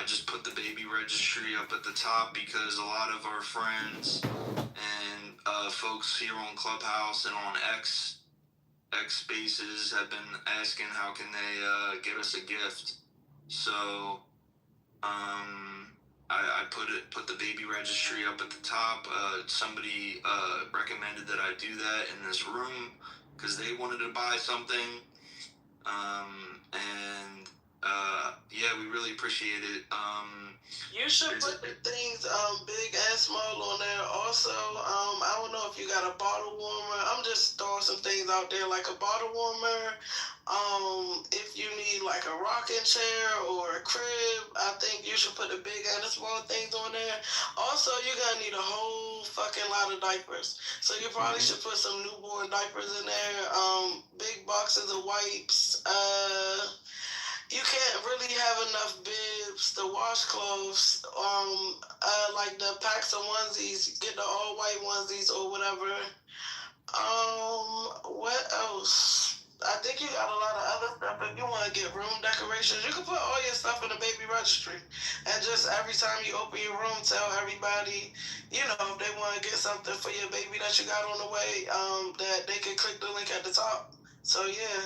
just put the baby registry up at the top because a lot of our friends and folks here on Clubhouse and on X Spaces have been asking how can they get us a gift. So I put the baby registry up at the top. Somebody recommended that I do that in this room because they wanted to buy something. And yeah, we really appreciate it. You should put the things big and small on there. Also, I don't know if you got a bottle warmer. I'm just throwing some things out there like a bottle warmer. If you need like a rocking chair or a crib, I think you should put the big and the small things on there. Also, you're gonna need a whole fucking lot of diapers. So you probably should put some newborn diapers in there. Big boxes of wipes. You can't really have enough bibs, the washcloths, like the packs of onesies, get the all white onesies or whatever. What else? I think you got a lot of other stuff. If you want to get room decorations, you can put all your stuff in the baby registry. And just every time you open your room, tell everybody, you know, if they want to get something for your baby that you got on the way, that they can click the link at the top. So, yeah.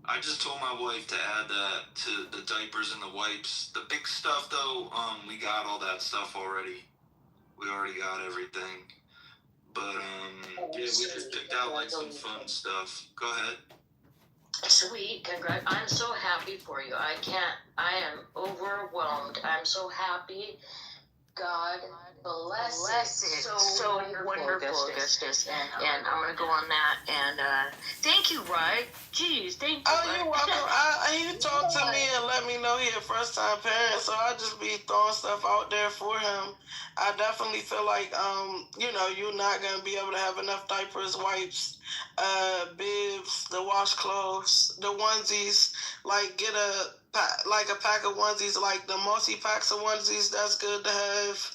I just told my wife to add that to the diapers and the wipes. The big stuff, though, we got all that stuff already. We already got everything. But, yeah, we just picked out, like, some fun stuff. Go ahead. Sweet, congrats. I'm so happy for you. I am overwhelmed. I'm so happy. God bless it. So wonderful, Augustus. And I'm going to go on that. And thank you, Rye. Jeez, thank you. Oh, you're welcome. He talked to me and let me know he a first-time parent, so I just be throwing stuff out there for him. I definitely feel like, you know, you're not going to be able to have enough diapers, wipes, bibs, the washcloths, the onesies. Like, get a pack of onesies, like the multi-packs of onesies, that's good to have.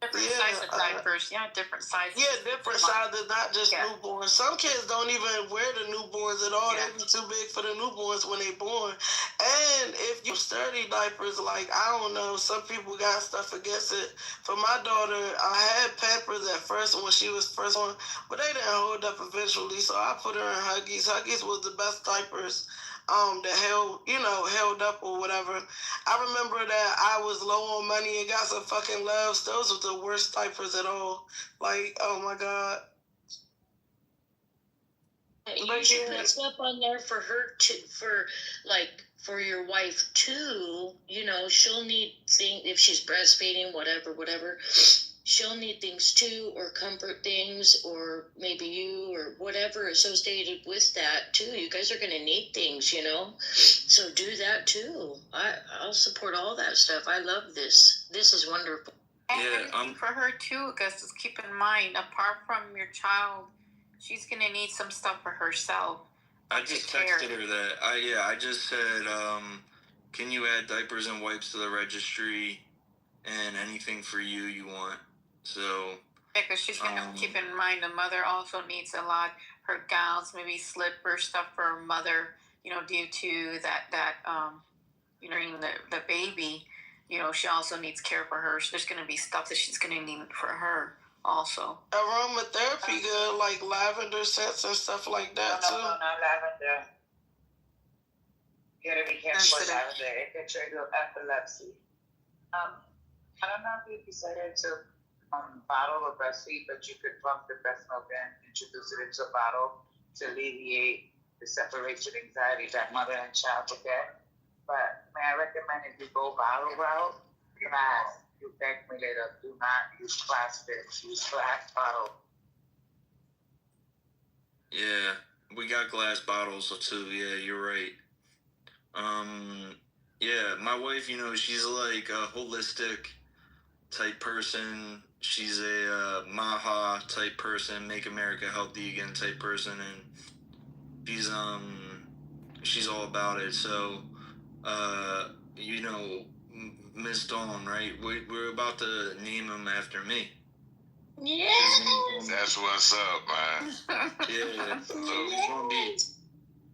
Different size of diapers, different sizes. Yeah, different sizes, not just newborns. Some kids don't even wear the newborns at all. They be too big for the newborns when they born. And if you sturdy diapers, like, I don't know, some people got stuff against it. For my daughter, I had Pampers at first when she was first born, but they didn't hold up eventually, so I put her in Huggies. Huggies was the best diapers that held up or whatever. I remember that I was low on money and got some fucking Loves. Those were the worst diapers at all. Like, oh my God. You should put stuff on there for her too, for your wife too. You know, she'll need things if she's breastfeeding, whatever. She'll need things too, or comfort things, or maybe you, or whatever associated with that too. You guys are going to need things, you know? So do that too. I'll support all that stuff. I love this. This is wonderful. And for her too, Augustus, keep in mind, apart from your child, she's going to need some stuff for herself. I just texted her that. I just said, can you add diapers and wipes to the registry and anything for you want? So, because she's going to keep in mind the mother also needs a lot. Her gowns, maybe slippers, stuff for her mother, you know, due to that you know, the baby, you know, she also needs care for her. So there's going to be stuff that she's going to need for her also. Aromatherapy good, like lavender scents and stuff like that too. No, lavender. You gotta be careful with lavender. It can trigger epilepsy. I don't know if you decided to bottle or breastfeed, but you could pump the breast milk and introduce it into a bottle to alleviate the separation anxiety that mother and child will get. But may I recommend if you go bottle route, glass. You beg me later, do not use plastic, use glass bottle. Yeah, we got glass bottles too. Yeah, you're right. Yeah, my wife, you know, she's like a holistic type person. She's a Maha type person, make America healthy again type person, and she's all about it. So, you know, Miss Dawn, right? We're about to name him after me. Yeah. That's what's up, man. Yeah. So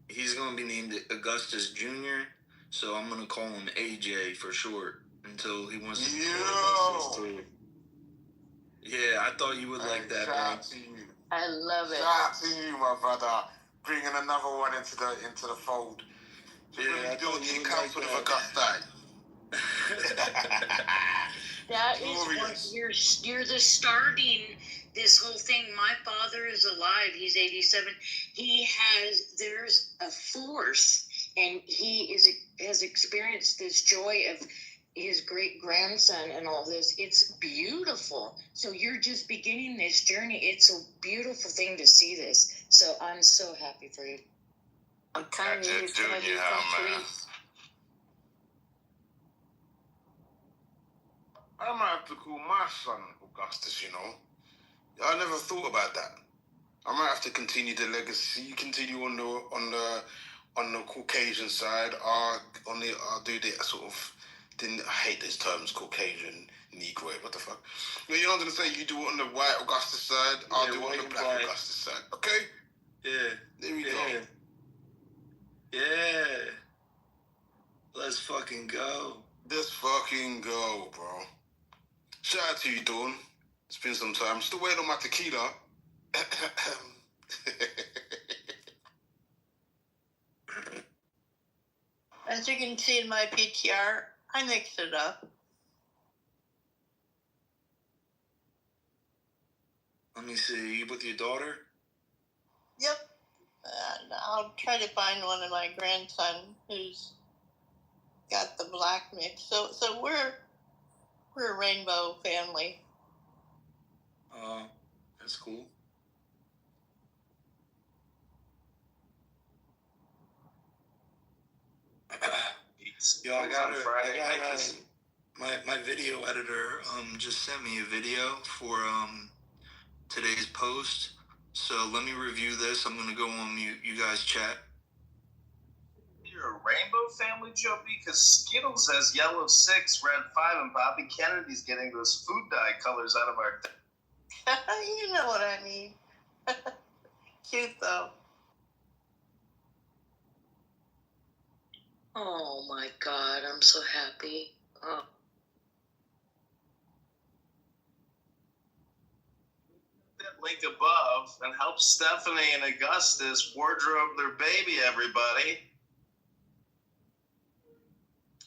he's gonna be named Augustus Jr. So I'm gonna call him AJ for short until he wants to. Yo! Yeah, I thought you would like that, bro. Shout out to you. I love it. Shout out to you, my brother. Bringing another one into the fold. Just Yeah, really I thought building you your would council like of that. Augusta. That is what you're the starting this whole thing. My father is alive. He's 87. There's a force, and has experienced this joy of his great grandson and all this. It's beautiful. So you're just beginning this journey. It's a beautiful thing to see this. So I'm so happy for you. I'm telling you, he's going to be complete. I might have to call my son Augustus, you know. I never thought about that. I might have to continue the legacy, continue on the Caucasian side. I'll do the sort of I hate these terms, Caucasian, Negro, what the fuck? You know what I'm gonna say? You do it on the white Augustus side, I'll do it on the black Augustus side. Okay? Yeah. There we go. Yeah. Let's fucking go. Let's fucking go, bro. Shout out to you, Dawn. It's been some time. Still waiting on my tequila. As you can see in my PTR, I mixed it up. Let me see. You with your daughter? Yep. I'll try to find one of my grandson who's got the black mix. So we're a rainbow family. That's cool. Yo, I got my video editor just sent me a video for today's post. So let me review this. I'm gonna go on mute. You guys chat. You're a rainbow family, Joe, because Skittles has yellow 6, red 5, and Bobby Kennedy's getting those food dye colors out of our. You know what I mean. Cute though. Oh my God, I'm so happy. Oh. That link above and help Stephanie and Augustus wardrobe their baby, everybody.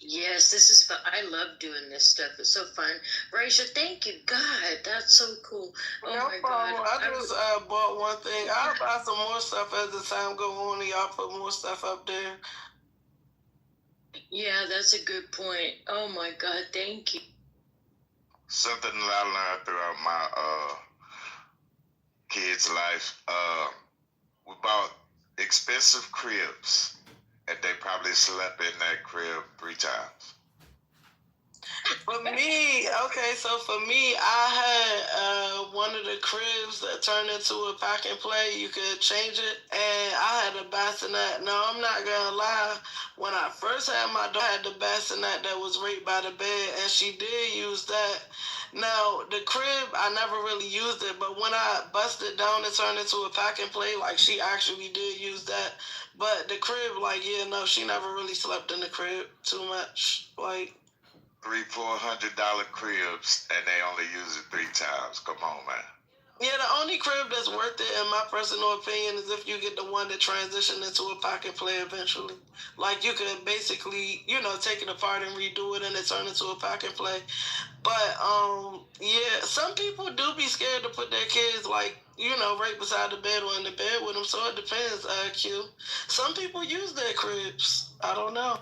Yes, this is fun. I love doing this stuff. It's so fun. Raisha, thank you. God, that's so cool. Oh no my problem. God. I just bought one thing. I'll buy some more stuff as the time go on and y'all put more stuff up there. Yeah, that's a good point. Oh my God, thank you. Something that I learned throughout my kids' life, we bought expensive cribs, and they probably slept in that crib 3 times. For me, I had one of the cribs that turned into a pack and play. You could change it, and I had a bassinet. No, I'm not gonna lie. When I first had my daughter, I had the bassinet that was right by the bed, and she did use that. Now, the crib, I never really used it, but when I busted down and turned into a pack and play, like, she actually did use that. But the crib, she never really slept in the crib too much. Like, $300-400 cribs, and they only use it 3 times. Come on, man. yeah, the only crib that's worth it, in my personal opinion, is if you get the one that transitioned into a pocket play eventually. Like, you could basically, take it apart and redo it, and it turn into a pocket play. But, yeah, some people do be scared to put their kids, right beside the bed or in the bed with them, so it depends, Q. Some people use their cribs. I don't know.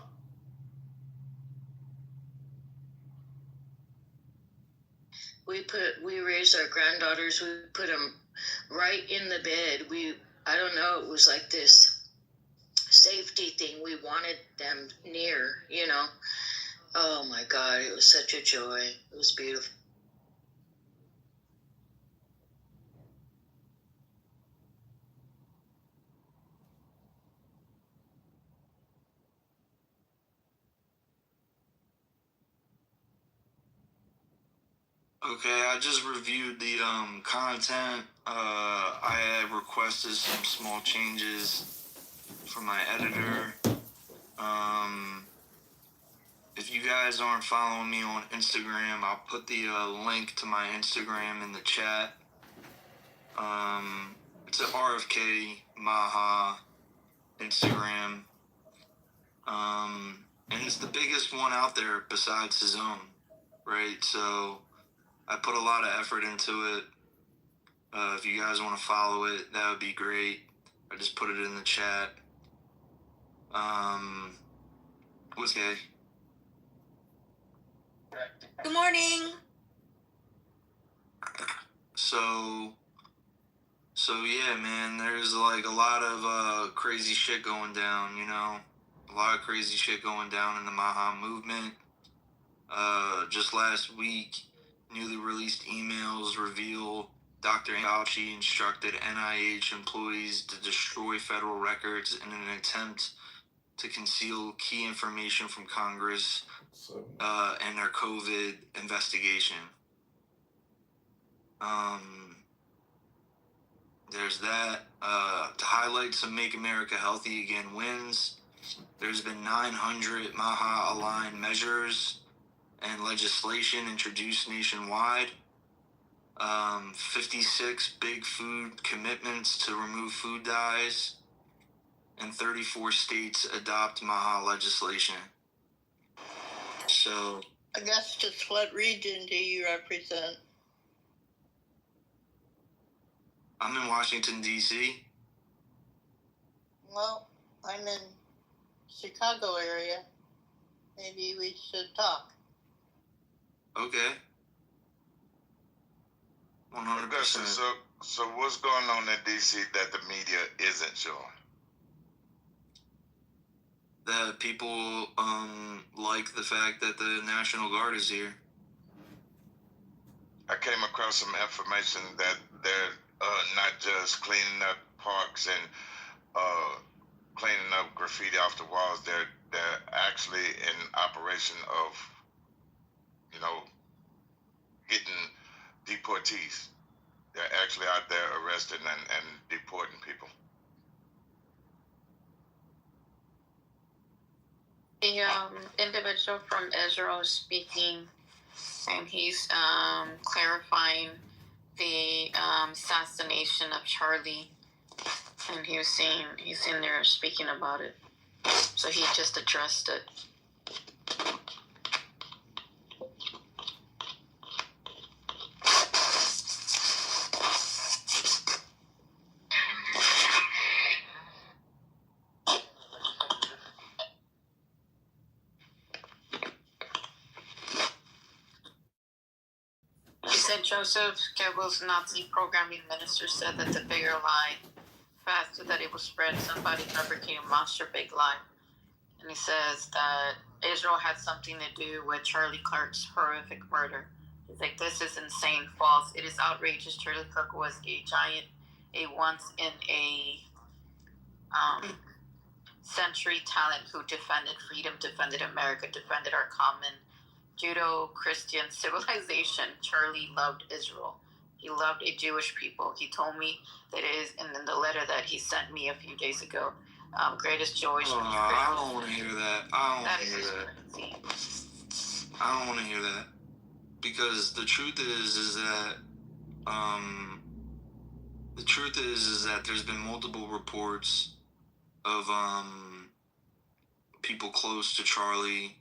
We raised our granddaughters. We put them right in the bed. I don't know. It was like this safety thing. We wanted them near, Oh my God, it was such a joy. It was beautiful. Okay, I just reviewed the content. I had requested some small changes from my editor. guys aren't following me on Instagram, I'll put the link to my Instagram in the chat. It's at RFK Maha Instagram. And it's the biggest one out there besides his own, right? So I put a lot of effort into it. If you guys want to follow it, that would be great. I just put it in the chat. What's gay? Good morning. So yeah, man, there's like a lot of crazy shit going down, you know? A lot of crazy shit going down in the Maha movement. Just last week, newly released emails reveal Dr. Fauci instructed NIH employees to destroy federal records in an attempt to conceal key information from Congress and their COVID investigation. There's that. To highlight some Make America Healthy Again wins, there's been 900 Maha-aligned measures and legislation introduced nationwide. 56 big food commitments to remove food dyes, and 34 states adopt Maha legislation. So, Augustus, what region do you represent? I'm in Washington, D.C. Well, I'm in Chicago area. Maybe we should talk. Okay. 100%. So what's going on in D.C. that the media isn't showing? That people like the fact that the National Guard is here. I came across some information that they're not just cleaning up parks and cleaning up graffiti off the walls. They're actually in operation of, you know, getting deportees. They're actually out there arresting and deporting people. The individual from Israel is speaking, and he's clarifying the assassination of Charlie, and he's in there speaking about it. So he just addressed it. He said Joseph Goebbels' Nazi programming minister said that the bigger lie, faster that it will spread, somebody fabricated a monster big lie. And he says that Israel had something to do with Charlie Clark's horrific murder. He's like, this is insane, false. It is outrageous. Charlie Clark was a giant, a once in a century talent who defended freedom, defended America, defended our common Judeo-Christian civilization. Charlie loved Israel. He loved a Jewish people. He told me that it is in the letter that he sent me a few days ago. Greatest joy. I don't want to hear that. I don't want to hear that. Because the truth is that there's been multiple reports of people close to Charlie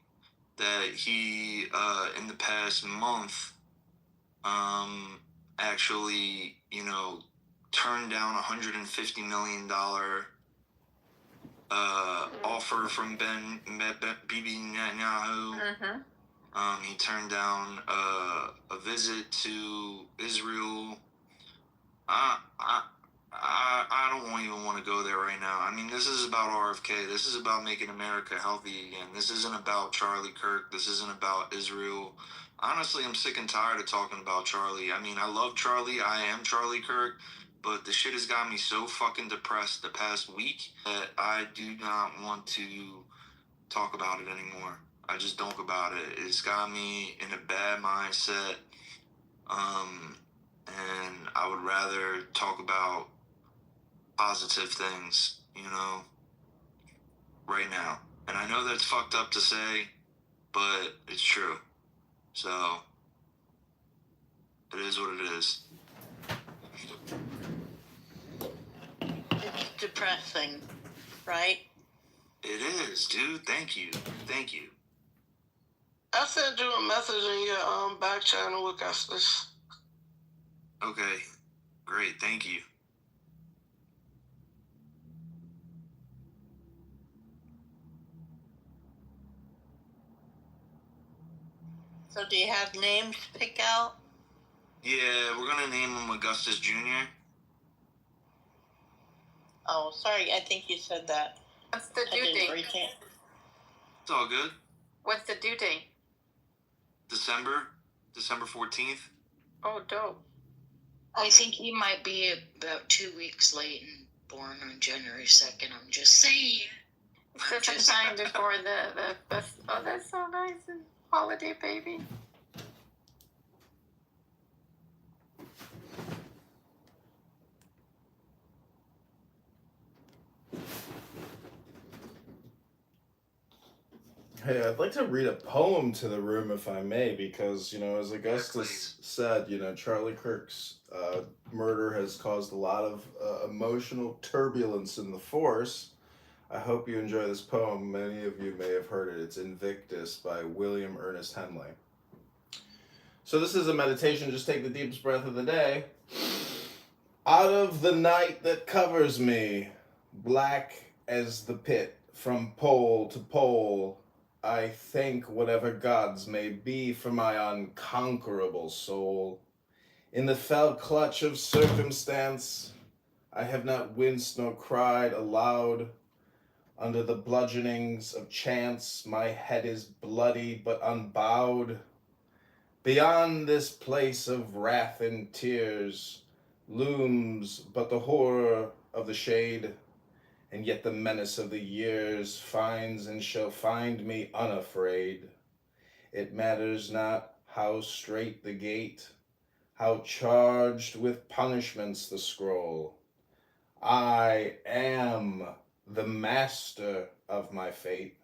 that he in the past month actually, you know, turned down $150 million offer from Bibi Netanyahu. Mm-hmm. He turned down a visit to Israel. I don't even want to go there right now. I mean, this is about RFK. This is about making America healthy again. This isn't about Charlie Kirk. This isn't about Israel. Honestly, I'm sick and tired of talking about Charlie. I mean, I love Charlie. I am Charlie Kirk. But the shit has got me so fucking depressed the past week that I do not want to talk about it anymore. I just don't about it. It's got me in a bad mindset. And I would rather talk about positive things, you know, right now. And I know that's fucked up to say, but it's true. So it is what it is. It's depressing, right? It is, dude. Thank you. Thank you. I sent you a message in your back channel with Augustus. Okay. Great. Thank you. So do you have names to pick out? Yeah, we're gonna name him Augustus Jr. Oh, sorry, I think you said that. What's the I due didn't date? retain. It's all good. What's the due date? December 14th. Oh, dope. I think he might be about 2 weeks late and born on January 2nd. I'm just saying. It's just in time before the oh, that's so nice. Holiday baby. Hey, I'd like to read a poem to the room if I may, because, as Augustus said, Charlie Kirk's murder has caused a lot of emotional turbulence in the force. I hope you enjoy this poem. Many of you may have heard it. It's Invictus by William Ernest Henley. So this is a meditation. Just take the deepest breath of the day. Out of the night that covers me, black as the pit, from pole to pole, I thank whatever gods may be for my unconquerable soul. In the fell clutch of circumstance, I have not winced nor cried aloud. Under the bludgeonings of chance, my head is bloody but unbowed. Beyond this place of wrath and tears looms but the horror of the shade, and yet the menace of the years finds and shall find me unafraid. It matters not how straight the gate, how charged with punishments the scroll. I am the master of my fate.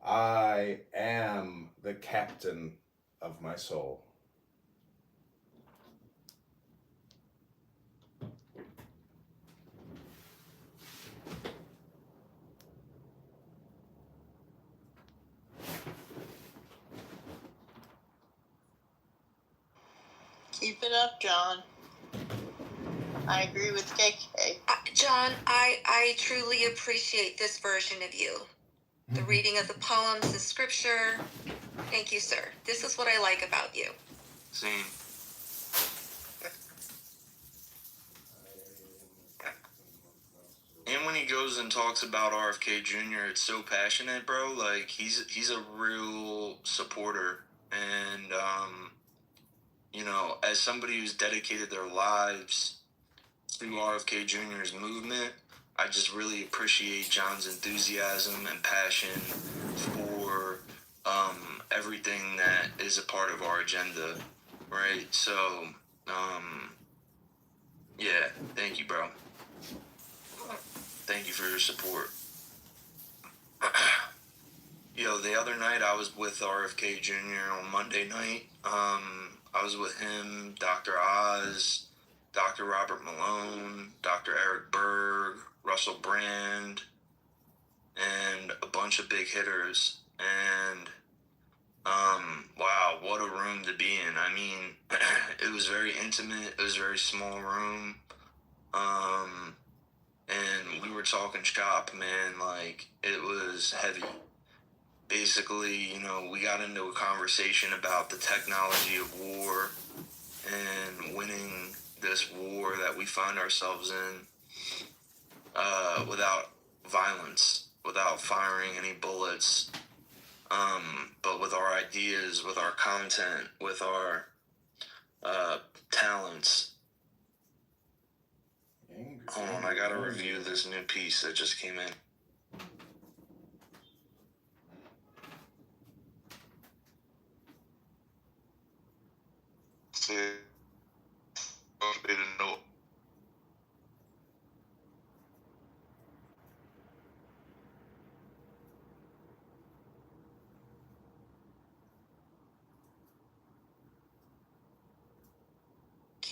I am the captain of my soul. Keep it up, John. I agree with KK. John, I truly appreciate this version of you. The reading of the poems, the scripture. Thank you, sir. This is what I like about you. Same. And when he goes and talks about RFK Jr., it's so passionate, bro. Like, he's a real supporter. And, as somebody who's dedicated their lives to RFK Jr.'s movement, I just really appreciate John's enthusiasm and passion for everything that is a part of our agenda, right? So, yeah, thank you, bro. Thank you for your support. The other night I was with RFK Jr. on Monday night. I was with him, Dr. Oz, Dr. Robert Malone, Dr. Eric Berg, Russell Brand, and a bunch of big hitters. And, wow, what a room to be in. I mean, it was very intimate. It was a very small room. And we were talking shop, man. Like, it was heavy. Basically, we got into a conversation about the technology of war and winning this war that we find ourselves in without violence, without firing any bullets, but with our ideas, with our content, with our talents. Hold on, I gotta review this new piece that just came in.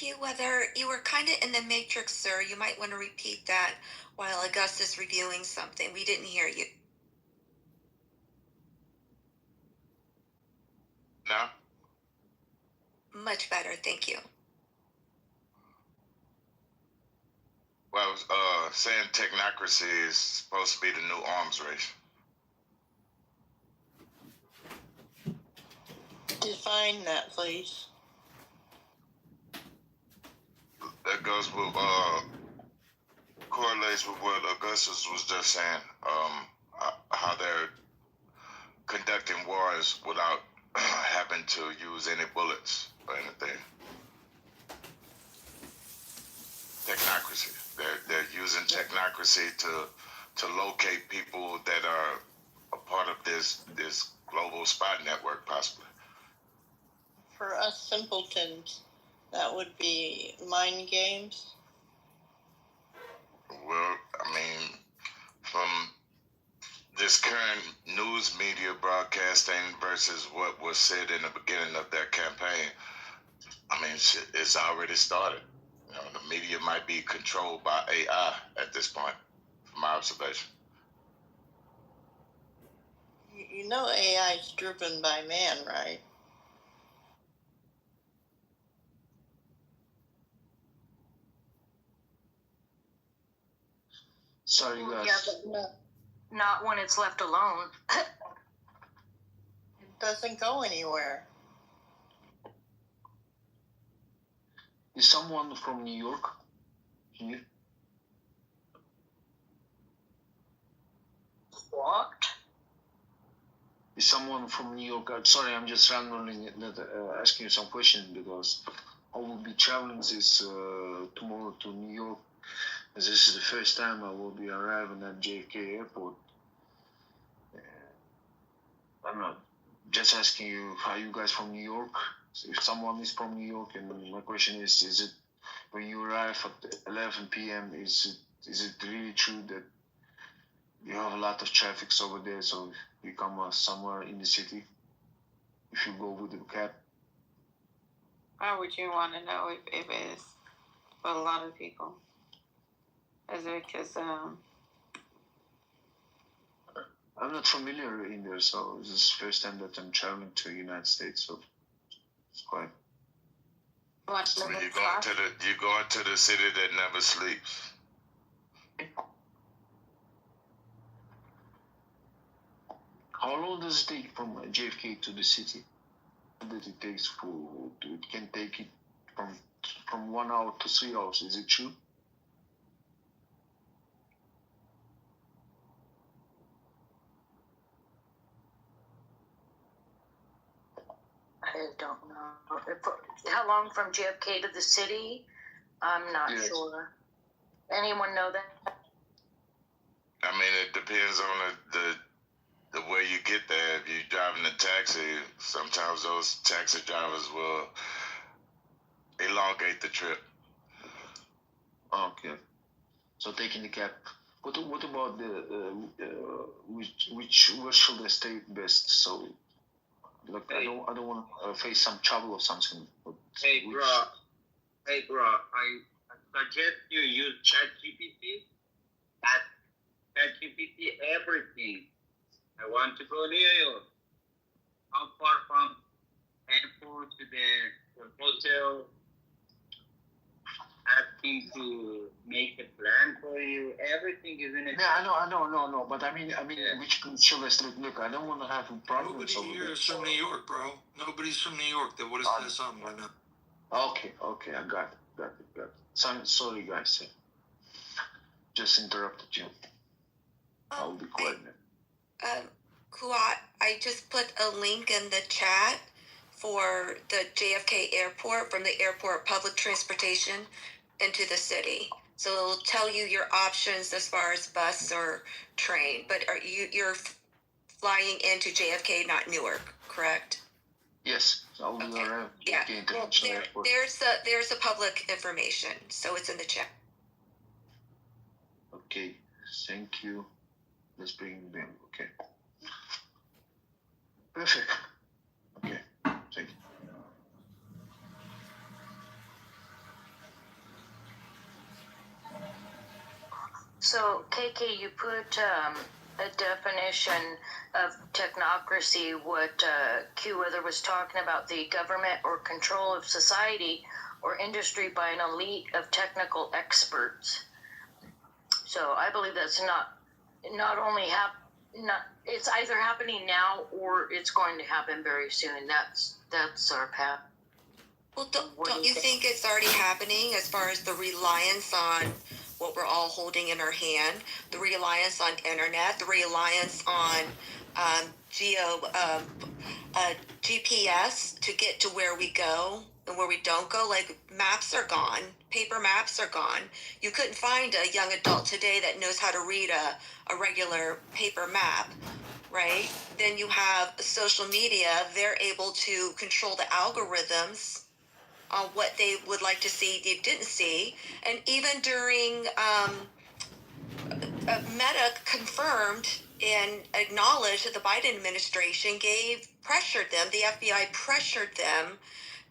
you whether you were kind of in the matrix, sir. You might want to repeat that while Augustus reviewing something. We didn't hear you. No? Much better, thank you. Well, I was saying technocracy is supposed to be the new arms race. Define that, please. That goes with correlates with what Augustus was just saying. How they're conducting wars without having to use any bullets or anything. Technocracy. They're using technocracy to locate people that are a part of this global spy network, possibly. For us simpletons, that would be mind games. Well, I mean, from this current news media broadcasting versus what was said in the beginning of their campaign, I mean, it's already started. You know, the media might be controlled by AI at this point, from my observation. You know AI is driven by man, right? Sorry, guys. Yeah, but not when it's left alone. It doesn't go anywhere. Is someone from New York here? What? Is someone from New York? Sorry, I'm just randomly asking you some questions because I will be traveling this tomorrow to New York. This is the first time I will be arriving at JFK Airport. I'm not just asking you, are you guys from New York? If someone is from New York, and my question is it when you arrive at 11 p.m., is it really true that you have a lot of traffic over there, so you come somewhere in the city if you go with the cab? Why would you want to know if it's for a lot of people? Is it because I'm not familiar in there, so this is the first time that I'm traveling to the United States, so it's quite. So you're going to the city that never sleeps. How long does it take from JFK to the city? That it takes it can take it from 1 hour to 3 hours. Is it true? I don't know. How long from JFK to the city? I'm not sure. Anyone know that? I mean, it depends on the way you get there. If you're driving a taxi, sometimes those taxi drivers will elongate the trip. Okay. So taking the cab. What about where should I stay best? So, look, I don't want to face some trouble or something. Hey, bro, I suggest you use ChatGPT. Ask ChatGPT everything. I want to go to New York. How far from airport to the hotel? Asking to make a plan for you. Everything is in it. Yeah, I know. But I mean, which should I stay? Look, I don't want to have problems. Nobody here is from New York, bro. Nobody's from New York that would have said something right now. Okay, I got it. Sorry, guys. Just interrupted you. I'll be quiet now. Kuat, I just put a link in the chat for the JFK airport from the airport public transportation into the city. So it'll tell you your options as far as bus or train. But you're flying into JFK, not Newark, correct? Yes, I'll be around. Yeah. Well, there's a public information, so it's in the chat. Okay, thank you. Let's bring them. Okay. Perfect. Okay, thank you. So, KK, you put a definition of technocracy, what Q Weather was talking about, the government or control of society or industry by an elite of technical experts. So I believe that's not only it's either happening now or it's going to happen very soon. That's our path. Well, don't you think it's already happening as far as the reliance on what we're all holding in our hand, the reliance on internet, the reliance on GPS to get to where we go and where we don't go? Like, maps are gone, paper maps are gone. You couldn't find a young adult today that knows how to read a regular paper map, right? Then you have social media. They're able to control the algorithms on what they would like to see, they didn't see. And even during Meta confirmed and acknowledged that the Biden administration pressured them, the FBI pressured them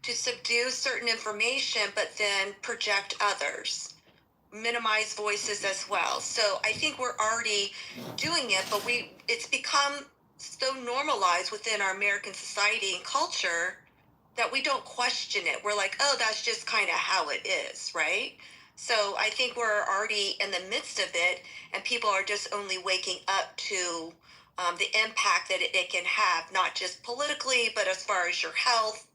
to subdue certain information, but then project others, minimize voices as well. So I think we're already doing it, but it's become so normalized within our American society and culture that we don't question it. We're like, oh, that's just kind of how it is, right? So I think we're already in the midst of it, and people are just only waking up to the impact that it can have, not just politically, but as far as your health,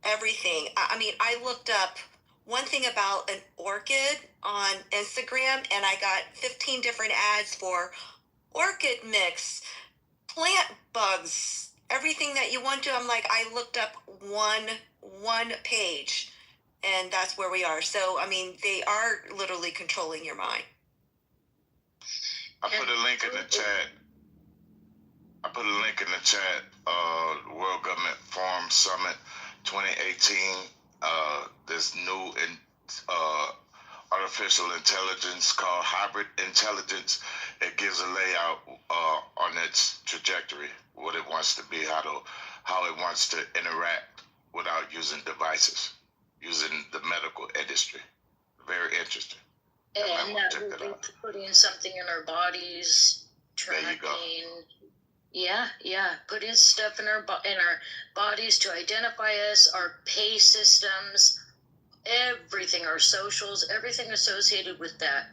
everything. I mean, I looked up one thing about an orchid on Instagram, and I got 15 different ads for orchid mix, plant bugs, everything that you want to. I'm like, I looked up one page, and that's where we are. So, I mean, they are literally controlling your mind. I put a link in the chat. World Government Forum Summit 2018. This new artificial intelligence called hybrid intelligence. It gives a layout on its trajectory, what it wants to be, how it wants to interact without using devices, using the medical industry. Very interesting. And that will be putting something in our bodies, tracking. There you go. Yeah, putting stuff in our bodies to identify us, our pay systems, everything, our socials, everything associated with that.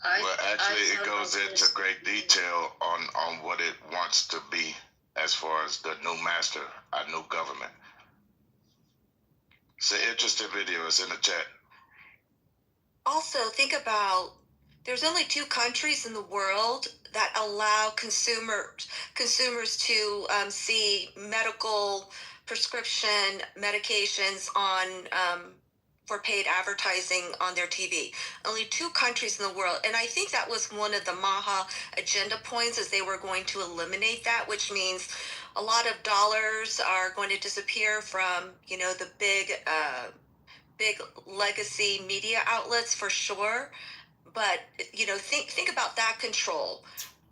It goes into great detail on what it wants to be as far as the new master, our new government. It's an interesting video. It's in the chat. Also, think about, there's only 2 countries in the world that allow consumers to see medical prescription medications on for paid advertising on their TV. Only 2 countries in the world. And I think that was one of the Maha agenda points, is they were going to eliminate that, which means a lot of dollars are going to disappear from, the big legacy media outlets for sure. But, think about that control.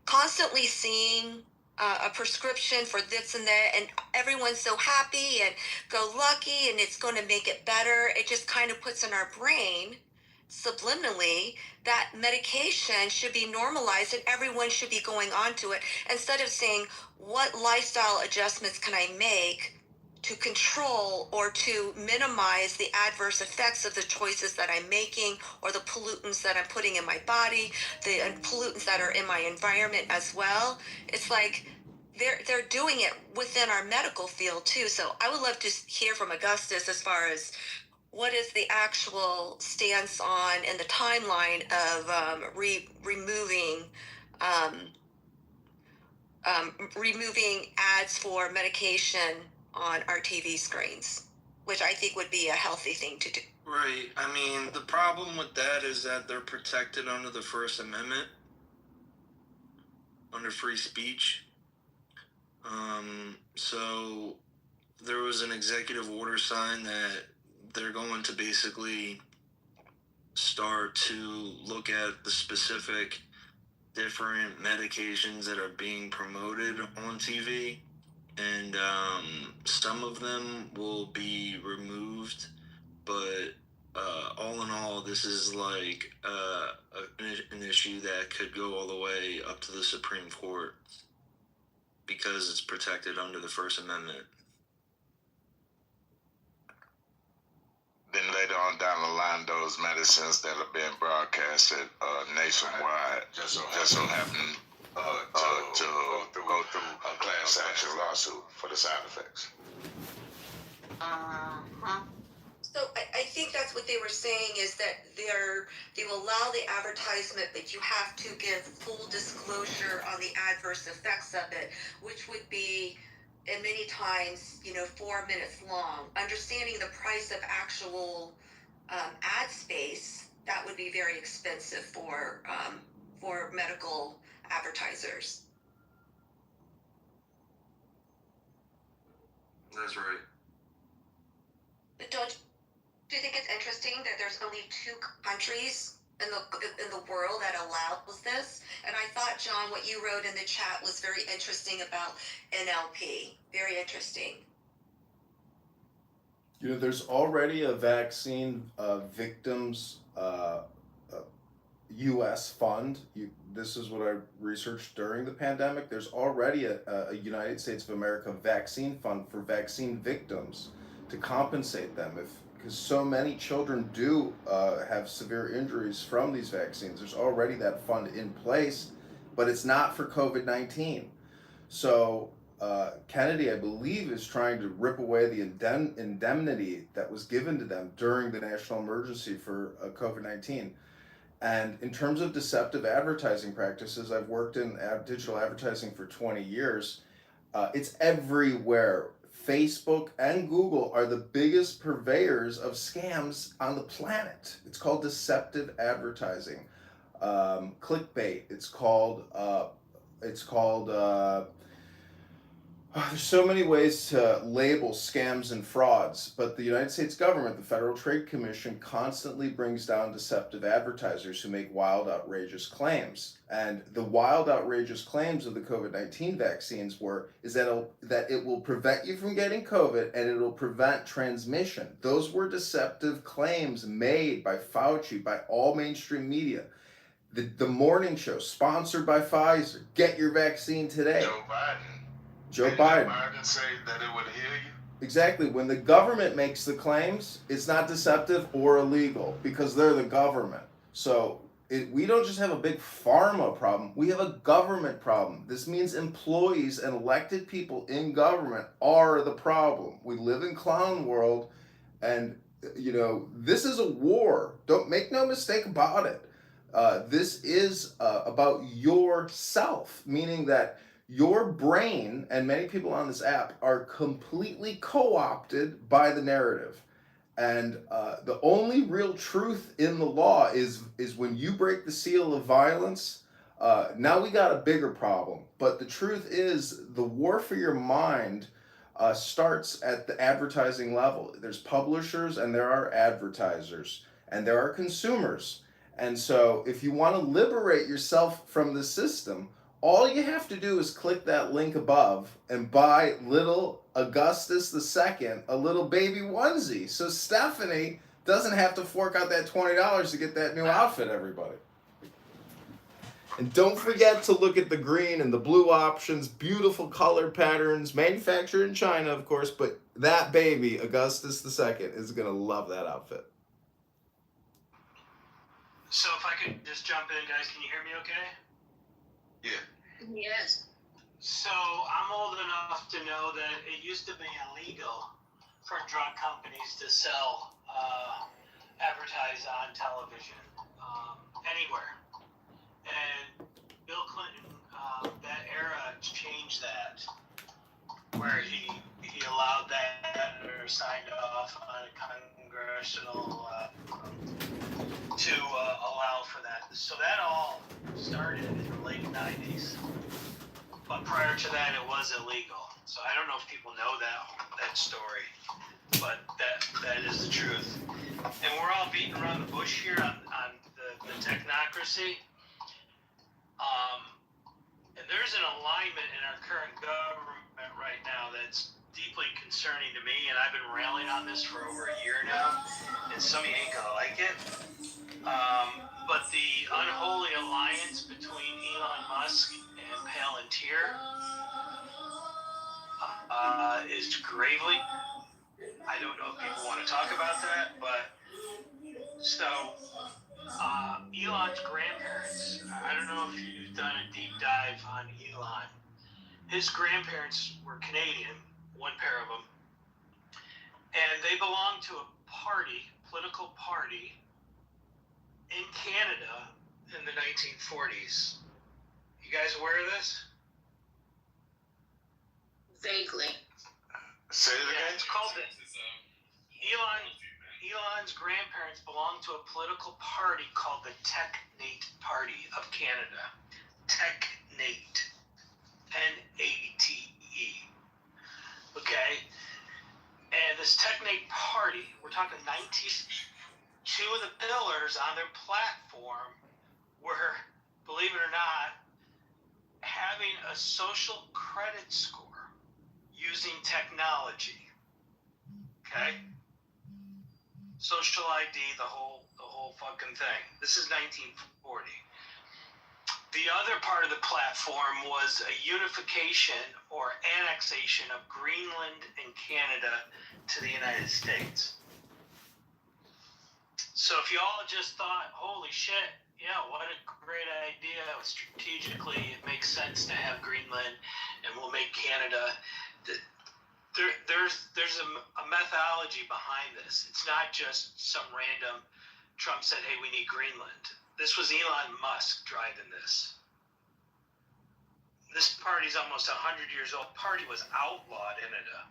Constantly seeing a prescription for this and that, and everyone's so happy and go lucky, and it's going to make it better. It just kind of puts in our brain subliminally that medication should be normalized and everyone should be going on to it, instead of saying, what lifestyle adjustments can I make to control or to minimize the adverse effects of the choices that I'm making, or the pollutants that I'm putting in my body, the pollutants that are in my environment as well. It's like they're doing it within our medical field too. So I would love to hear from Augustus as far as what is the actual stance on and the timeline of removing ads for medication on our TV screens, which I think would be a healthy thing to do. Right. I mean, the problem with that is that they're protected under the First Amendment, under free speech. So there was an executive order signed that they're going to basically start to look at the specific different medications that are being promoted on TV. And some of them will be removed, but all in all, this is like an issue that could go all the way up to the Supreme Court because it's protected under the First Amendment. Then later on down the line, those medicines that are being broadcasted nationwide just so happen to go through a class action lawsuit for the side effects. So I think that's what they were saying, is that they will allow the advertisement, but you have to give full disclosure on the adverse effects of it, which would be, and many times, 4 minutes long. Understanding the price of actual ad space, that would be very expensive for medical advertisers. That's right. But do you think it's interesting that there's only 2 countries in the world that allows this? And I thought, John, what you wrote in the chat was very interesting about NLP. Very interesting. There's already a vaccine victims U.S. fund. This is what I researched during the pandemic. There's already a United States of America vaccine fund for vaccine victims to compensate them because so many children do have severe injuries from these vaccines. There's already that fund in place, but it's not for COVID-19. So Kennedy, I believe, is trying to rip away the indemnity that was given to them during the national emergency for COVID-19. And in terms of deceptive advertising practices, I've worked in digital advertising for 20 years. It's everywhere. Facebook and Google are the biggest purveyors of scams on the planet. It's called deceptive advertising. Clickbait. It's called there's so many ways to label scams and frauds, but the United States government, the Federal Trade Commission, constantly brings down deceptive advertisers who make wild, outrageous claims. And the wild, outrageous claims of the COVID-19 vaccines is that it will prevent you from getting COVID and it will prevent transmission. Those were deceptive claims made by Fauci, by all mainstream media. The morning show, sponsored by Pfizer, get your vaccine today. Joe Biden say that it would heal you? Exactly. When the government makes the claims, it's not deceptive or illegal because they're the government. So we don't just have a big pharma problem. We have a government problem. This means employees and elected people in government are the problem. We live in clown world, and this is a war. Don't make no mistake about it. This is about yourself, meaning that your brain and many people on this app are completely co-opted by the narrative. And the only real truth in the law is when you break the seal of violence, now we got a bigger problem. But the truth is the war for your mind starts at the advertising level. There's publishers and there are advertisers and there are consumers. And so if you want to liberate yourself from the system, all you have to do is click that link above and buy little Augustus II a little baby onesie. So Stephanie doesn't have to fork out that $20 to get that new outfit, everybody. And don't forget to look at the green and the blue options, beautiful color patterns, manufactured in China, of course, but that baby, Augustus II, is going to love that outfit. So if I could just jump in, guys, can you hear me okay? Yeah. Yes. So I'm old enough to know that it used to be illegal for drug companies to sell, advertise on television, anywhere. And Bill Clinton, that era changed that, where he allowed that or signed off on a congressional to allow for that. So that all started in the late 90s. But prior to that, it was illegal. So I don't know if people know that story, but that is the truth. And we're all beating around the bush here on the technocracy. And there's an alignment in our current government right now that's deeply concerning to me, and I've been railing on this for over a year now, and some of you ain't gonna like it. But the unholy alliance between Elon Musk and Palantir is gravely. I don't know if people want to talk about that, but so Elon's grandparents. I don't know if you've done a deep dive on Elon. His grandparents were Canadian, one pair of them, and they belonged to a political party in Canada in the 1940s. You guys aware of this? Vaguely. Say it again. It's called it. Elon's grandparents belonged to a political party called the Technate Party of Canada. Technate. N-A-T-E. Okay? And this Technate Party, we're talking 92 of the pillars on their platform were, believe it or not, having a social credit score using technology. Okay? Social ID, the whole fucking thing. This is 1940. The other part of the platform was a unification or annexation of Greenland and Canada to the United States. So if you all just thought, holy shit, yeah, what a great idea. Strategically, it makes sense to have Greenland and we'll make Canada. There's a methodology behind this. It's not just some random Trump said, hey, we need Greenland. This was Elon Musk driving this. This party's almost 100 years old. Party was outlawed in Canada.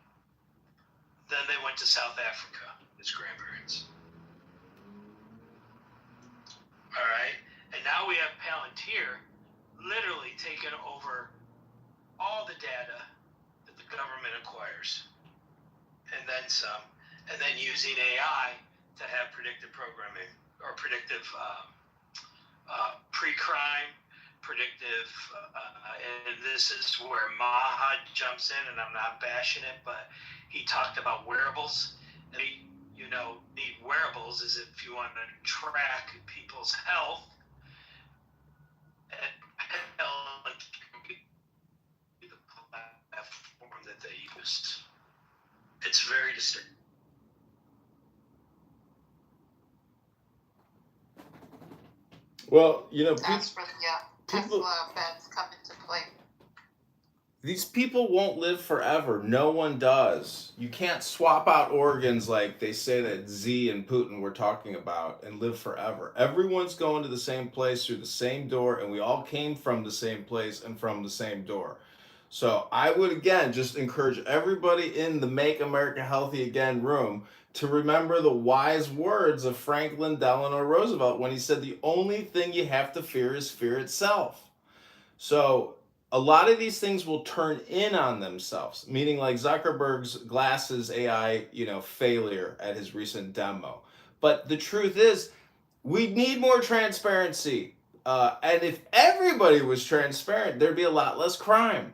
Then they went to South Africa, his grandparents. All right? And now we have Palantir literally taking over all the data that the government acquires. And then some. And then using AI to have predictive programming or predictive pre-crime, predictive, and this is where Maha jumps in, and I'm not bashing it, but he talked about wearables. And need wearables is if you want to track people's health. And the platform that they use. It's very disturbing. Well, That's where Tesla bets come into play. These people won't live forever. No one does. You can't swap out organs like they say that Z and Putin were talking about and live forever. Everyone's going to the same place through the same door, and we all came from the same place and from the same door. So I would, again, just encourage everybody in the Make America Healthy Again room to remember the wise words of Franklin Delano Roosevelt when he said the only thing you have to fear is fear itself. So a lot of these things will turn in on themselves, meaning like Zuckerberg's glasses AI, failure at his recent demo. But the truth is, we need more transparency. And if everybody was transparent, there'd be a lot less crime.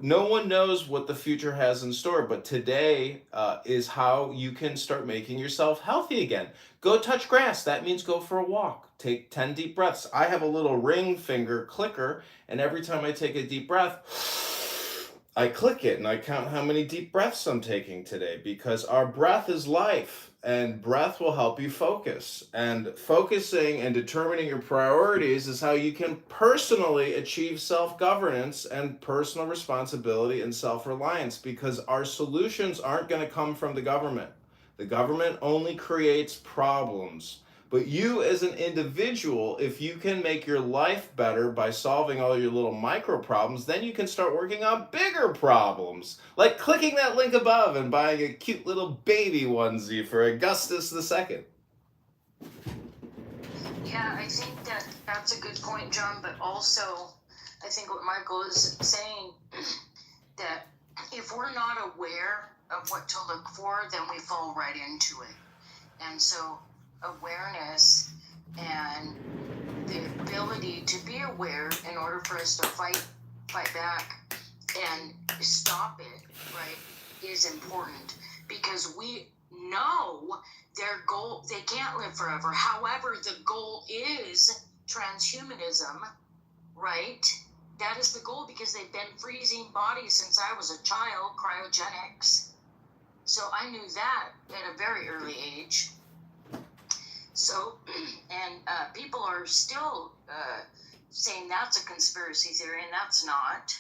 No one knows what the future has in store, but today is how you can start making yourself healthy again. Go touch grass. That means go for a walk. Take 10 deep breaths. I have a little ring finger clicker, and every time I take a deep breath, I click it and I count how many deep breaths I'm taking today, because our breath is life, and breath will help you focus. And focusing and determining your priorities is how you can personally achieve self-governance and personal responsibility and self-reliance, because our solutions aren't going to come from the government. The government only creates problems. But you as an individual, if you can make your life better by solving all your little micro problems, then you can start working on bigger problems. Like clicking that link above and buying a cute little baby onesie for Augustus II. Yeah, I think that's a good point, John, but also I think what Michael is saying, that if we're not aware of what to look for, then we fall right into it. And so awareness and the ability to be aware in order for us to fight back and stop it, right? is important because we know their goal, they can't live forever. However, the goal is transhumanism, right? That is the goal because they've been freezing bodies since I was a child, cryogenics. So I knew that at a very early age. So, and people are still saying that's a conspiracy theory, and that's not.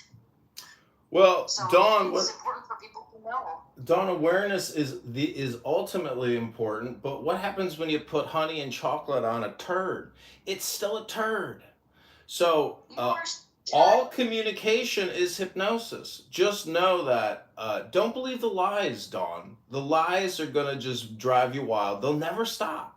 Well, So Dawn, it's important for people to know. Dawn, awareness is ultimately important, but what happens when you put honey and chocolate on a turd? It's still a turd. So all communication is hypnosis. Just know that. Don't believe the lies, Dawn. The lies are gonna just drive you wild. They'll never stop.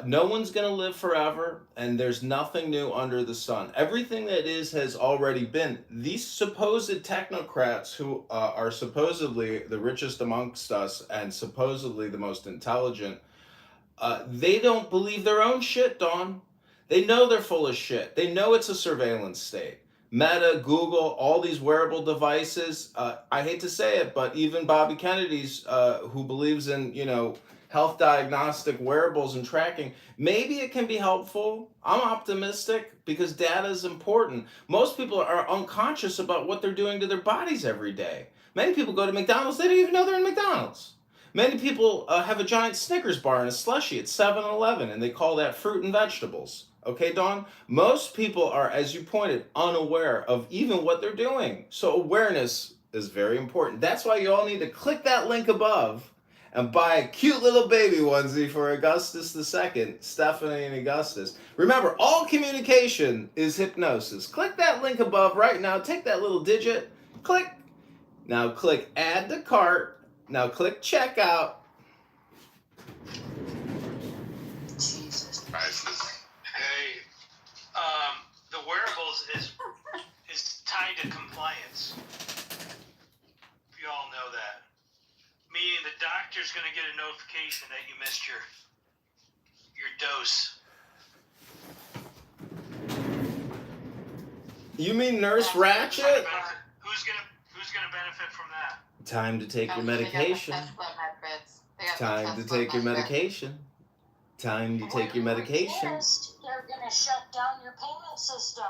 No one's going to live forever, and there's nothing new under the sun. Everything that is has already been. These supposed technocrats who are supposedly the richest amongst us and supposedly the most intelligent, they don't believe their own shit, Dawn. They know they're full of shit. They know it's a surveillance state. Meta, Google, all these wearable devices. I hate to say it, but even Bobby Kennedy's, who believes in, health diagnostic wearables and tracking, maybe it can be helpful. I'm optimistic because data is important. Most people are unconscious about what they're doing to their bodies every day. Many people go to McDonald's, they don't even know they're in McDonald's. Many people have a giant Snickers bar and a slushie at 7-Eleven, and they call that fruit and vegetables. Okay, Dawn? Most people are, as you pointed, unaware of even what they're doing. So awareness is very important. That's why you all need to click that link above and buy a cute little baby onesie for Augustus II, Stephanie and Augustus. Remember, all communication is hypnosis. Click that link above right now. Take that little digit. Click. Now click add to cart. Now click checkout. Jesus. Hey, the wearables is tied to compliance. You all know that. Meaning the doctor's going to get a notification that you missed your dose. You mean Nurse Ratchet? Who's gonna benefit from that? Time to take your medication. Time to take your medication. Time to take your medication. They're going to shut down your payment system.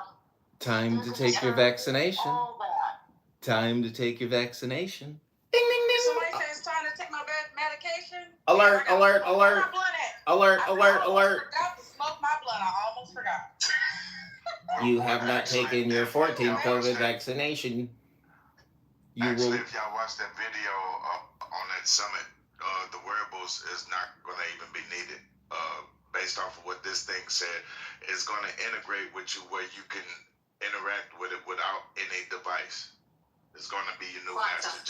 Time to take your vaccination. Time to take your vaccination. Ding, ding, ding. Somebody says it's time to take my medication. Alert, alert, alert. Alert, alert, alert. I forgot to smoke my blunt. I almost forgot. You have not taken your 14th COVID vaccination. Actually, if y'all watch that video on that summit, the wearables is not going to even be needed. Based off of what this thing said, it's going to integrate with you where you can interact with it without any device. It's going to be your new master.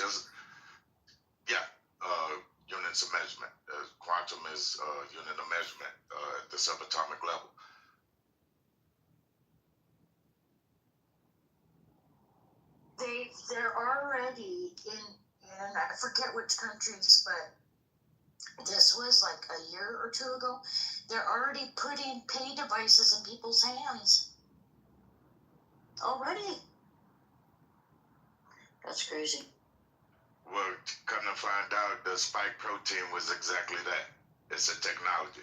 Units of measurement. Quantum is unit of measurement at the subatomic level. They're already in I forget which countries, but this was like a year or two ago. They're already putting pay devices in people's hands. Already. That's crazy. Well, come to find out, the spike protein was exactly that. It's a technology.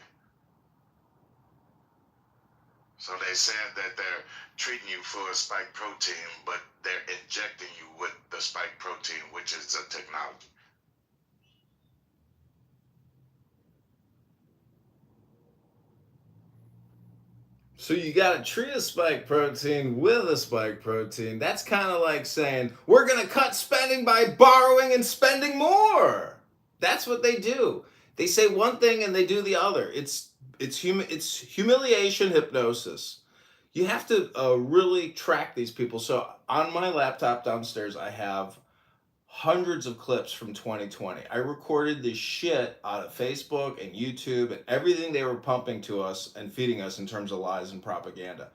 So they're saying that they're treating you for a spike protein, but they're injecting you with the spike protein, which is a technology. So you got to treat a spike protein with a spike protein. That's kind of like saying, we're going to cut spending by borrowing and spending more. That's what they do. They say one thing and they do the other. It's humiliation hypnosis. You have to really track these people. So on my laptop downstairs, I have hundreds of clips from 2020. I recorded this shit out of Facebook and YouTube and everything they were pumping to us and feeding us in terms of lies and propaganda.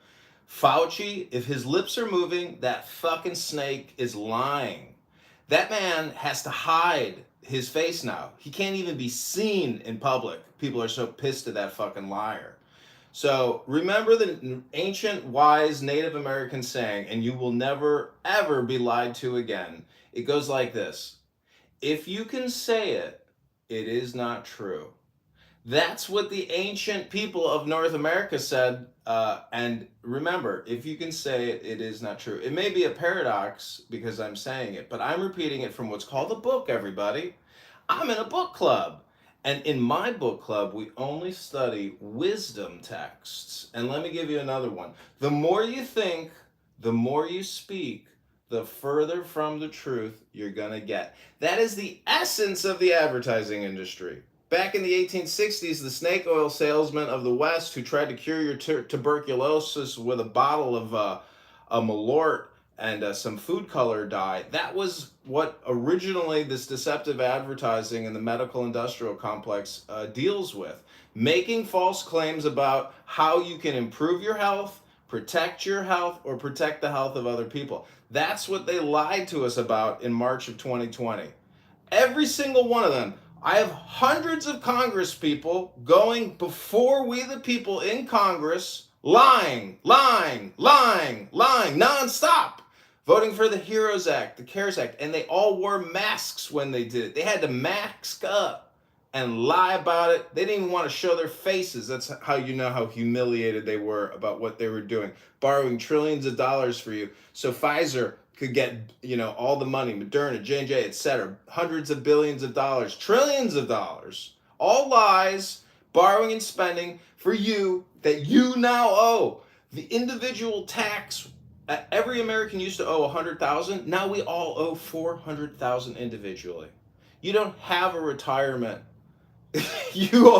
Fauci, if his lips are moving, that fucking snake is lying. That man has to hide his face now. He can't even be seen in public. People are so pissed at that fucking liar. So remember the ancient, wise Native American saying, and you will never, ever be lied to again. It goes like this. If you can say it, it is not true. That's what the ancient people of North America said. And remember, if you can say it, it is not true. It may be a paradox because I'm saying it, but I'm repeating it from what's called a book, everybody. I'm in a book club. And in my book club, we only study wisdom texts. And let me give you another one. The more you think, the more you speak, the further from the truth you're going to get. That is the essence of the advertising industry. Back in the 1860s, the snake oil salesman of the West who tried to cure your tuberculosis with a bottle of a Malort and some food color dye, that was what originally this deceptive advertising in the medical industrial complex deals with. Making false claims about how you can improve your health, protect your health, or protect the health of other people. That's what they lied to us about in March of 2020. Every single one of them. I have hundreds of Congress people going before we the people in Congress, lying, nonstop, voting for the HEROES Act, the CARES Act, and they all wore masks when they did it. They had to mask up and lie about it. They didn't even want to show their faces. That's how you know how humiliated they were about what they were doing, borrowing trillions of dollars for you. So Pfizer could get, all the money, Moderna, J&J, etc., hundreds of billions of dollars, trillions of dollars, all lies, borrowing and spending for you that you now owe. The individual tax, every American used to owe $100,000. Now we all owe $400,000 individually. You don't have a retirement. You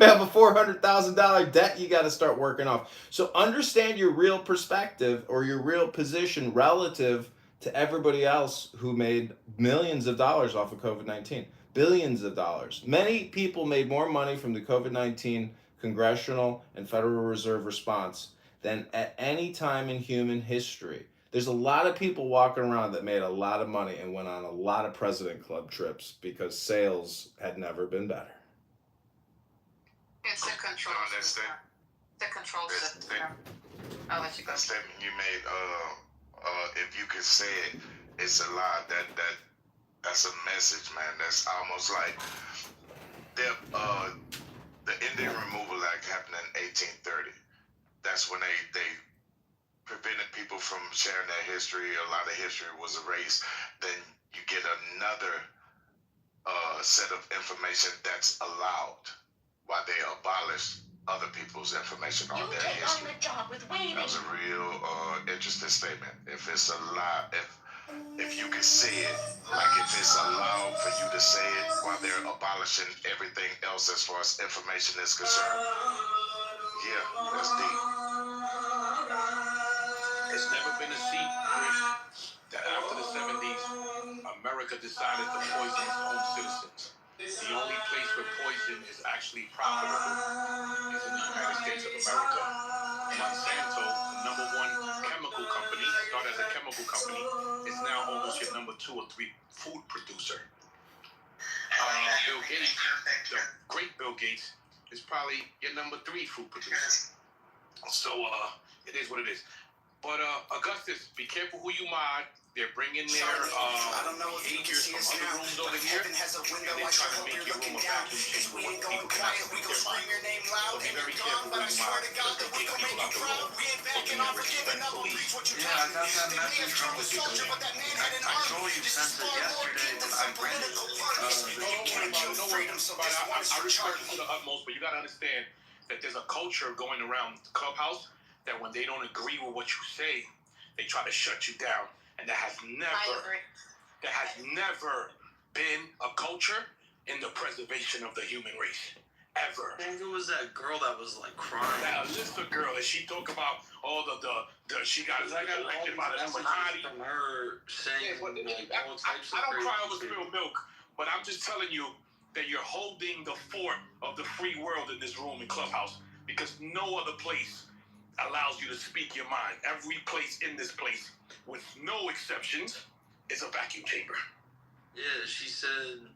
have a $400,000 debt you got to start working off. So understand your real perspective or your real position relative to everybody else who made millions of dollars off of COVID-19. Billions of dollars. Many people made more money from the COVID-19 congressional and Federal Reserve response than at any time in human history. There's a lot of people walking around that made a lot of money and went on a lot of President Club trips because sales had never been better. It's a control system. The control system. I'll let you go. That statement you made, if you could say it, it's a lie. That's a message, man. That's almost like the Indian Removal Act happened in 1830. That's when they prevented people from sharing their history. A lot of history was erased. Then you get another set of information that's allowed while they abolished other people's information on their history. That was a real interesting statement. If it's a lie, if you can say it, like if it's allowed for you to say it while they're abolishing everything else as far as information is concerned, yeah, that's deep. It's never been a secret that after the 70s, America decided to poison its own citizens. The only place where poison is actually profitable is in the United States of America. Monsanto, the number one chemical company, started as a chemical company, is now almost your number 2 or 3 food producer. Bill Gates, the great Bill Gates, is probably your number 3 food producer. So it is what it is. But Augustus, be careful who you mod. They're bringing their behaviors from other rooms over here, and they're trying to make your room a vacuum chamber where people cannot speak their mind. So be very careful who you mod, because they take people out the room, but be respectfully. Yeah, I got that message from the people. I told you sent it yesterday when I read it. Don't worry about it. I respect you to the utmost, but you got to understand that there's a culture going around the clubhouse that when they don't agree with what you say, they try to shut you down. And that has never been a culture in the preservation of the human race. Ever. I think it was that girl that was like crying. That Alyssa girl, and she talk about all the she got elected by the Illuminati. From her saying all types of I don't crazy cry over shit. spilled milk, but I'm just telling you that you're holding the fort of the free world in this room in Clubhouse, because no other place allows you to speak your mind. Every place in this place, with no exceptions, is a vacuum chamber. Yeah, she said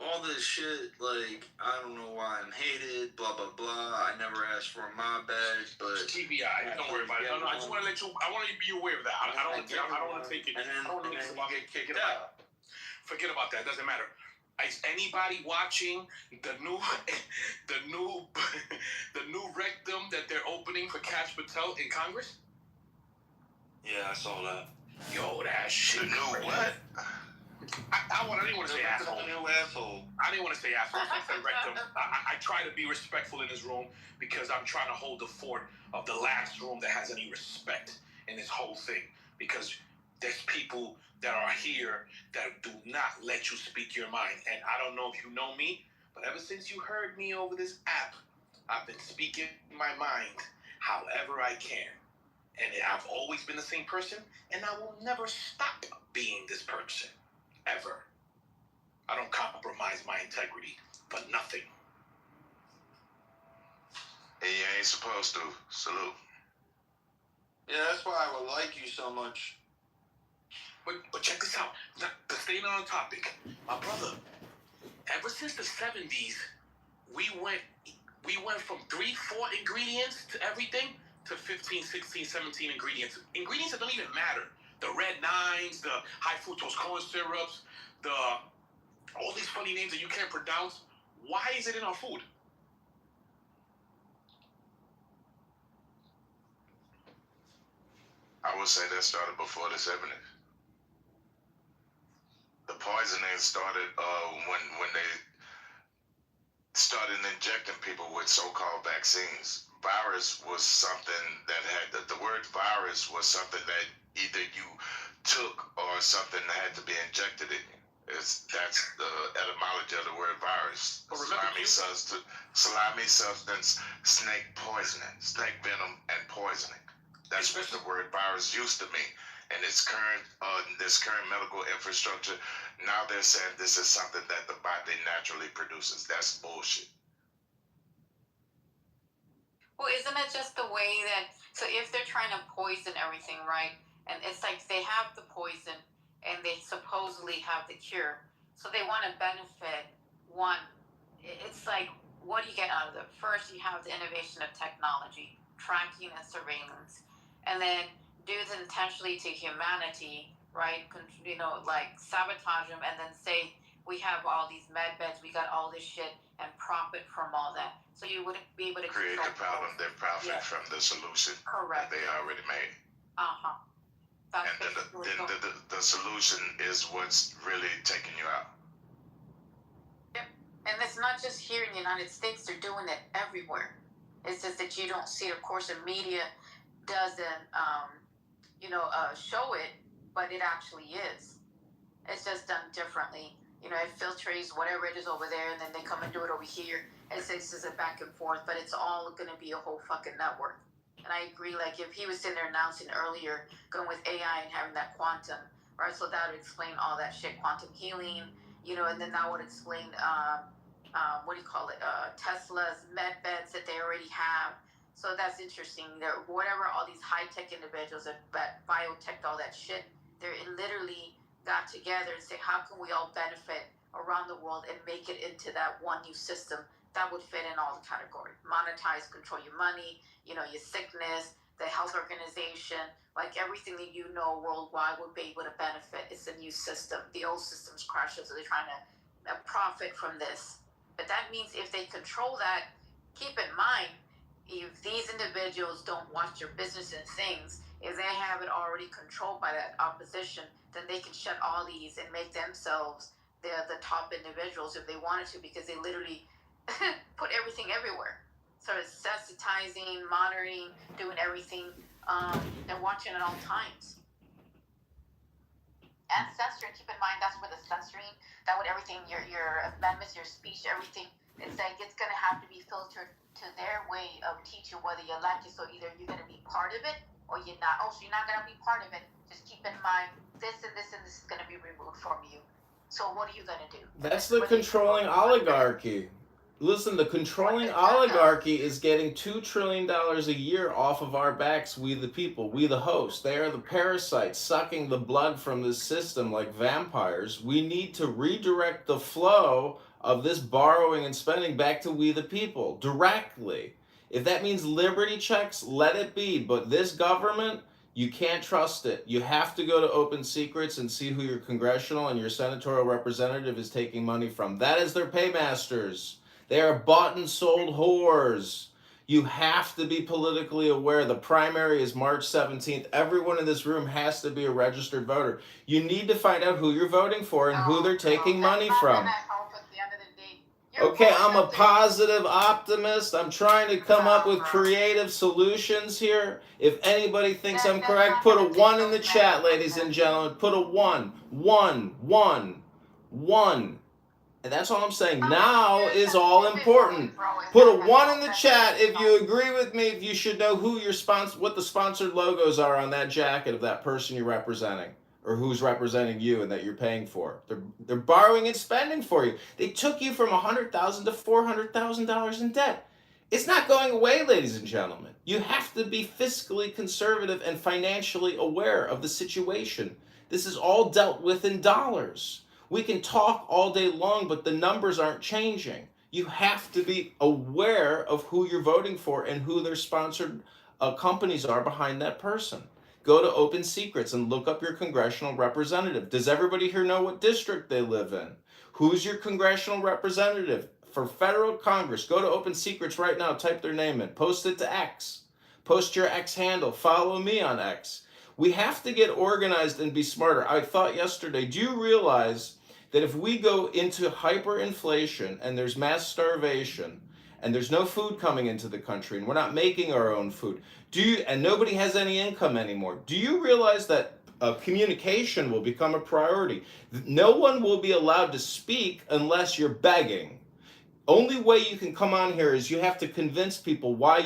all this shit, like, I don't know why I'm hated, blah, blah, blah. I never asked for my badge, but... TBI, don't worry about it. No, I just want to let you, I want to be aware of that. I don't want to take it, I don't want to make it about get kicked out. Forget about that. It doesn't matter. Is anybody watching the new the new rectum that they're opening for Kash Patel in Congress? Yeah, I saw that. Yo, that shit. The new what? I didn't want to say asshole. The new asshole. I didn't want to say asshole. I said rectum. I try to be respectful in this room because I'm trying to hold the fort of the last room that has any respect in this whole thing. Because there's people that are here that do not let you speak your mind. And I don't know if you know me, but ever since you heard me over this app, I've been speaking my mind however I can. And I've always been the same person, and I will never stop being this person. Ever. I don't compromise my integrity for nothing. And you ain't supposed to. Salute. Yeah, that's why I would like you so much. But check this out. To stay on the topic, my brother, ever since the 70s, we went from 3-4 ingredients to everything to 15, 16, 17 ingredients. Ingredients that don't even matter. The red nines, the high fructose corn syrups, all these funny names that you can't pronounce. Why is it in our food? I would say that started before the 70s. The poisoning started when they started injecting people with so-called vaccines. Virus was something that had, the word virus was something that either you took or something that had to be injected in you. That's the etymology of the word virus. Slimy substance, snake poisoning, snake venom and poisoning. That's what the word virus used to mean. And this current medical infrastructure, now they're saying this is something that the body naturally produces. That's bullshit. Well, isn't it just the way that, so if they're trying to poison everything, right? And it's like they have the poison and they supposedly have the cure. So they want to benefit one. It's like, what do you get out of it? First, you have the innovation of technology, tracking and surveillance. And then do this intentionally to humanity, right? Like sabotage them and then say, we have all these med beds, we got all this shit, and profit from all that. So you wouldn't be able to create the problem, then profit from the solution. Correct. That they already made. Uh-huh. And then the solution is what's really taking you out. Yep. And it's not just here in the United States, they're doing it everywhere. It's just that you don't see it. Of course, the media doesn't, show it, but it actually is. It's just done differently. It filtrates whatever it is over there, and then they come and do it over here. And it's just a back and forth, but it's all going to be a whole fucking network. And I agree, like, if he was sitting there announcing earlier, going with AI and having that quantum, right? So that would explain all that shit, quantum healing, and then that would explain, Tesla's med beds that they already have. So that's interesting. Whatever all these high-tech individuals that biotech, all that shit, they're literally got together and say, how can we all benefit around the world and make it into that one new system that would fit in all the categories? Monetize, control your money, your sickness, the health organization, like everything that worldwide would be able to benefit. It's a new system. The old system's crashed, so they're trying to profit from this. But that means if they control that, keep in mind, if these individuals don't watch their business and things, if they have it already controlled by that opposition, then they can shut all these and make themselves the top individuals if they wanted to, because they literally put everything everywhere. So it's sensitizing, monitoring, doing everything, and watching at all times. And censoring, keep in mind, that's where the censoring, that would everything, your amendments, your speech, everything, it's like it's going to have to be filtered to their way of teaching whether you like it. So either you're going to be part of it or you're not. Oh, so you're not going to be part of it. Just keep in mind this and this and this is going to be removed from you. So what are you going to do? That's the controlling oligarchy. Listen, the controlling oligarchy is getting $2 trillion a year off of our backs, we the people, we the host. They are the parasites sucking the blood from this system like vampires. We need to redirect the flow of this borrowing and spending back to we the people, directly. If that means liberty checks, let it be. But this government, You can't trust it. You have to go to Open Secrets and see who your congressional and your senatorial representative is taking money from. That is their paymasters. They are bought and sold whores. You have to be politically aware. The primary is March 17th. Everyone in this room has to be a registered voter. You need to find out who you're voting for and who they're taking money from. Okay, I'm a positive optimist. I'm trying to come up with creative solutions here. If anybody thinks I'm correct, put a 1 in the chat, ladies and gentlemen. Put a 1. 1, 1, 1. And that's all I'm saying. Now is all important. Put a 1 in the chat if you agree with me, if you should know who your what the sponsored logos are on that jacket of that person you're representing, or who's representing you and that you're paying for. They're borrowing and spending for you. They took you from $100,000 to $400,000 in debt. It's not going away, ladies and gentlemen. You have to be fiscally conservative and financially aware of the situation. This is all dealt with in dollars. We can talk all day long, but the numbers aren't changing. You have to be aware of who you're voting for and who their sponsored companies are behind that person. Go to Open Secrets and look up your congressional representative. Does everybody here know what district they live in? Who's your congressional representative? For federal Congress, go to Open Secrets right now, type their name in, post it to X. Post your X handle, follow me on X. We have to get organized and be smarter. I thought yesterday, do you realize that if we go into hyperinflation and there's mass starvation and there's no food coming into the country and we're not making our own food, and nobody has any income anymore, do you realize that communication will become a priority? No one will be allowed to speak unless you're begging. Only way you can come on here is you have to convince people why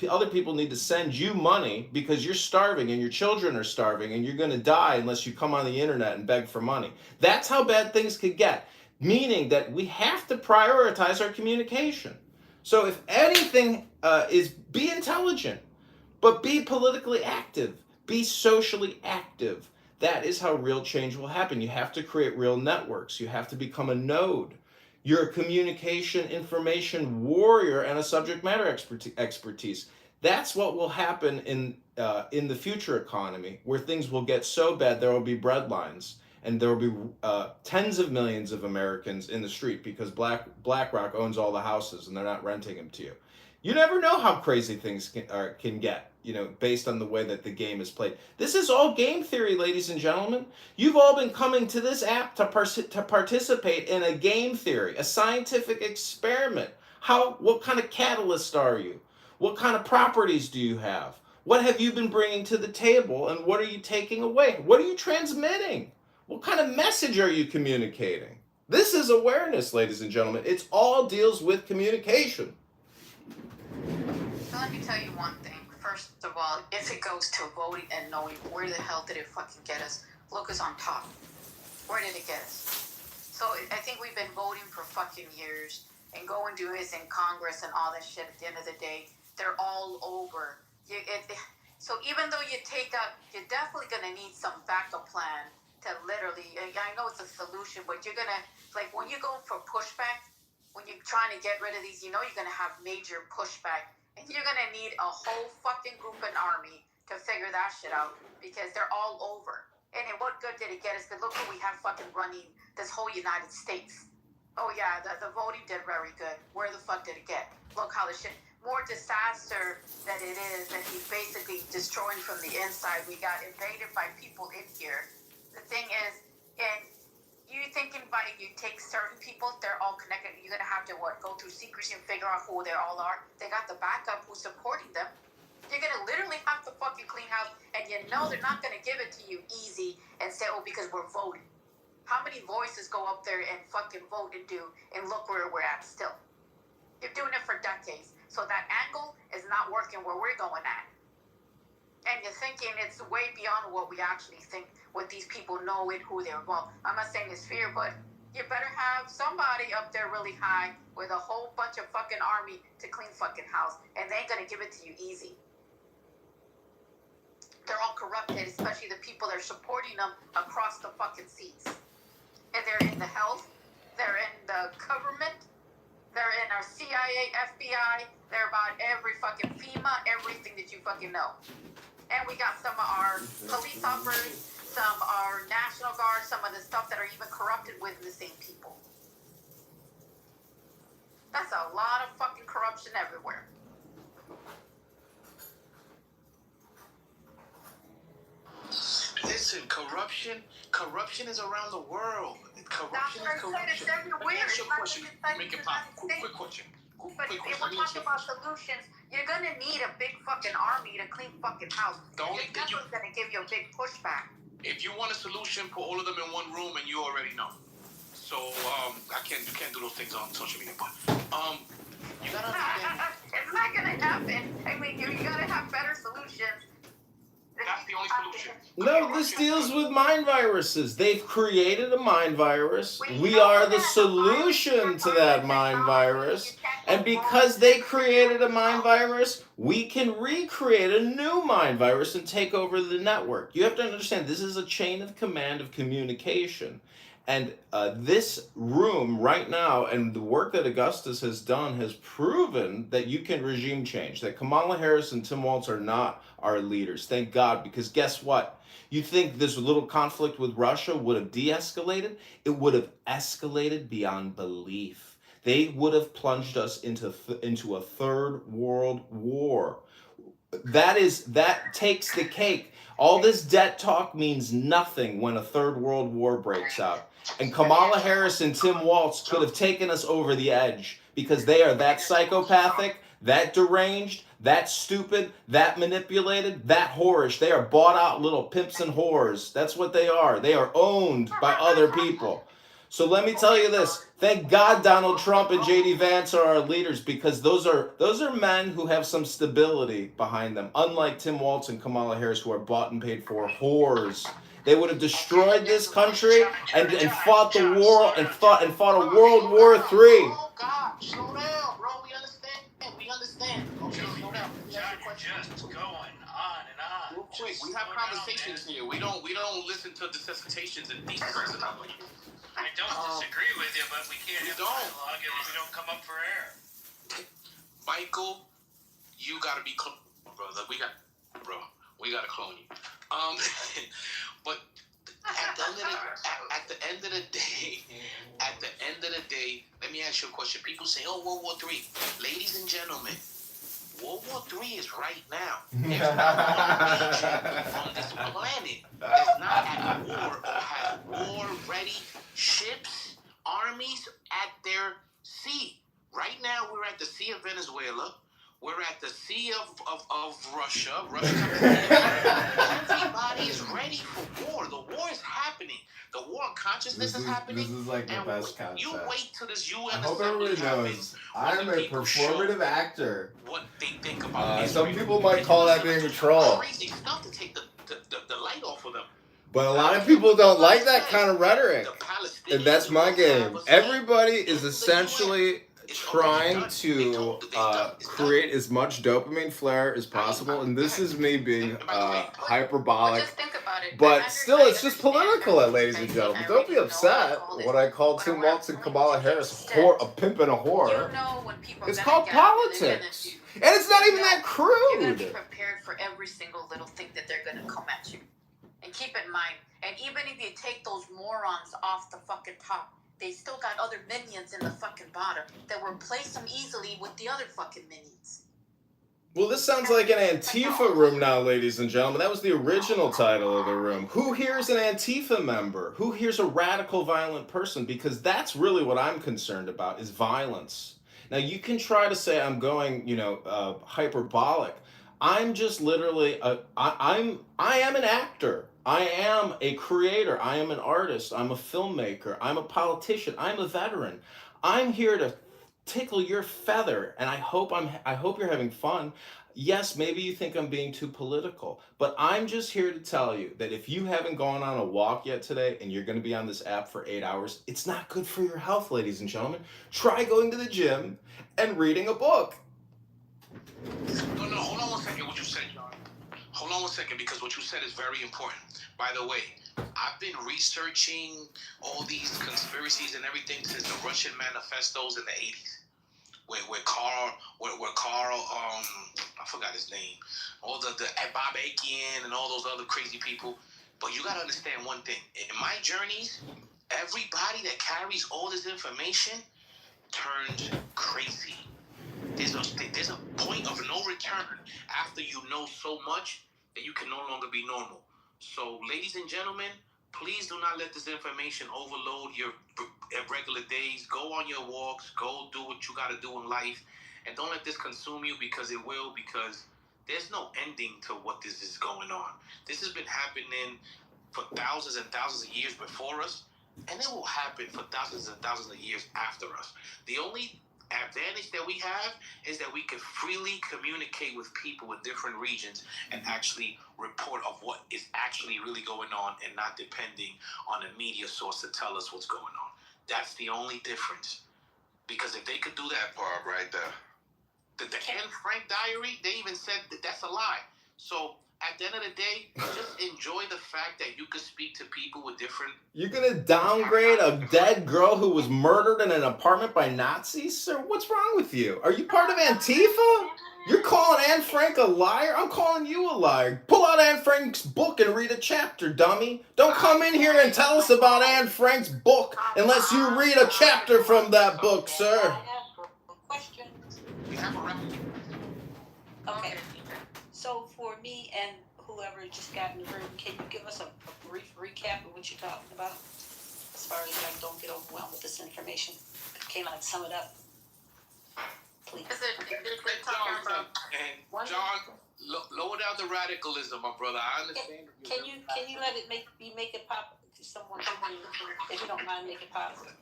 other people need to send you money because you're starving and your children are starving and you're going to die unless you come on the internet and beg for money. That's how bad things could get, meaning that we have to prioritize our communication. So if anything is be intelligent, but be politically active, be socially active. That is how real change will happen. You have to create real networks. You have to become a node. You're a communication information warrior and a subject matter expertise. That's what will happen in the future economy, where things will get so bad there will be breadlines and there will be tens of millions of Americans in the street because BlackRock owns all the houses and they're not renting them to you. You never know how crazy things can get, based on the way that the game is played. This is all game theory, ladies and gentlemen. You've all been coming to this app to participate in a game theory, a scientific experiment. What kind of catalyst are you? What kind of properties do you have? What have you been bringing to the table, and what are you taking away? What are you transmitting? What kind of message are you communicating? This is awareness, ladies and gentlemen. It all deals with communication. So let me tell you one thing. First of all, if it goes to voting and knowing where the hell did it fucking get us, look us on top. Where did it get us? So I think we've been voting for fucking years and going to this in Congress and all that shit. At the end of the day, they're all over. So even though you take out, you're definitely gonna need some backup plan to literally. I know it's a solution, but you're gonna when you go for pushback, when you're trying to get rid of these, you're gonna have major pushback. And you're going to need a whole fucking group and army to figure that shit out because they're all over. And what good did it get us? Because look who we have fucking running this whole United States. Oh, yeah, the voting did very good. Where the fuck did it get? Look how the shit... More disaster that it is that he's basically destroying from the inside. We got invaded by people in here. The thing is, and you thinking by you take certain people, they're all connected. You're gonna have to go through secrecy and figure out who they all are. They got the backup who's supporting them. You're gonna literally have to fucking clean house, and they're not gonna give it to you easy and say, oh, because we're voting. How many voices go up there and fucking vote and look where we're at still? You're doing it for decades, so that angle is not working where we're going at. And you're thinking it's way beyond what we actually think, what these people know and who they're. Well, I'm not saying it's fear, but you better have somebody up there really high with a whole bunch of fucking army to clean fucking house, and they ain't gonna give it to you easy. They're all corrupted, especially the people that are supporting them across the fucking seas. And they're in the health, they're in the government, they're in our CIA, FBI, they're about every fucking FEMA, everything that you fucking know. And we got some of our police officers, some are National Guard, some of the stuff that are even corrupted with the same people. That's a lot of fucking corruption everywhere. Listen, corruption is around the world. Corruption That's what I said, it's everywhere. Let me ask you It's a not question. just inside Make the it pop. United States. Quick question. But if we're talking about solutions, you're gonna need a big fucking army to clean fucking house. The only thing That's what's gonna give you a big pushback. If you want a solution, put all of them in one room, and you already know. So you can't do those things on social media. But you gotta understand. It's not gonna happen. I mean, you gotta have better solutions. That's the only solution. No, this deals with mind viruses. They've created a mind virus. We are the solution to that mind virus. And because they created a mind virus, we can recreate a new mind virus and take over the network. You have to understand, this is a chain of command of communication. And this room right now, and the work that Augustus has done, has proven that you can regime change, that Kamala Harris and Tim Walz are not our leaders. Thank God, because guess what? You think this little conflict with Russia would have de-escalated? It would have escalated beyond belief. They would have plunged us into a third world war. That takes the cake. All this debt talk means nothing when a third world war breaks out. And Kamala Harris and Tim Walz could have taken us over the edge because they are that psychopathic, that deranged, that stupid, that manipulated, that whorish. They are bought out little pimps and whores. That's what they are. They are owned by other people. So let me tell you this. Thank God Donald Trump and J.D. Vance are our leaders, because those are men who have some stability behind them, unlike Tim Walz and Kamala Harris, who are bought and paid for whores. They would have destroyed this country and fought the war and fought a World War III. Oh God, slow down, bro. We understand. Okay, slow down. Just going on and on. Real quick, we have conversations here. We don't listen to dissertations and theses and stuff like that. I don't disagree with you, but we can't have dialogue if we don't come up for air. Michael, you gotta be clone, brother. We gotta clone you. But at the end of the day, let me ask you a question. People say, "Oh, World War III." Ladies and gentlemen, World War III is right now. There's not one region on this planet that's not at war or has war-ready ships, armies at their sea. Right now, we're at the Sea of Venezuela. We're at the Sea of Russia. Everybody is ready for war. The war is happening. The war on consciousness is happening. This is like the best concept. You wait till this UN I hope everybody knows I'm a performative actor. What they think about some people might call that being a troll. Crazy stuff to take the light off of them. But a lot of people don't like that kind of rhetoric. And that's my game. Everybody is essentially trying to create as much dopamine flare as possible, and this is me being hyperbolic. But still, it's just political, ladies and gentlemen. Don't be upset when I call Tim Walz and Kamala Harris a pimp and a whore. It's called politics. And it's not even that crude. You're going to be prepared for every single little thing that they're going to come at you. And keep in mind, and even if you take those morons off the fucking top, they still got other minions in the fucking bottom that will replace them easily with the other fucking minions. Well, this sounds like an Antifa room now, ladies and gentlemen. That was the original title of the room. Who here is an Antifa member? Who here's a radical, violent person? Because that's really what I'm concerned about, is violence. Now, you can try to say I'm going, hyperbolic. I'm just literally, I am an actor. I am a creator. I am an artist. I'm a filmmaker. I'm a politician. I'm a veteran. I'm here to tickle your feather, and I hope you're having fun. Yes, maybe you think I'm being too political, but I'm just here to tell you that if you haven't gone on a walk yet today and you're going to be on this app for 8 hours, it's not good for your health, ladies and gentlemen. Try going to the gym and reading a book. No, hold on one second, what you said, John. Hold on one second, because what you said is very important. By the way, I've been researching all these conspiracies and everything since the Russian manifestos in the 80s. where Carl, I forgot his name, all the Bob Aiken and all those other crazy people. But you gotta understand one thing. In my journeys, everybody that carries all this information turns crazy. There's a point of no return after you know so much that you can no longer be normal. So, ladies and gentlemen, please do not let this information overload your regular days. Go on your walks. Go do what you got to do in life. And don't let this consume you, because it will, because there's no ending to what this is going on. This has been happening for thousands and thousands of years before us, and it will happen for thousands and thousands of years after us. The only advantage that we have is that we can freely communicate with people in different regions and actually report of what is actually really going on, and not depending on a media source to tell us what's going on. That's the only difference. Because if they could do that part right there, the Anne Frank diary, they even said that that's a lie. So at the end of the day, just enjoy the fact that you could speak to people with different... You're gonna downgrade a dead girl who was murdered in an apartment by Nazis? Sir, what's wrong with you? Are you part of Antifa? You're calling Anne Frank a liar? I'm calling you a liar. Pull out Anne Frank's book and read a chapter, dummy. Don't come in here and tell us about Anne Frank's book unless you read a chapter from that book, sir. Question. Okay. So for me and whoever just got in the room, can you give us a brief recap of what you're talking about? As far as I don't get overwhelmed with this information. Can I sum it up? Please. John, lower down the radicalism, my brother. I understand. Can you let it make it pop to someone if you don't mind, make it positive?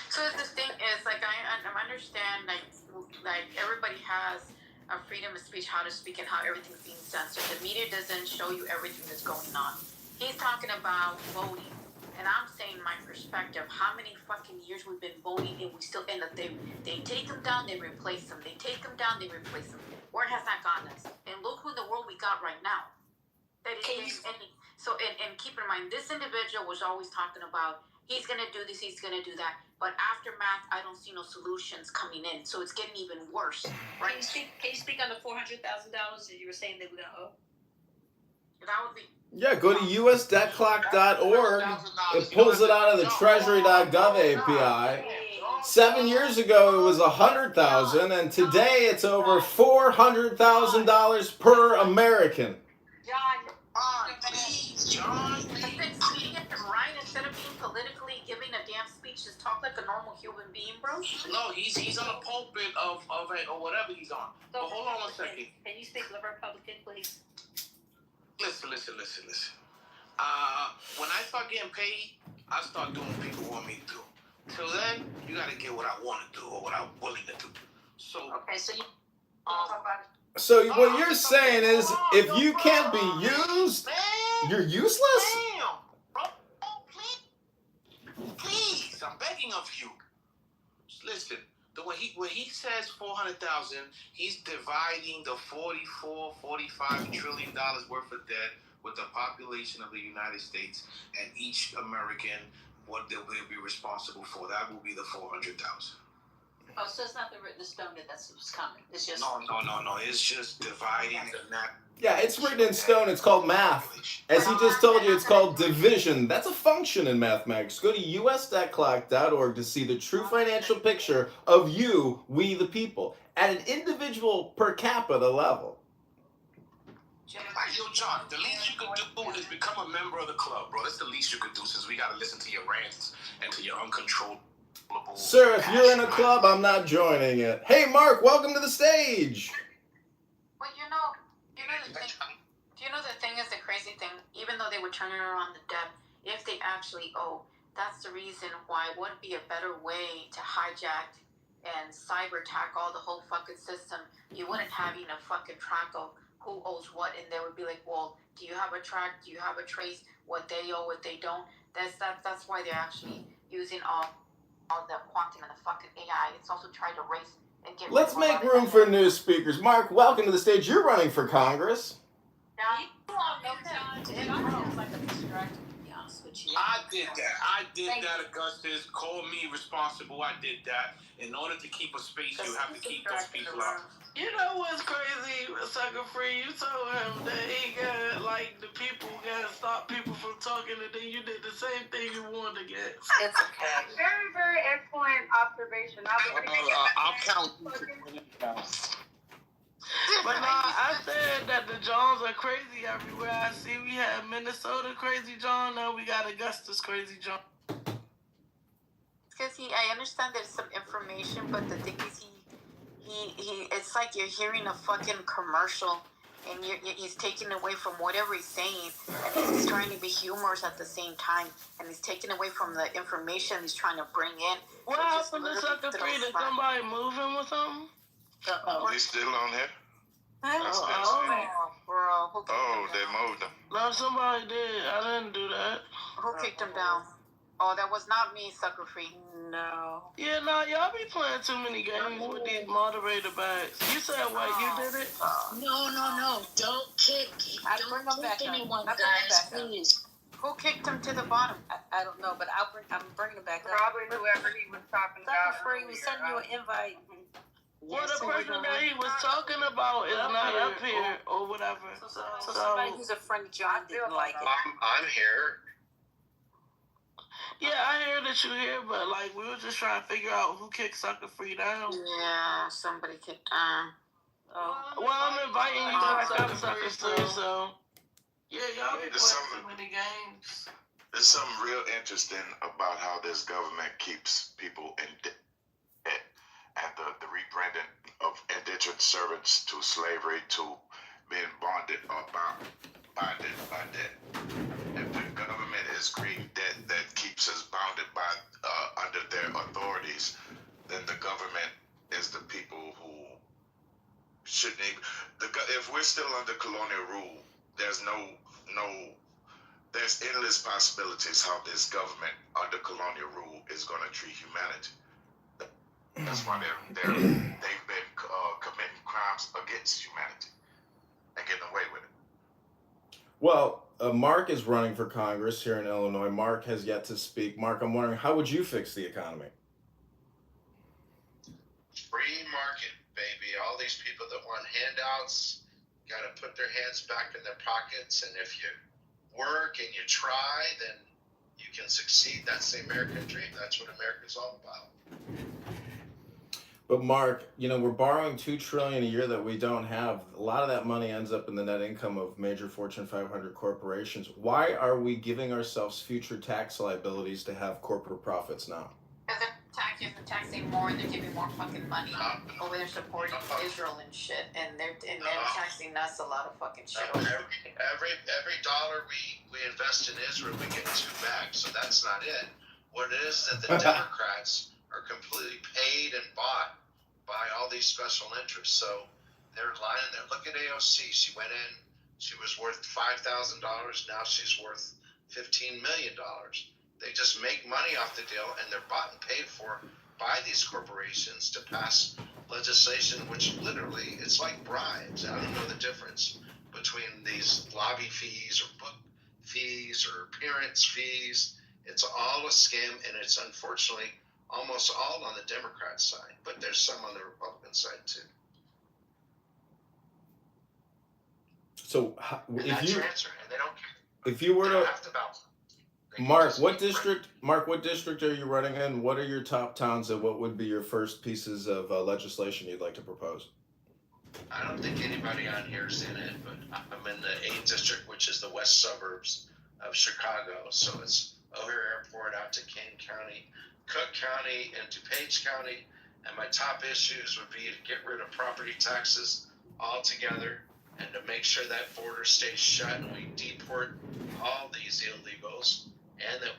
So the thing is, like, I understand, like everybody has a freedom of speech, how to speak, and how everything's being censored. The media doesn't show you everything that's going on. He's talking about voting, and I'm saying my perspective. How many fucking years we've been voting, and we still end up they take them down, they replace them. They take them down, they replace them. Where has that gotten us? And look who in the world we got right now. And keep in mind, this individual was always talking about he's gonna do this, he's gonna do that. But aftermath, I don't see no solutions coming in, so it's getting even worse. Right? Can you speak on the $400,000 that you were saying they were gonna owe? That would be. Yeah, go to usdebtclock.org. It pulls it out of the treasury.gov API. 7 years ago, it was $100,000, and today it's over $400,000 per American. John, speaking right instead of being politically giving a damn speech, just talk like a normal human being, bro. No, he's on the pulpit of it or whatever he's on. But hold on 1 second. Can you speak to the Republican, please? Listen. When I start getting paid, I start doing what people want me to do. Till then, you gotta get what I want to do or what I'm willing to do. So okay, so you So what you're saying is, if you can't be used, you're useless? Damn, bro, please, I'm begging of you. Listen, when he says 400,000, he's dividing the 45 trillion dollars worth of debt with the population of the United States, and each American, what they'll be responsible for. That will be the 400,000. Oh, so it's not the written in stone that that's what's coming. It's just No. It's just dividing the net. Yeah, it's written in stone. It's called math. As he just told you, it's called division. That's a function in mathematics. Go to usdebtclock.org to see the true financial picture of you, we the people, at an individual per capita level. Yo, John, the least you could do is become a member of the club, bro. That's the least you could do, since we gotta listen to your rants and to your uncontrollable... Sir, if you're in a club, I'm not joining it. Hey, Mark, welcome to the stage. Well, you know the thing is the crazy thing. Even though they were turning around the debt, if they actually owe, that's the reason why it wouldn't be a better way to hijack and cyber attack all the whole fucking system. You wouldn't have even a fucking track of who owes what, and they would be like, well, do you have a track? Do you have a trace? What they owe, what they don't? That's why they're actually using all the quantum and the fucking AI. It's also trying to race and get. Let's make room for new speakers. Mark, welcome to the stage. You're running for Congress. John, like a distraction, to be honest with what you. I did that. Augustus. Call me responsible. I did that. In order to keep a space, you have to keep those people out. You know what's crazy, Sucker Free? You told him that he got, like, the people got to stop people from talking, and then you did the same thing you wanted against. It's okay. Very, very excellent observation. I'll count. But no, I said that the Jones are crazy everywhere. I see we have Minnesota crazy John, now we got Augustus crazy John. Because I understand there's some information, but the thing is, he it's like you're hearing a fucking commercial, and he's taking away from whatever he's saying, and he's trying to be humorous at the same time, and he's taking away from the information he's trying to bring in. What happened to Sucker Free? Did somebody move him or something? He's still on here? Bro, who kicked him they down? moved him. No, somebody did. I didn't do that. Who kicked him down? Oh, that was not me, Sucker Free. No. Yeah, no, y'all be playing too many games with these moderator bags. You said what? You did it? No. Don't kick. I'll bring them back up. Anyone, I'll bring them guys, back up. please. Who kicked him to the bottom? I don't know, but I'm bringing them back up. Probably whoever he was talking about. Sucker Free, we sent you an invite. Well, the person that he was talking about is not up here or whatever. So somebody who's a friend of John didn't like it. I'm here. Yeah, I hear that you're here, but like we were just trying to figure out who kicked Sucker Free down. Yeah, somebody kicked. Well, I'm inviting you back up, Sucker Free. So yeah, y'all be playing too many games. There's something real interesting about how this government keeps people in debt, and the rebranding of indentured servants to slavery to being bonded or bonded by debt. If the government is creating debt that keeps us bounded by under their authorities, then the government is the people who shouldn't even. If we're still under colonial rule, there's there's endless possibilities how this government under colonial rule is going to treat humanity. That's why they've been committing crimes against humanity and getting away with it. Well, Mark is running for Congress here in Illinois. Mark has yet to speak. Mark, I'm wondering, how would you fix the economy? Free market, baby. All these people that want handouts got to put their hands back in their pockets, and if you work and you try, then you can succeed. That's the American dream. That's what America's all about. But Mark, we're borrowing $2 trillion a year that we don't have. A lot of that money ends up in the net income of major Fortune 500 corporations. Why are we giving ourselves future tax liabilities to have corporate profits now? Because they're taxing more, and they're giving more fucking money over there supporting Israel and shit, and they're taxing us a lot of fucking shit. Every dollar we invest in Israel, we get two back. So that's not it. What it is that the Democrats are completely paid and bought by all these special interests. So they're lying there. Look at AOC. She went in. She was worth $5,000. Now she's worth $15 million. They just make money off the deal, and they're bought and paid for by these corporations to pass legislation, which literally, it's like bribes. I don't know the difference between these lobby fees or book fees or appearance fees. It's all a scam, and it's unfortunately almost all on the Democrat side, but there's some on the Republican side too. So if you were to, Mark, what district are you running in? What are your top towns, and what would be your first pieces of legislation you'd like to propose? I don't think anybody on here is in it, but I'm in the 8th district, which is the west suburbs of Chicago. So it's O'Hare Airport out to Kane County, Cook County, and DuPage County. And my top issues would be to get rid of property taxes altogether, and to make sure that border stays shut and we deport all these illegals. And that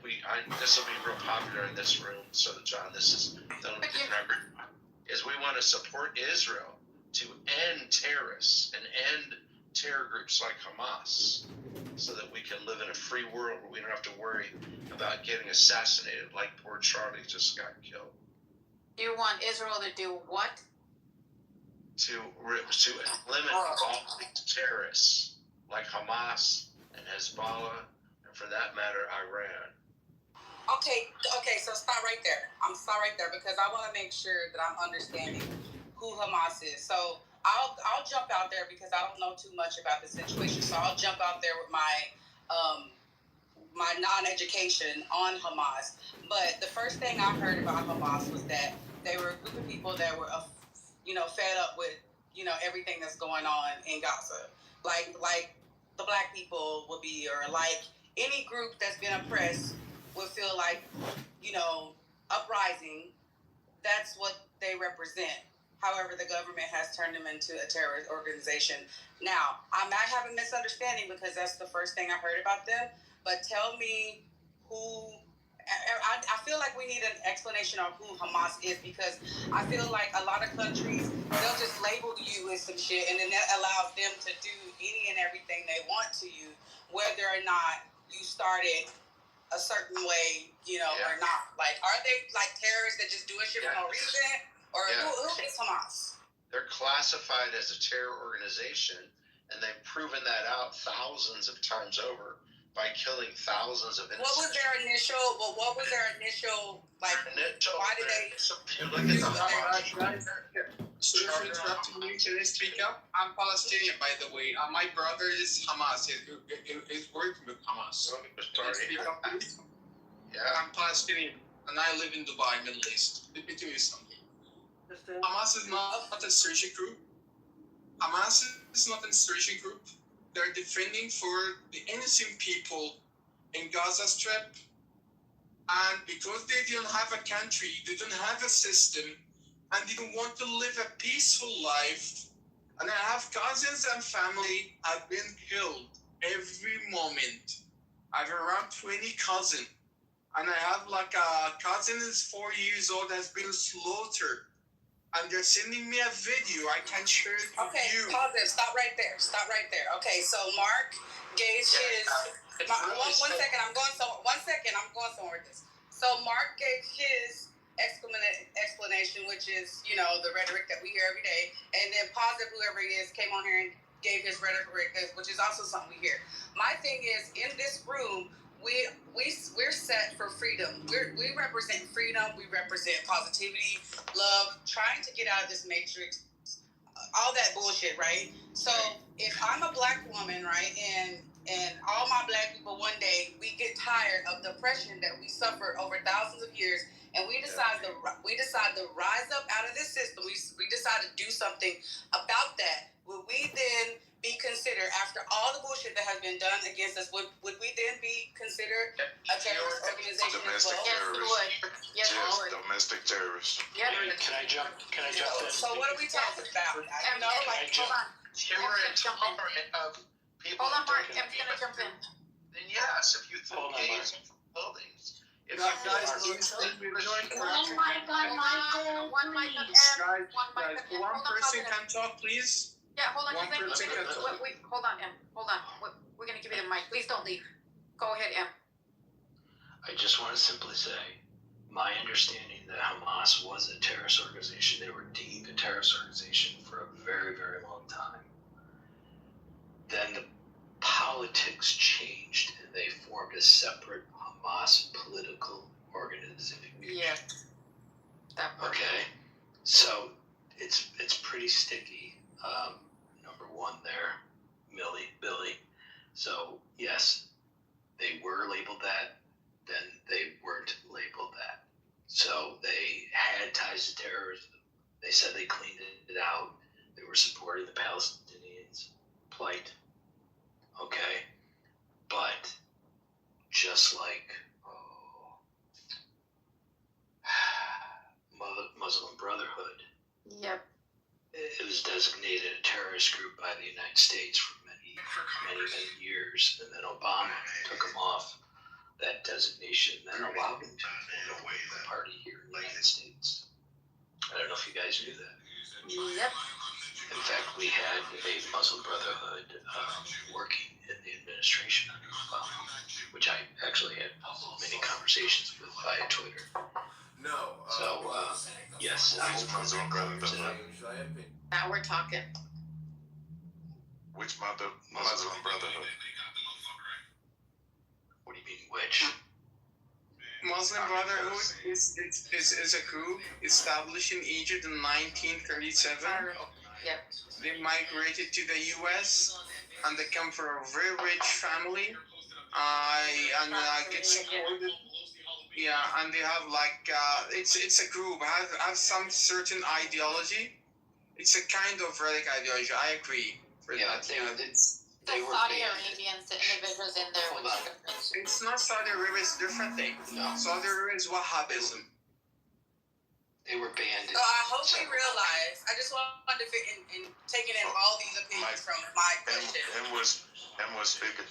this will be real popular in this room. So, John, this is the only thing is we want to support Israel to end terrorists and end terror groups like Hamas, so that we can live in a free world where we don't have to worry about getting assassinated like poor Charlie just got killed. You want Israel to do what? To eliminate all these terrorists like Hamas and Hezbollah and for that matter, Iran. Okay, so stop right there. I'm stop right there because I want to make sure that I'm understanding who Hamas is. So I'll jump out there because I don't know too much about the situation. So I'll jump out there with my non-education on Hamas. But the first thing I heard about Hamas was that they were a group of people that were, fed up with, everything that's going on in Gaza. Like the black people would be, or like any group that's been oppressed would feel like, uprising. That's what they represent. However, the government has turned them into a terrorist organization. Now, I might have a misunderstanding because that's the first thing I heard about them. But tell me who. I feel like we need an explanation of who Hamas is because I feel like a lot of countries, they'll just label you with some shit and then that allows them to do any and everything they want to you, whether or not you started a certain way, or not. Like, are they like terrorists that just doing shit for no reason? Or who is Hamas? They're classified as a terror organization, and they've proven that out thousands of times over by killing thousands of innocent. What was their initial, like, why did they... Look at the Hamas. Sorry for interrupting you. Can I speak up? I'm Palestinian, by the way. My brother is Hamas. He's working with Hamas. Can I speak up, please? Yeah. I'm Palestinian, and I live in Dubai, Middle East. Let me tell you something. Hamas is not a insurgent group. Hamas is not an insurgent group. They're defending for the innocent people in Gaza Strip. And because they don't have a country, they don't have a system, and they don't want to live a peaceful life. And I have cousins and family have been killed every moment. I have around 20 cousins. And I have like a cousin is 4 years old has been slaughtered. And they're sending me a video. I can share it with you. Okay, pause it. Stop right there. Okay, so Mark gave his... One second, I'm going somewhere with this. So Mark gave his explanation, which is, the rhetoric that we hear every day. And then Positive, whoever he is, came on here and gave his rhetoric, which is also something we hear. My thing is, in this room, we're set for freedom. We represent freedom. We represent positivity, love, trying to get out of this matrix, all that bullshit, right? So if I'm a black woman, right, and all my black people one day we get tired of the oppression that we suffered over thousands of years, and we decide to rise up out of this system. We decide to do something about that. Would we then be considered, after all the bullshit that has been done against us, would we then be considered a terrorist organization as well? Domestic terrorists. Yes, we would. Domestic terrorists. Yep. Can I jump in? So what are we talking about? Hold on. You're intolerant of people. Hold on, Mark. Em's gonna jump in. Then yes, if you throw gays in buildings. If you Guys, please let me join. One mic on Michael. One mic on Em. Guys, one person can talk, please. Yeah, hold on. One person can talk. Wait, hold on, Em. Hold on. We're gonna give you the mic. Please don't leave. Go ahead, Em. I just want to simply say, my understanding that Hamas was a terrorist organization, they were deemed a terrorist organization for a very, very long time. Then the politics changed and they formed a separate Hamas political organization. Yeah. Okay. So it's pretty sticky. Number one there, Billy. So yes, they were labeled that, then they weren't labeled that. So they had ties to terrorism. They said they cleaned it out. They were supporting the Palestinians' plight. Okay. But just like Muslim Brotherhood. Yep. It was designated a terrorist group by the United States for many years, and then Obama took them off that designation, then allowed them to form a party here in the United States. I don't know if you guys knew that. Yep. In fact, we had a Muslim Brotherhood working in the administration, which I actually had many conversations with via Twitter. No. So, yes, Muslim Brotherhood. Now we're talking. Which Muslim Brotherhood? which Muslim Brotherhood is a group established in Egypt in 1937. Yep. They migrated to the U.S. and they come from a very rich family. Get supported. Yeah, and they have it's a group. Have some certain ideology. It's a kind of radical ideology. I agree. They were Saudi Arabians, the individuals in there. It's not Saudi Arabia. It's a different thing. No. Saudi Arabia is Wahhabism. They were banned. So I hope we realize. I just wanted to fit in taking in all these opinions from my question. And was speaking.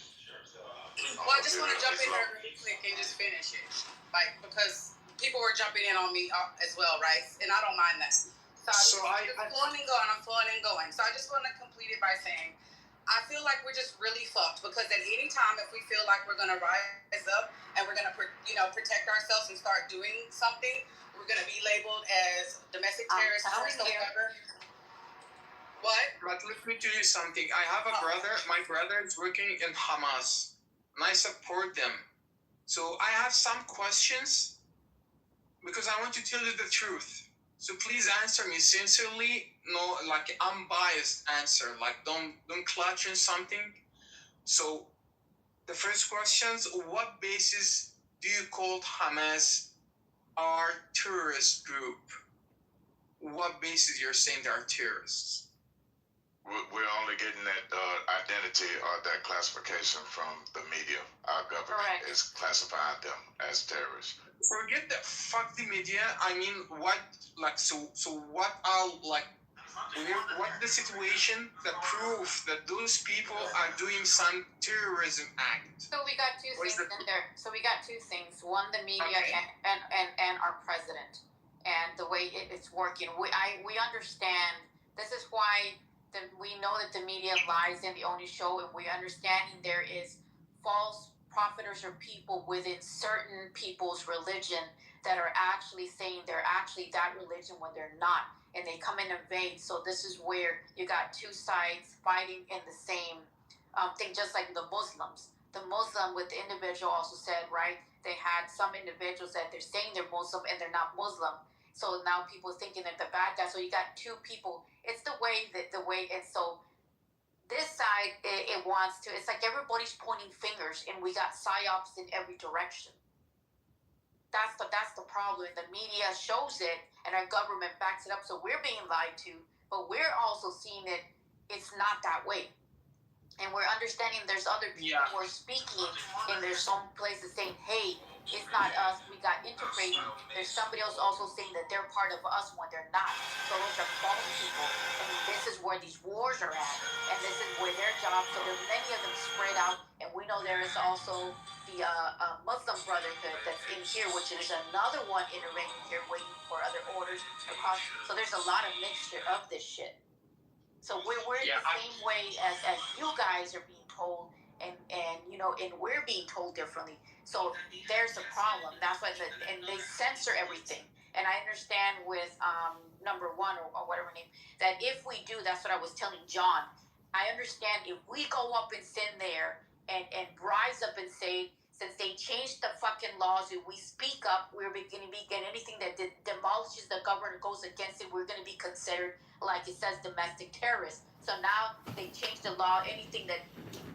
Well, I just want to jump in there really quick and just finish it, because people were jumping in on me as well, right? And I don't mind that. So I'm flowing and going. So I just want to complete it by saying, I feel like we're just really fucked because at any time, if we feel like we're gonna rise up and we're gonna, protect ourselves and start doing something, we're gonna be labeled as domestic terrorists or whatever. What? But let me tell you something. I have a brother. My brother is working in Hamas, and I support them. So I have some questions because I want to tell you the truth. So please answer me sincerely. No, unbiased answer. Don't clutch on something. So the first questions: what basis do you call Hamas our terrorist group? What basis you're saying they are terrorists? We're only getting that identity or that classification from the media. Our government is classifying them as terrorists. Forget that. Fuck the media. I mean, what? What the situation that proof that those people are doing some terrorism act? So we got two things in there. So we got two things. One, the media and our president and the way it's working. We understand. This is why we know that the media lies in the only show, and we understanding there is false prophets or people within certain people's religion that are actually saying they're actually that religion when they're not, and they come in and invade. So this is where you got two sides fighting in the same thing, just like the Muslims. The Muslim with the individual also said, right, they had some individuals that they're saying they're Muslim and they're not Muslim. So now people are thinking that the bad guy. So you got two people. It's and so this side, it wants to, it's like everybody's pointing fingers and we got psyops in every direction. That's the problem. The media shows it and our government backs it up. So we're being lied to, but we're also seeing it's not that way. And we're understanding there's other people who are speaking and there's some places saying, hey, it's not us, we got integrated. There's somebody else also saying that they're part of us when they're not. So those are false people. And this is where these wars are at. And this is where their jobs, so there's many of them spread out. And we know there is also the Muslim Brotherhood that's in here, which is another one iterating here, waiting for other orders across. So there's a lot of mixture of this shit. So we're the same way as you guys are being told, and we're being told differently. So there's a problem. That's why and they censor everything. And I understand with number one or whatever name that if we do, that's what I was telling John. I understand if we go up and sit there and rise up and say, since they changed the fucking laws, if we speak up, we're going to be getting anything that demolishes the government, goes against it, we're going to be considered, like it says, domestic terrorists. So now they changed the law, anything that...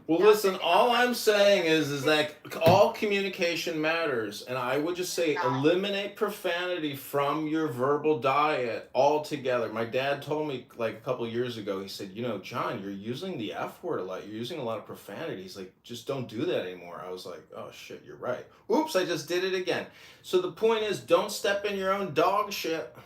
Well, listen, all I'm saying is that all communication matters, and I would just say eliminate profanity from your verbal diet altogether. My dad told me like a couple of years ago, he said, John, you're using the F word a lot. You're using a lot of profanity. He's like, just don't do that anymore. I was like, oh shit, you're right. Oops, I just did it again. So the point is, don't step in your own dog shit.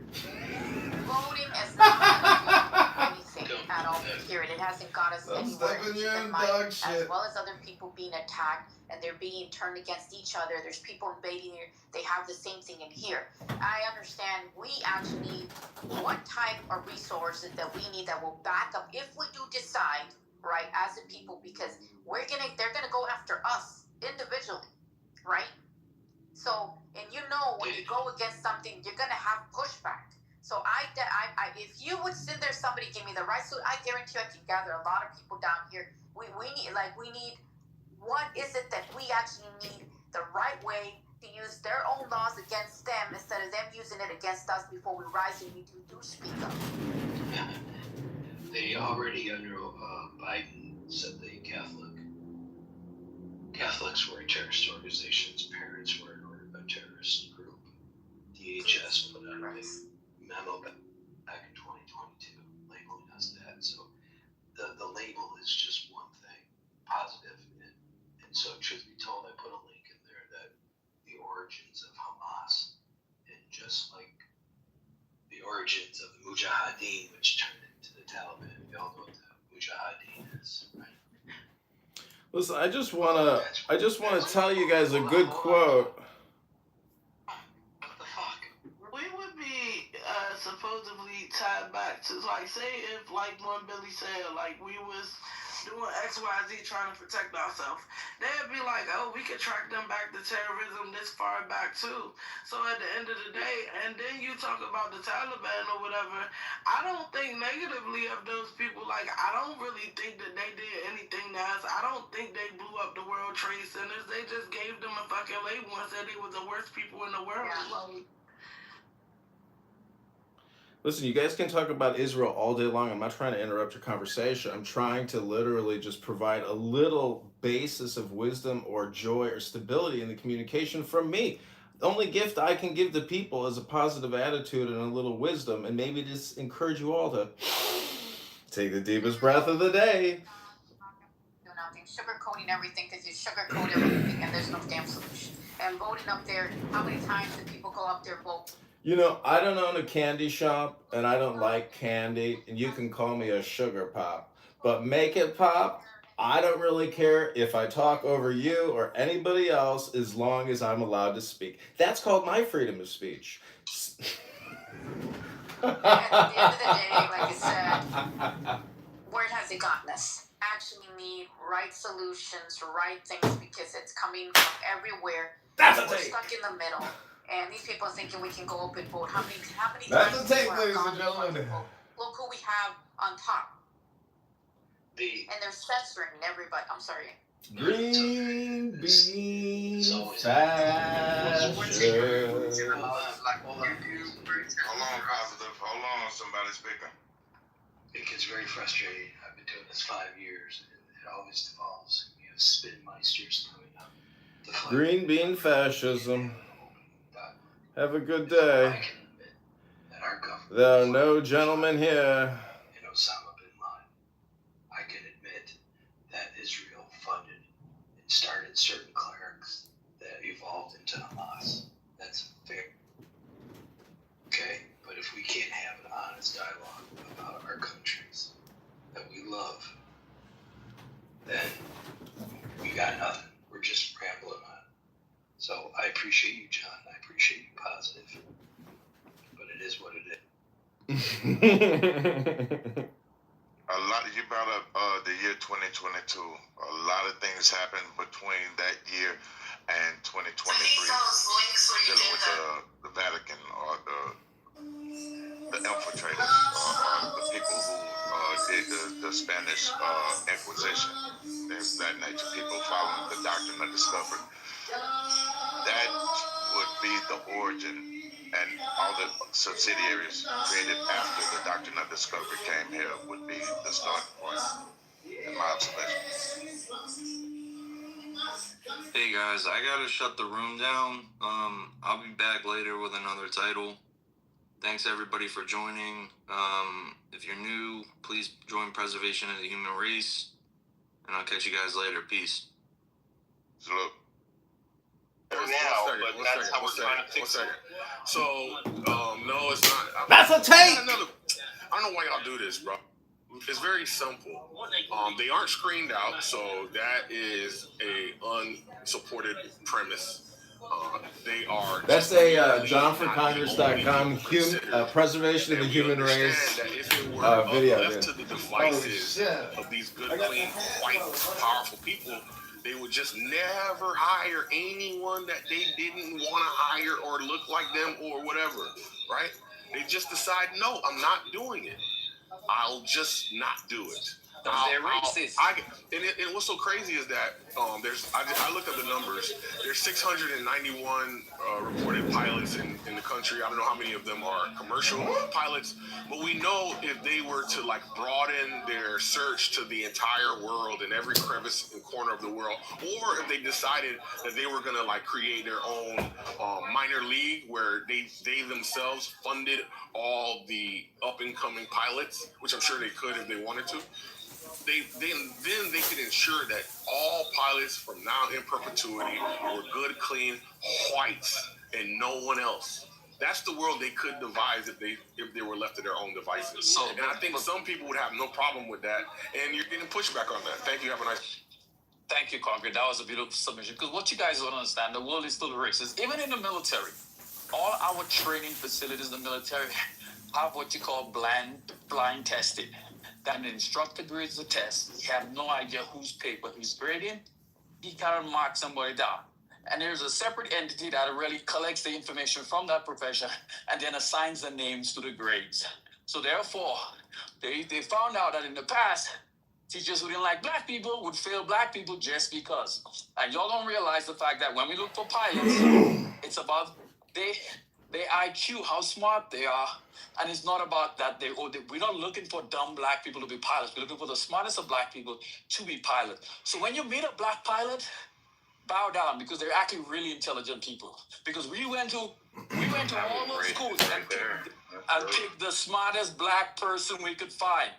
Voting is not anything at all, period. It hasn't got us anywhere. As well as other people being attacked and they're being turned against each other. There's people invading here. They have the same thing in here. I understand we actually need what type of resources that we need that will back up if we do decide, right, as a people, because they're gonna go after us individually, right? So, and when you go against something, you're gonna have pushback. So if you would sit there, somebody give me the right suit, I guarantee you I can gather a lot of people down here. We need What is it that we actually need the right way to use their own laws against them instead of them using it against us before we rise and we do speak up? They already under Biden said the Catholics were terrorist organizations, parents were a terrorist group. DHS put out a memo back in 2022 labeling us that. So the label is just one thing, positive. And so, truth be told, I put a link in there that the origins of Hamas, and just like the origins of the Mujahideen, which turned into the Taliban, we all know what the Mujahideen is, right? Listen, I just wanna tell you guys a good quote. We would be supposedly tied back to, like, say if, like when Billy said, like, we was doing XYZ trying to protect ourselves, they'd be like, oh, we could track them back to terrorism this far back too. So at the end of the day, and then you talk about the Taliban or whatever, I don't think negatively of those people. Like, I don't really think that they did anything to us. I don't think they blew up the World Trade Centers. They just gave them a fucking label and said they were the worst people in the world. Yeah. Listen, you guys can talk about Israel all day long. I'm not trying to interrupt your conversation. I'm trying to literally just provide a little basis of wisdom or joy or stability in the communication from me. The only gift I can give the people is a positive attitude and a little wisdom, and maybe just encourage you all to take the deepest breath of the day. Nothing, sugarcoating everything because you sugarcoat everything and there's no damn solution. And voting up there, how many times do people go up there vote? You know, I don't own a candy shop, and I don't like candy, and you can call me a sugar pop. But make it pop, I don't really care if I talk over you or anybody else as long as I'm allowed to speak. That's called my freedom of speech. At the end of the day, like I said, where has it gotten us? Actually need right solutions, right things, because it's coming from everywhere. We're stuck in the middle. And these people are thinking we can go up and vote. How many That's times a tape, people have ladies gone and gentlemen. Look who we have on top. And they're censoring everybody. I'm sorry. Green bean fashion. Hold on, somebody speaking. It gets very frustrating. I've been doing this 5 years, and it always devolves. You have spinmeisters coming up. Green bean fascism. Have a good day. There are no gentlemen here. And Osama bin Laden. I can admit that Israel funded and started certain clerics that evolved into Hamas. That's fair. Okay, but if we can't have an honest dialogue about our countries that we love, then we got nothing. We're just rambling on. So I appreciate you, John. I appreciate you positive. But it is what it is. A lot. You brought up the year 2022. A lot of things happened between that year and 2023, dealing with the Vatican or the infiltrators or the people who did the Spanish Inquisition, things of that nature. People following the doctrine of discovery. That would be the origin, and all the subsidiaries created after the doctrine of discovery came here would be the starting point, in my observation. Hey guys, I gotta shut the room down. I'll be back later with another title. Thanks everybody for joining. If you're new, please join Preservation of the Human Race, and I'll catch you guys later. Peace. Salute. But that's how we're trying to fix it. So, no, it's not. That's a tape! I don't know why y'all do this, bro. It's very simple. They aren't screened out, so that is a unsupported premise. They are. That's a JohnForCongress.com Preservation of the Human Race video. Left to the devices of these good, clean, white, powerful people, they would just never hire anyone that they didn't want to hire or look like them or whatever, right? They just decide, no, I'm not doing it. I'll just not do it. They're racist. And what's so crazy is that I looked at the numbers. There's 691 reported pilots in the country. I don't know how many of them are commercial pilots, but we know if they were to like broaden their search to the entire world and every crevice and corner of the world, or if they decided that they were gonna like create their own minor league where they themselves funded all the up and coming pilots, which I'm sure they could if they wanted to. Then they could ensure that all pilots from now in perpetuity were good, clean whites and no one else. That's the world they could devise if they were left to their own devices. So, and I think some people would have no problem with that, and you're getting pushback on that. Thank you. Have a nice. Thank you, Congressman. That was a beautiful submission. Because what you guys don't understand, the world is still racist. Even in the military, all our training facilities in the military have what you call blind testing. That the instructor grades the test. He have no idea whose paper he's grading. He can't mark somebody down. And there's a separate entity that really collects the information from that profession and then assigns the names to the grades. So therefore, they found out that in the past, teachers who didn't like black people would fail black people just because. And y'all don't realize the fact that when we look for pilots, it's about their IQ, how smart they are. And it's not about that we're not looking for dumb black people to be pilots. We're looking for the smartest of black people to be pilots. So when you meet a black pilot, bow down, because they're actually really intelligent people. Because we went to all those schools and picked the smartest black person we could find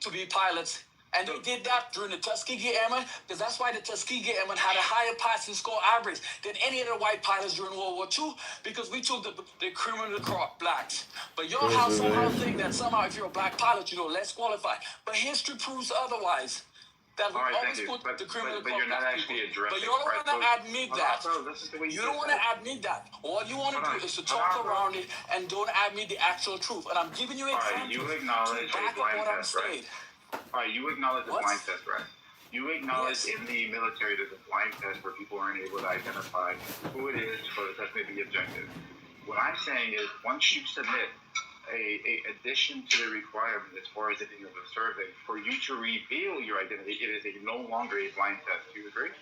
to be pilots. And they did that during the Tuskegee Airmen, because that's why the Tuskegee Airmen had a higher passing score average than any of the white pilots during World War II, because we took the cream of the crop, blacks. But y'all somehow think that somehow if you're a black pilot, you're less qualified. But history proves otherwise. That we always put the cream of the crop. But you're not actually addressing. But you don't want to admit that. You don't want to admit that. All you want to do is to talk around it and don't admit the actual truth. And I'm giving you examples you acknowledge to back up what I'm saying. All right, you acknowledge the blind test, right? You acknowledge in the military there's a blind test where people aren't able to identify who it is, so the test may be objective. What I'm saying is, once you submit a addition to the requirement as far as anything of a survey, for you to reveal your identity, it is no longer a blind test. Do you agree?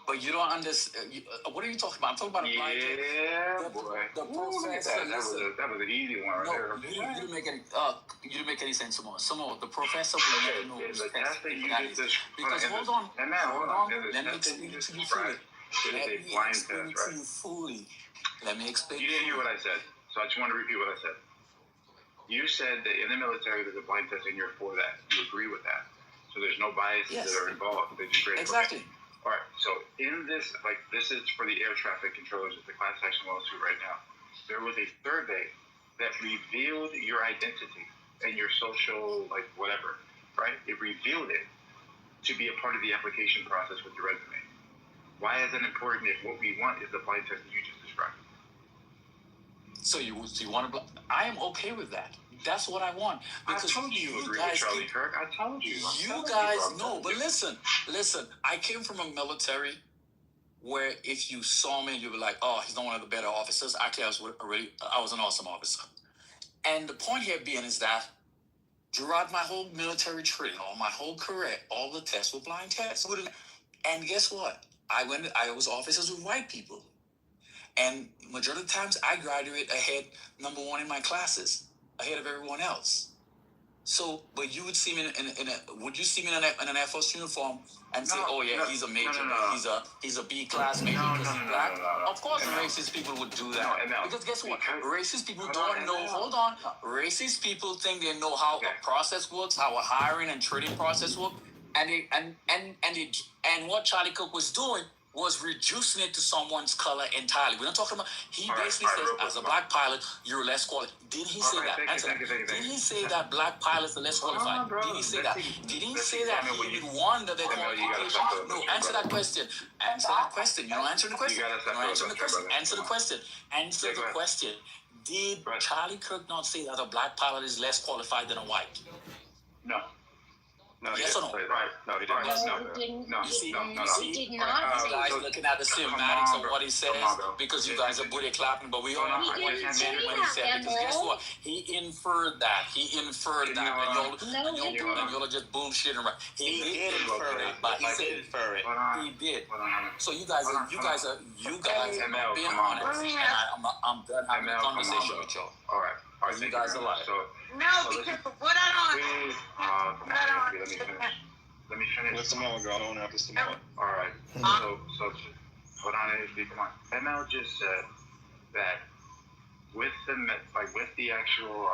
But you don't understand. What are you talking about? I'm talking about a blind test. Yeah, boy. That was an easy one right there. You didn't make any sense, Samoa. The professor will never know who's testing you. Because hold on. Let me explain it to you fully. Let me explain. You didn't hear what I said, so I just want to repeat what I said. You said that in the military there's a blind test and you're for that. You agree with that. So there's no biases that are involved. Exactly. Okay. All right, so in this, like this is for the air traffic controllers, it's the class action lawsuit right now. There was a survey that revealed your identity and your social, like whatever, right? It revealed it to be a part of the application process with your resume. Why is that important if what we want is the blind test that you just described? So you want to? I am okay with that. That's what I want. Because I told you agree with Charlie Kirk. I told you. You guys know, but listen. I came from a military where if you saw me, you'd be like, "Oh, he's not one of the better officers." Actually, I was an awesome officer. And the point here being is that throughout my whole military training, all my whole career, all the tests were blind tests. And guess what? I was officers with white people. And majority of the times, I graduate ahead, number one in my classes, ahead of everyone else. So, but you would see me would you see me in an Air Force uniform and say, "Oh yeah, he's a major, he's a B class major because he's black"? Of course, racist people would do that because guess what? Racist people don't know. Hold on, racist people think they know how a process works, how a hiring and training process works, and what Charlie Cook was doing was reducing it to someone's color entirely. We're not talking about. He basically says, as a black pilot, you're less qualified. Did he say that? Did he say that black pilots are less qualified? Did he say that? Did he say that he would wonder their qualification? No, answer that question. Answer that question. You don't answer the question. You don't answer the question. Answer the question. Answer the question. Did Charlie Kirk not say that a black pilot is less qualified than a white? No. No, he Yes or didn't no? say that. No, he didn't. No, it didn't. You see, You see, did you not say guys that. looking at the semantics of what he says because you guys are booty clapping, but we all know what he meant when he said. Because guess what? He inferred that. He inferred that, and y'all are just bullshitting. Right? He did infer it, but he did infer it. He did. So you guys are not being honest, and I'm done having a conversation with y'all. All right. You guys are lying. No, because what I don't Please, let me finish. Let Samoa go. I don't have to Samoa. All right. So hold on, ASB, come on. ML just said that with the actual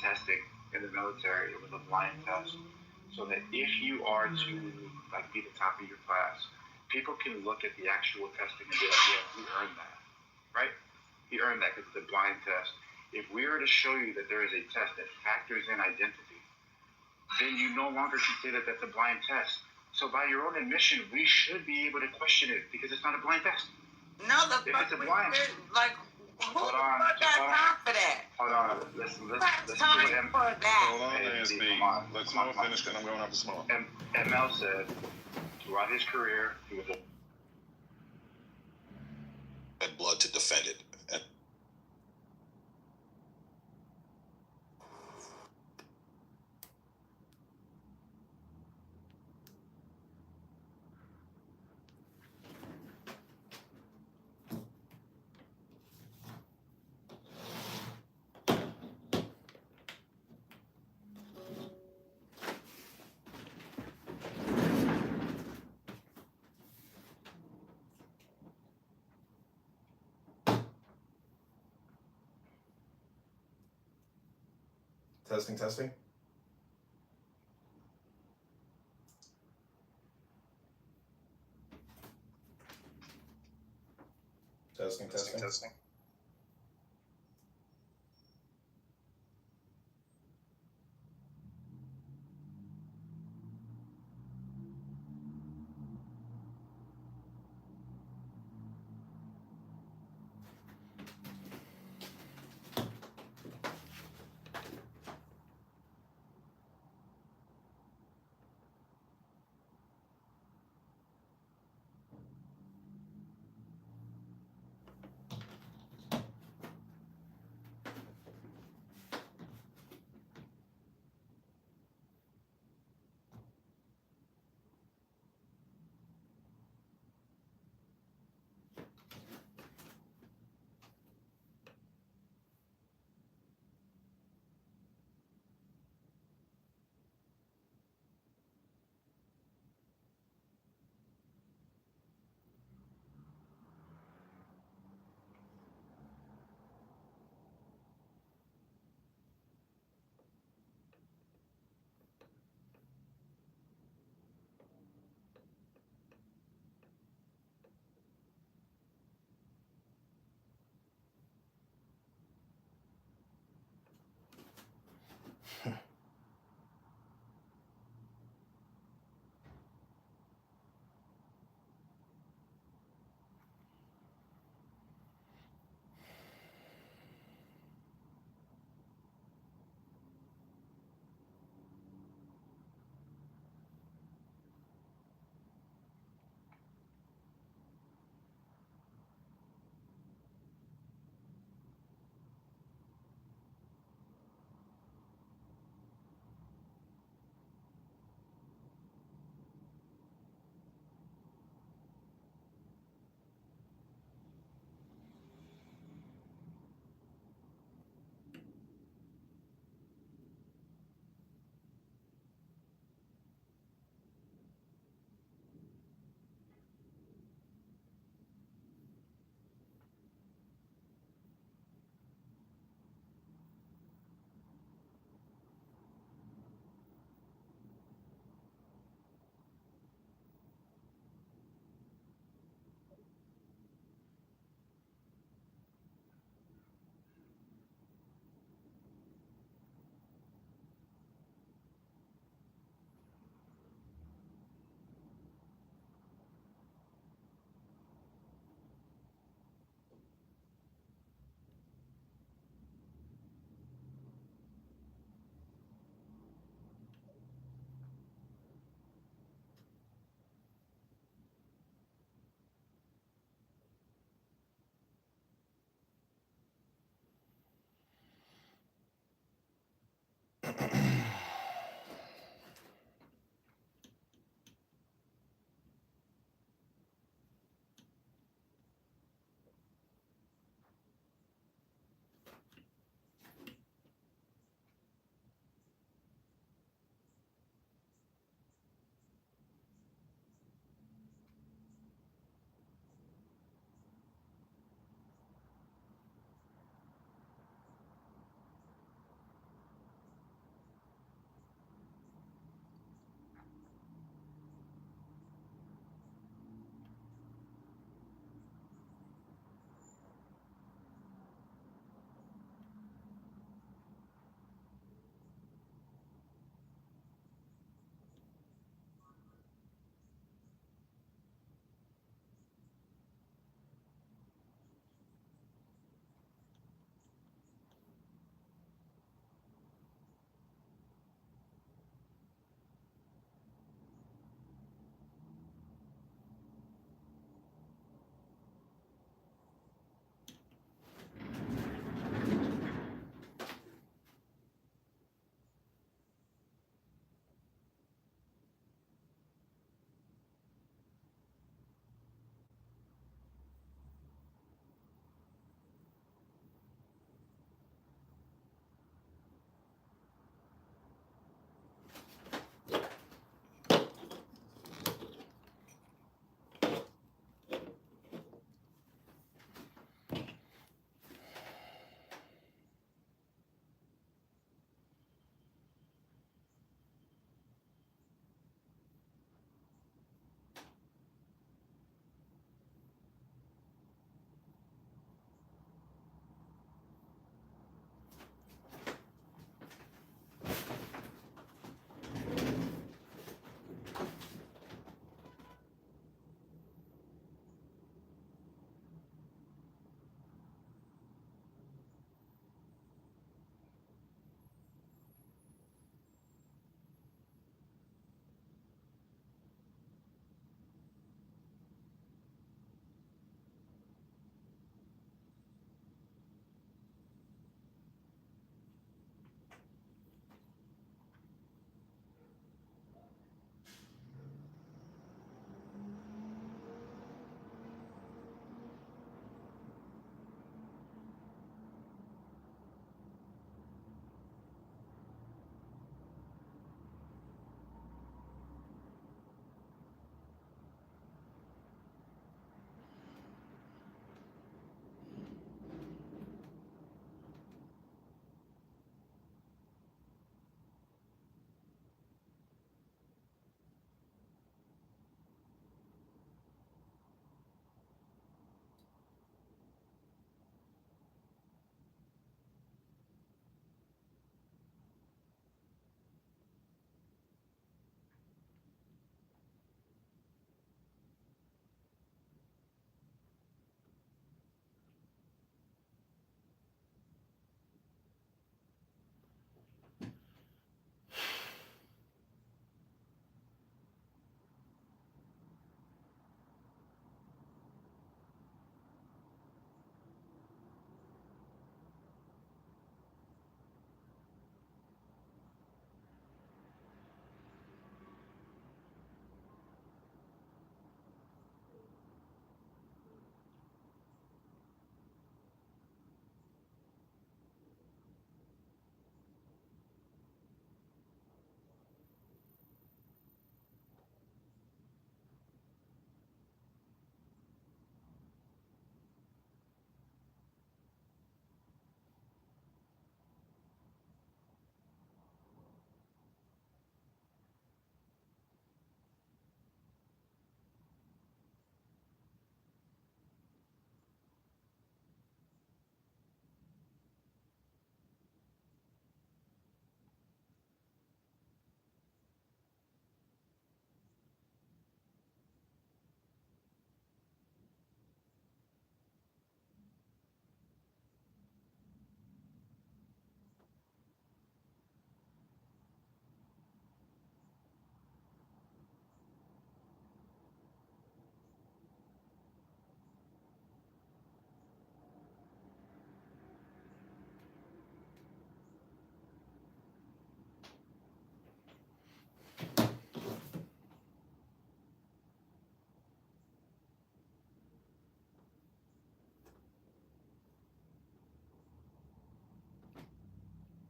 testing in the military, it was a blind test, so that if you are to be the top of your class, people can look at the actual testing and be like, yeah, he earned that, right? He earned that because it's a blind test. If we were to show you that there is a test that factors in identity, then you no longer can say that that's a blind test. So by your own admission, we should be able to question it because it's not a blind test. No, if it's a blind, who got time for that? Hold on, let's Hold on, ASB. Let Samoa finish, then I'm going up to Samoa. ML said throughout his career, he was had blood to defend it. Testing. Testing.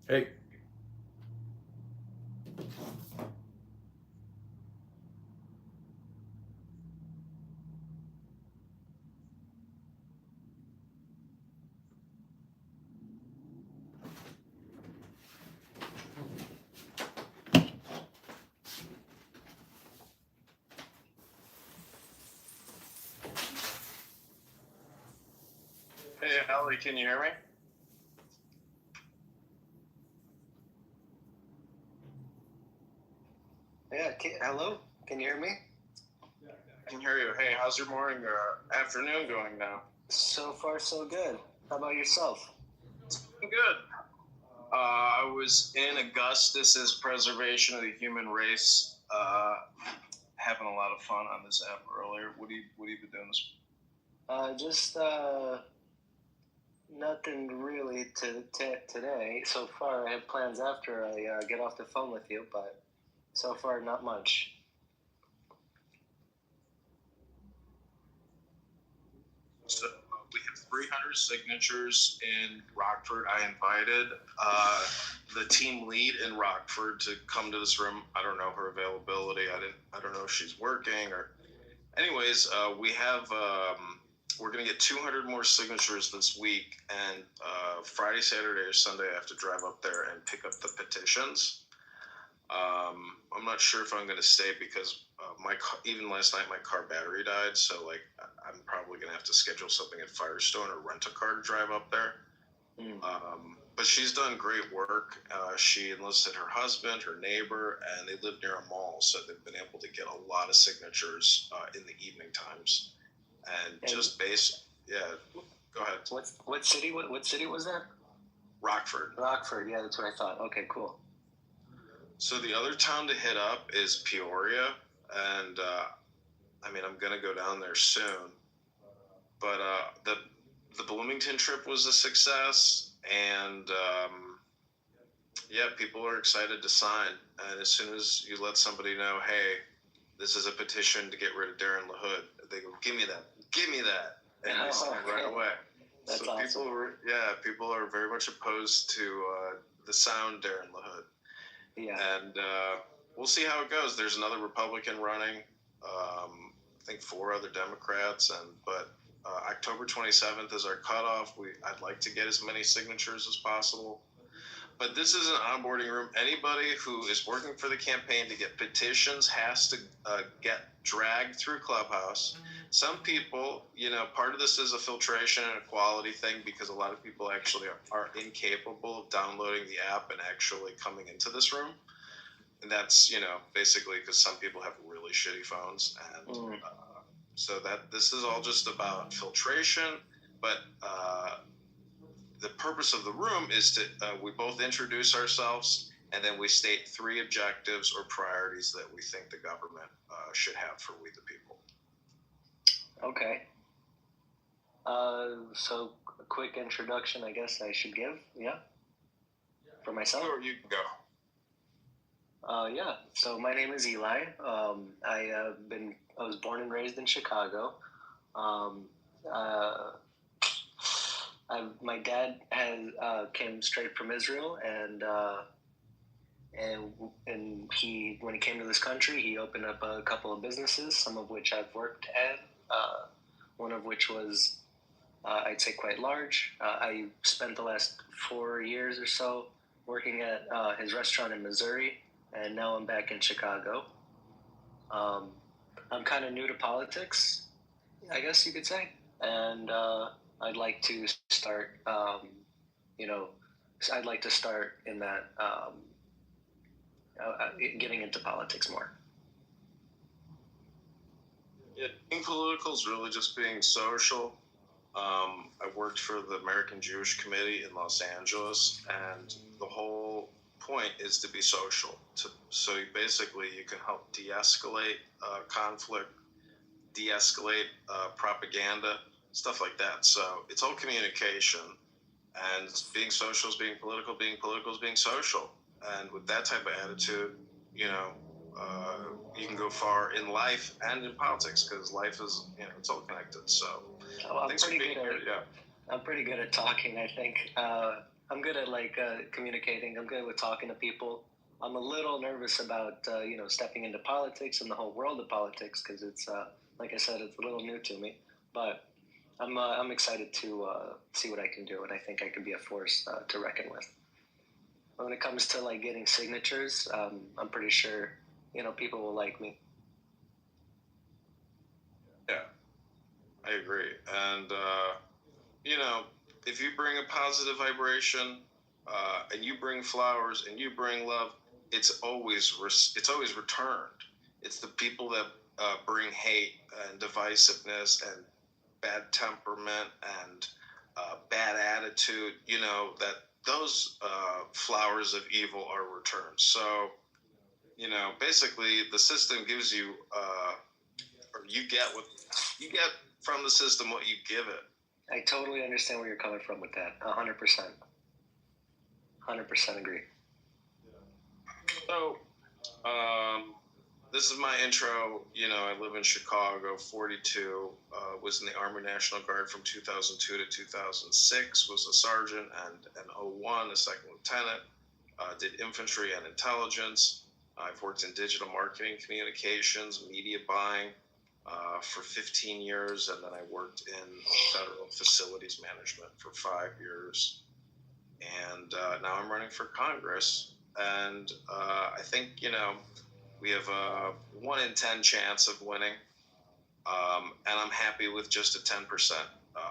Hey. Hey, Ellie, can you hear me? Yeah, hello? Can you hear me? I can hear you. Hey, how's your morning or afternoon going now? So far, so good. How about yourself? Good. I was in Augustus's Preservation of the Human Race, having a lot of fun on this app earlier. What have you been doing this? Just nothing really today. So far, I have plans after I get off the phone with you, but so far, not much. So we have 300 signatures in Rockford. I invited the team lead in Rockford to come to this room. I don't know her availability. I don't know if she's working or. Anyways, we have. We're gonna get 200 more signatures this week, and Friday, Saturday, or Sunday, I have to drive up there and pick up the petitions. I'm not sure if I'm gonna stay because even last night my car battery died, so like I'm probably gonna have to schedule something at Firestone or rent a car to drive up there. But she's done great work. She enlisted her husband, her neighbor, and they live near a mall, so they've been able to get a lot of signatures in the evening times. And just go ahead. What city? What city was that? Rockford. Rockford. Yeah, that's what I thought. Okay, cool. So the other town to hit up is Peoria, and I mean I'm gonna go down there soon. But the Bloomington trip was a success, and people are excited to sign. And as soon as you let somebody know, hey, this is a petition to get rid of Darren LaHood, they go, give me that, and they sign right away. That's so awesome. people are very much opposed to the sound Darren LaHood. Yeah. And we'll see how it goes. There's another Republican running. I think 4 other Democrats, but October 27th is our cutoff. I'd like to get as many signatures as possible. But this is an onboarding room. Anybody who is working for the campaign to get petitions has to get dragged through Clubhouse. Some people, part of this is a filtration and a quality thing because a lot of people actually are incapable of downloading the app and actually coming into this room. And that's, basically because some people have really shitty phones. And so this is all just about filtration. But the purpose of the room is to we both introduce ourselves, and then we state 3 objectives or priorities that we think the government should have for we the people. Okay. So a quick introduction, I guess I should give, yeah? For myself? Sure, you can go. Yeah, so my name is Eli. I was born and raised in Chicago. My dad came straight from Israel, and he, when he came to this country, he opened up a couple of businesses, some of which I've worked at. One of which was, I'd say, quite large. I spent the last 4 years or so working at his restaurant in Missouri, and now I'm back in Chicago. I'm kind of new to politics, I guess you could say, and I'd like to start, I'd like to start in that, getting into politics more. Yeah, being political is really just being social. I worked for the American Jewish Committee in Los Angeles, and the whole point is to be social. So you can help de-escalate conflict, de-escalate propaganda, stuff like that. So it's all communication, and being social is being political is being social. And with that type of attitude, you can go far in life and in politics, because life is, it's all connected. So I'm pretty good at talking, I think. I'm good at communicating. I'm good with talking to people. I'm a little nervous about stepping into politics and the whole world of politics because it's like I said, it's a little new to me. But I'm excited to see what I can do, and I think I can be a force to reckon with. When it comes to getting signatures, I'm pretty sure people will like me. Yeah, I agree. And if you bring a positive vibration, and you bring flowers and you bring love, it's always returned. It's the people that bring hate and divisiveness and bad temperament and bad attitude, that those flowers of evil are returned. So, basically the system gives you, or you get from the system what you give it. I totally understand where you're coming from with that. 100%. 100% agree. So, this is my intro. I live in Chicago, 42, was in the Army National Guard from 2002 to 2006, was a sergeant, and an 01, a second lieutenant, did infantry and intelligence. I've worked in digital marketing, communications, media buying for 15 years, and then I worked in federal facilities management for 5 years. And now I'm running for Congress, and I think, we have a 1 in 10 chance of winning, and I'm happy with just a 10%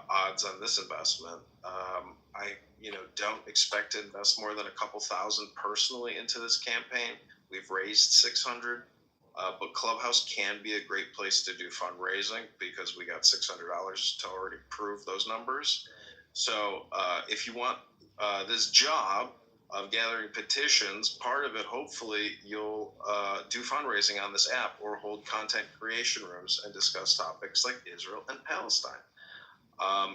odds on this investment. I don't expect to invest more than a couple thousand personally into this campaign. We've raised 600, but Clubhouse can be a great place to do fundraising because we got $600 to already prove those numbers. So if you want this job of gathering petitions, part of it, hopefully, you'll do fundraising on this app or hold content creation rooms and discuss topics like Israel and Palestine.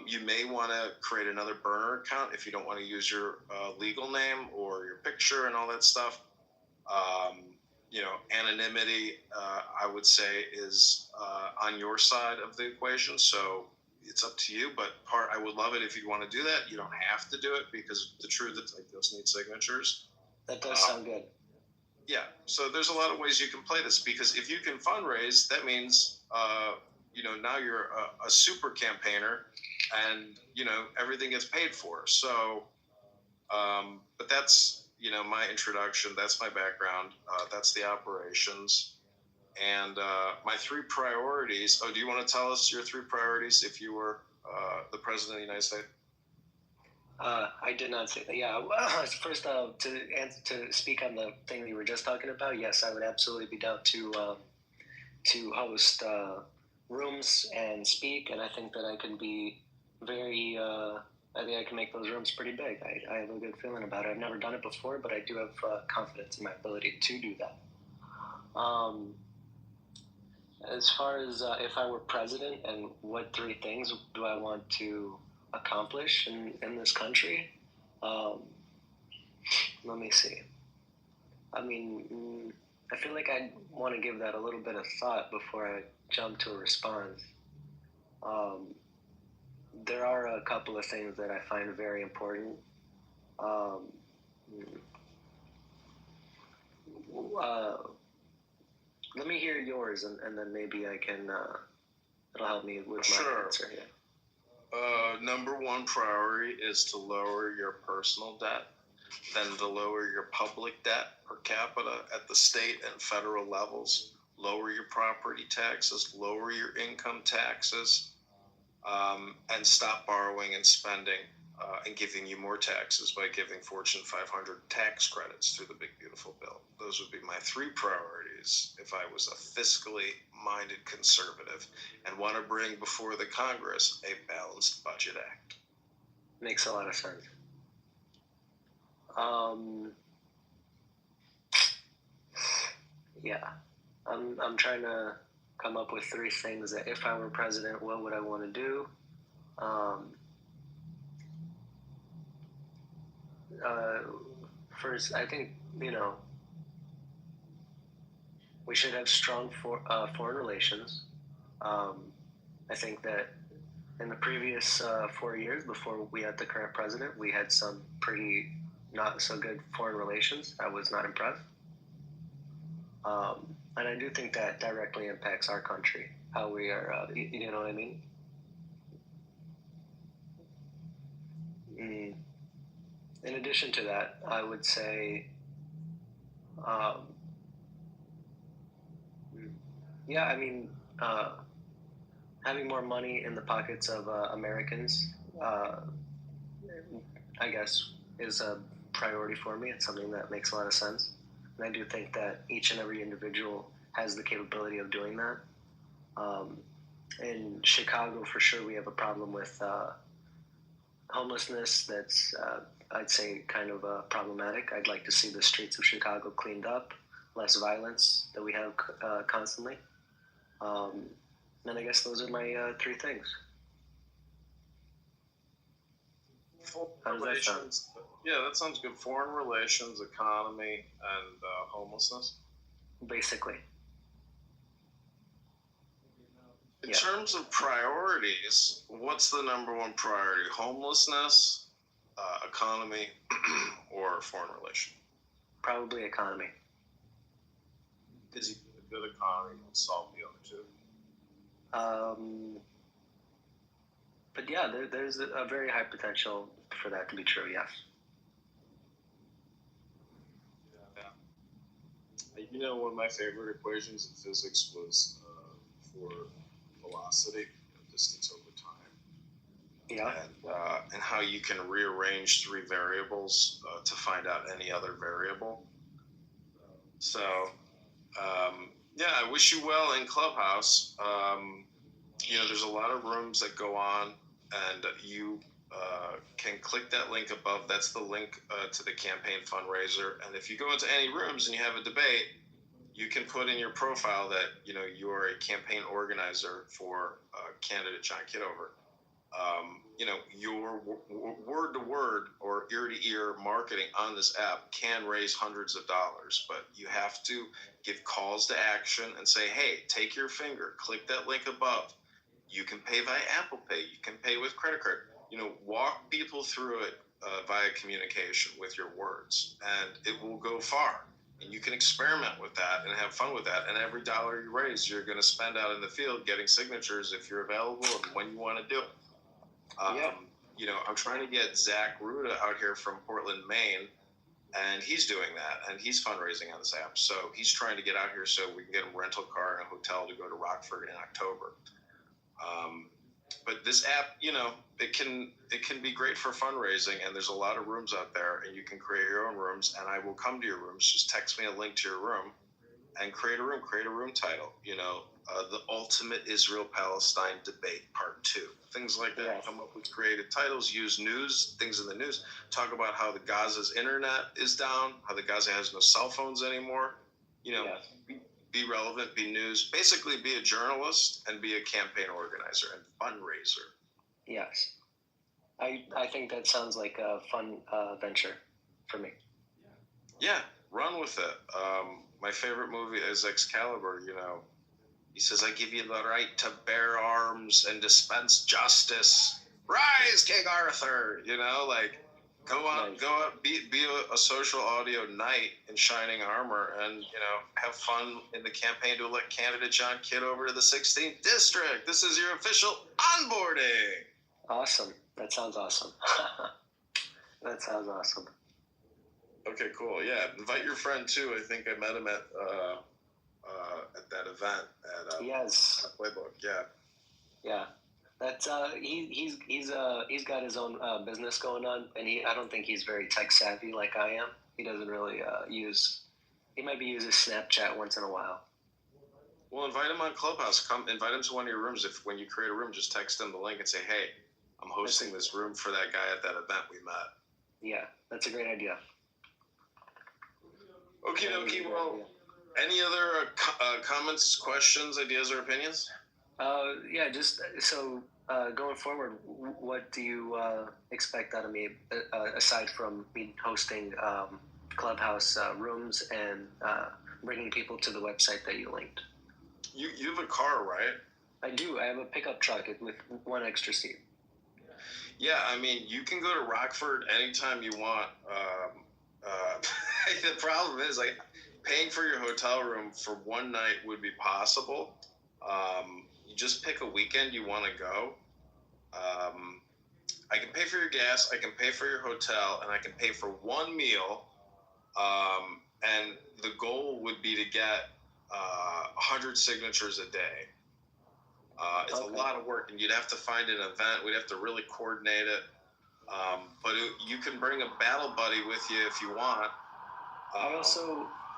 You may want to create another burner account if you don't want to use your legal name or your picture and all that stuff. Anonymity, I would say, is on your side of the equation. So it's up to you, but I would love it if you want to do that. You don't have to do it because the truth is it does need signatures. That does sound good. Yeah. So there's a lot of ways you can play this because if you can fundraise, that means, now you're a super campaigner and, everything gets paid for. So, but that's, my introduction. That's my background. That's the operations. And my 3 priorities. Oh, do you want to tell us your 3 priorities if you were the president of the United States? I did not say that. Yeah. Well, first, to speak on the thing you were just talking about, yes, I would absolutely be down to host rooms and speak, and I think that I can be very. I think I can make those rooms pretty big. I have a good feeling about it. I've never done it before, but I do have confidence in my ability to do that. As far as if I were president and what 3 things do I want to accomplish in this country, let me see. I mean, I feel like I want to give that a little bit of thought before I jump to a response. There are a couple of things that I find very important. Let me hear yours, and then maybe I can. It'll help me with my answer here. Number 1 priority is to lower your personal debt, then to lower your public debt per capita at the state and federal levels, lower your property taxes, lower your income taxes, and stop borrowing and spending and giving you more taxes by giving Fortune 500 tax credits through the Big Beautiful Bill. Those would be my 3 priorities if I was a fiscally minded conservative and want to bring before the Congress a balanced budget act. Makes a lot of sense. Yeah, I'm trying to come up with 3 things that if I were president, what would I want to do? First, I think, we should have strong foreign relations. I think that In the previous 4 years, before we had the current president, we had some pretty not so good foreign relations. I was not impressed. And I do think that directly impacts our country, how we are, you know what I mean? In addition to that, I would say, yeah, I mean, having more money in the pockets of Americans, I guess, is a priority for me. It's something that makes a lot of sense. And I do think that each and every individual has the capability of doing that. In Chicago, for sure, we have a problem with homelessness that's, I'd say, kind of problematic. I'd like to see the streets of Chicago cleaned up, less violence that we have constantly. And I guess those are my 3 things. Foreign relations. Yeah, that sounds good. Foreign relations, economy, and homelessness. Basically. In terms of priorities, what's the number 1 priority? Homelessness, economy, or foreign relation? Probably economy. Because a good economy will solve the other 2. But yeah, there's a very high potential for that to be true, yes. Yeah. You know, one of my favorite equations in physics was for velocity, distance over time. Yeah. And how you can rearrange 3 variables to find out any other variable. So, yeah, I wish you well in Clubhouse. You know, there's a lot of rooms that go on, and you can click that link above. That's the link to the campaign fundraiser. And if you go into any rooms and you have a debate, you can put in your profile that, you know, you are a campaign organizer for candidate John Kitover. You know, your word-to-word or ear-to-ear marketing on this app can raise hundreds of dollars, but you have to give calls to action and say, hey, take your finger, click that link above. You can pay via Apple Pay. You can pay with credit card. You know, walk people through it via communication with your words, and it will go far. And you can experiment with that and have fun with that. And every dollar you raise, you're going to spend out in the field getting signatures if you're available and when you want to do it. You know, I'm trying to get Zach Ruda out here from Portland, Maine, and he's doing that, and he's fundraising on this app. So he's trying to get out here so we can get a rental car and a hotel to go to Rockford in October. But this app, you know, it can be great for fundraising, and there's a lot of rooms out there, and you can create your own rooms, and I will come to your rooms. Just text me a link to your room and create a room title, you know, the ultimate Israel-Palestine debate part 2, things like that. Yes. Come up with creative titles, use news, things in the news, talk about how the Gaza's internet is down, how the Gaza has no cell phones anymore, you know, yes. Be relevant, be news, basically be a journalist and be a campaign organizer and fundraiser. Yes. I think that sounds like a fun venture for me. Yeah, run with it. My favorite movie is Excalibur, you know. He says, I give you the right to bear arms and dispense justice. Rise, King Arthur! You know, like, go out, be a social audio knight in shining armor and, you know, have fun in the campaign to elect candidate John Kitover to the 16th district. This is your official onboarding. Awesome. That sounds awesome. That sounds awesome. Okay, cool. Yeah, invite your friend too. I think I met him at that event at yes. Playbook. Yeah. Yeah. That's he's got his own business going on, and I don't think he's very tech savvy like I am. He doesn't really he might be using Snapchat once in a while. Well, invite him on Clubhouse. Come invite him to one of your rooms. When you create a room, just text him the link and say, hey, I'm hosting this room for that guy at that event we met. Yeah, that's a great idea. Okie dokie. Well, any other comments, questions, ideas, or opinions? Yeah, just so going forward, what do you expect out of me aside from me hosting Clubhouse rooms and bringing people to the website that you linked? You have a car, right? I do. I have a pickup truck with one extra seat. Yeah, I mean, you can go to Rockford anytime you want. The problem is, like, paying for your hotel room for one night would be possible. You just pick a weekend you want to go. I can pay for your gas, I can pay for your hotel, and I can pay for one meal. And the goal would be to get 100 signatures a day. It's a lot of work, and you'd have to find an event. We'd have to really coordinate it. But you can bring a battle buddy with you if you want.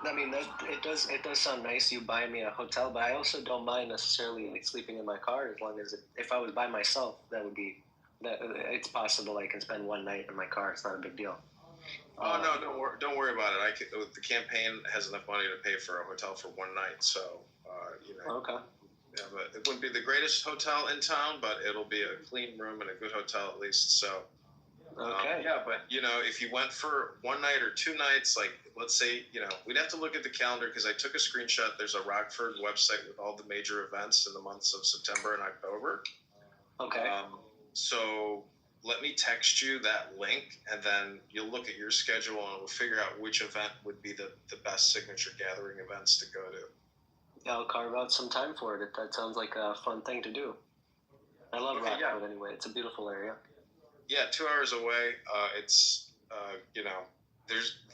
It does sound nice. You buy me a hotel, but I also don't mind necessarily like sleeping in my car as long as if I was by myself, it's possible I can spend one night in my car. It's not a big deal. Oh no, don't worry about it. The campaign has enough money to pay for a hotel for one night, so Okay. Yeah, but it wouldn't be the greatest hotel in town, but it'll be a clean room and a good hotel at least. So. Okay. Yeah, but if you went for one night or 2 nights, like let's say, we'd have to look at the calendar because I took a screenshot. There's a Rockford website with all the major events in the months of September and October. Okay. So let me text you that link, and then you'll look at your schedule and we'll figure out which event would be the best signature gathering events to go to. Yeah, I'll carve out some time for it. That sounds like a fun thing to do. I love Rockford anyway. It's a beautiful area. Yeah, 2 hours away. It's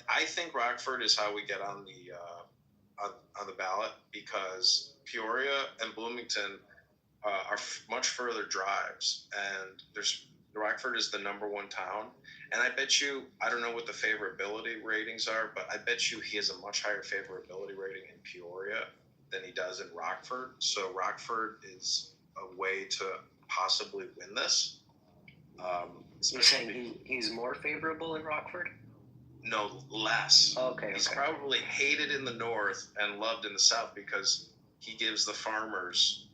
I think Rockford is how we get on the ballot because Peoria and Bloomington are much further drives, and Rockford is the #1 town. And I bet you, I don't know what the favorability ratings are, but I bet you he has a much higher favorability rating in Peoria than he does in Rockford. So Rockford is a way to possibly win this. You're saying he's more favorable in Rockford? No, less. Okay. He's probably hated in the north and loved in the south because he gives the farmers,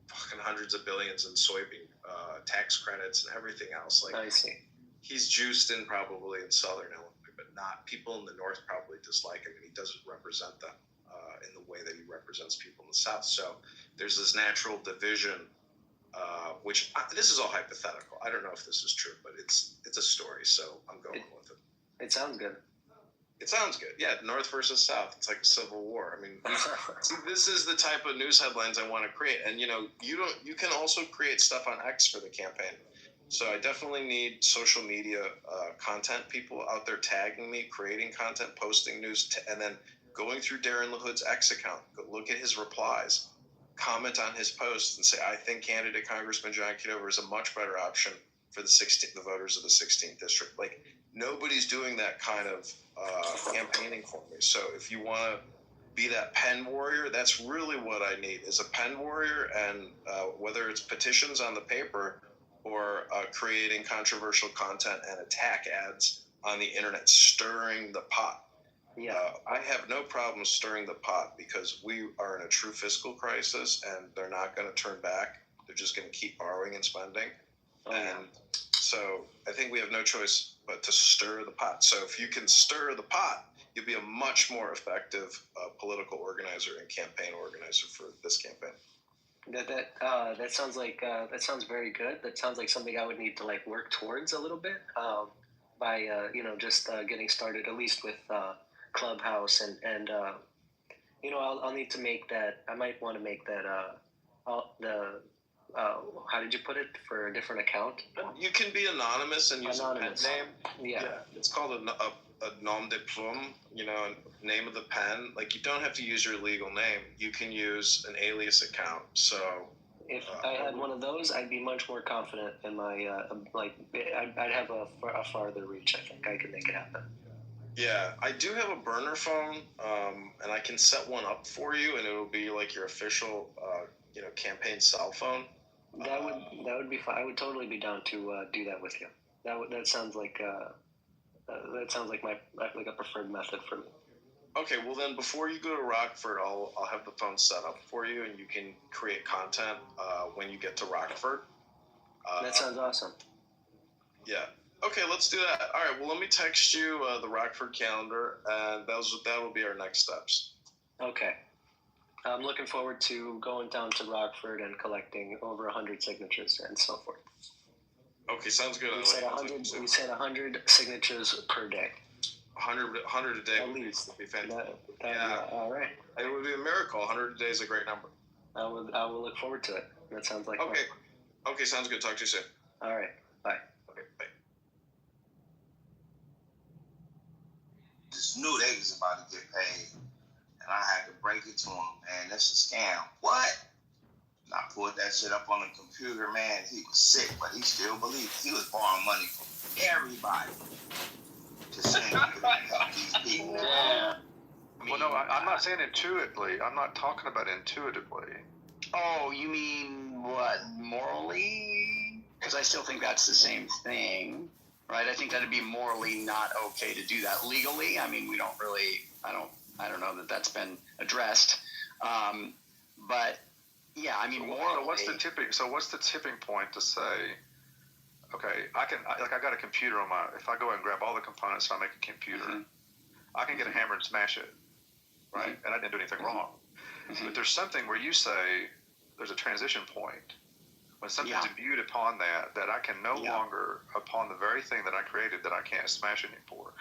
fucking hundreds of billions in soybean tax credits and everything else. Like, I see. He's juiced in probably in southern Illinois, but not people in the north probably dislike him, and he doesn't represent them in the way that he represents people in the south. So there's this natural division. Which this is all hypothetical. I don't know if this is true, but it's a story, so I'm going with it. It sounds good. It sounds good. Yeah, North versus South. It's like a civil war. I mean, see, this is the type of news headlines I want to create. And you can also create stuff on X for the campaign. So I definitely need social media content people out there tagging me, creating content, posting news, and then going through Darren LaHood's X account. Go look at his replies. Comment on his post and say, I think candidate Congressman John Kitover is a much better option for the voters of the 16th district. Like, nobody's doing that kind of campaigning for me. So if you want to be that pen warrior, that's really what I need is a pen warrior. And whether it's petitions on the paper or creating controversial content and attack ads on the internet, stirring the pot. Yeah, I have no problem stirring the pot because we are in a true fiscal crisis and they're not going to turn back. They're just going to keep borrowing and spending. So I think we have no choice but to stir the pot. So if you can stir the pot, you'll be a much more effective political organizer and campaign organizer for this campaign. That sounds like that sounds very good. That sounds like something I would need to work towards a little bit by just getting started at least with Clubhouse and I'll need to make that. I might want to make that how did you put it for a different account? You can be anonymous and use a pen name. Yeah, it's called a nom de plume. Name of the pen. Like, you don't have to use your legal name. You can use an alias account. So if I had one of those, I'd be much more confident in my I'd have a farther reach. I think I could make it happen. Yeah, I do have a burner phone, and I can set one up for you, and it'll be like your official, campaign cell phone. That would be fine. I would totally be down to do that with you. That sounds like a preferred method for me. Okay, well then, before you go to Rockford, I'll have the phone set up for you, and you can create content when you get to Rockford. That sounds awesome. Yeah. Okay, let's do that. All right, well, let me text you the Rockford calendar, and that will be our next steps. Okay. I'm looking forward to going down to Rockford and collecting over 100 signatures and so forth. Okay, sounds good. We said 100. We said 100 signatures per day. 100 a day At least. would be fantastic. Yeah. All right. It would be a miracle. 100 a day is a great number. I will look forward to it. That sounds like okay. Fun. Okay, sounds good. Talk to you soon. All right. Bye. Okay, bye. Just knew they was about to get paid, and I had to break it to them, man. That's a scam. What? And I pulled that shit up on the computer, man. He was sick, but he still believed he was borrowing money from everybody to send me to help these people. Yeah. Well, no, I'm not saying intuitively. I'm not talking about intuitively. Oh, you mean what? Morally? Because I still think that's the same thing, right? I think that'd be morally not okay to do that. Legally, I mean, we don't really. I don't know that that's been addressed. But yeah, I mean, morally. So what's the tipping point to say? Okay, I got a computer on my. If I go and grab all the components and I make a computer, I can get a hammer and smash it, right? And I didn't do anything wrong. But there's something where you say there's a transition point when something's imbued upon that I can no longer, upon the very thing that I created, that I can't smash anymore.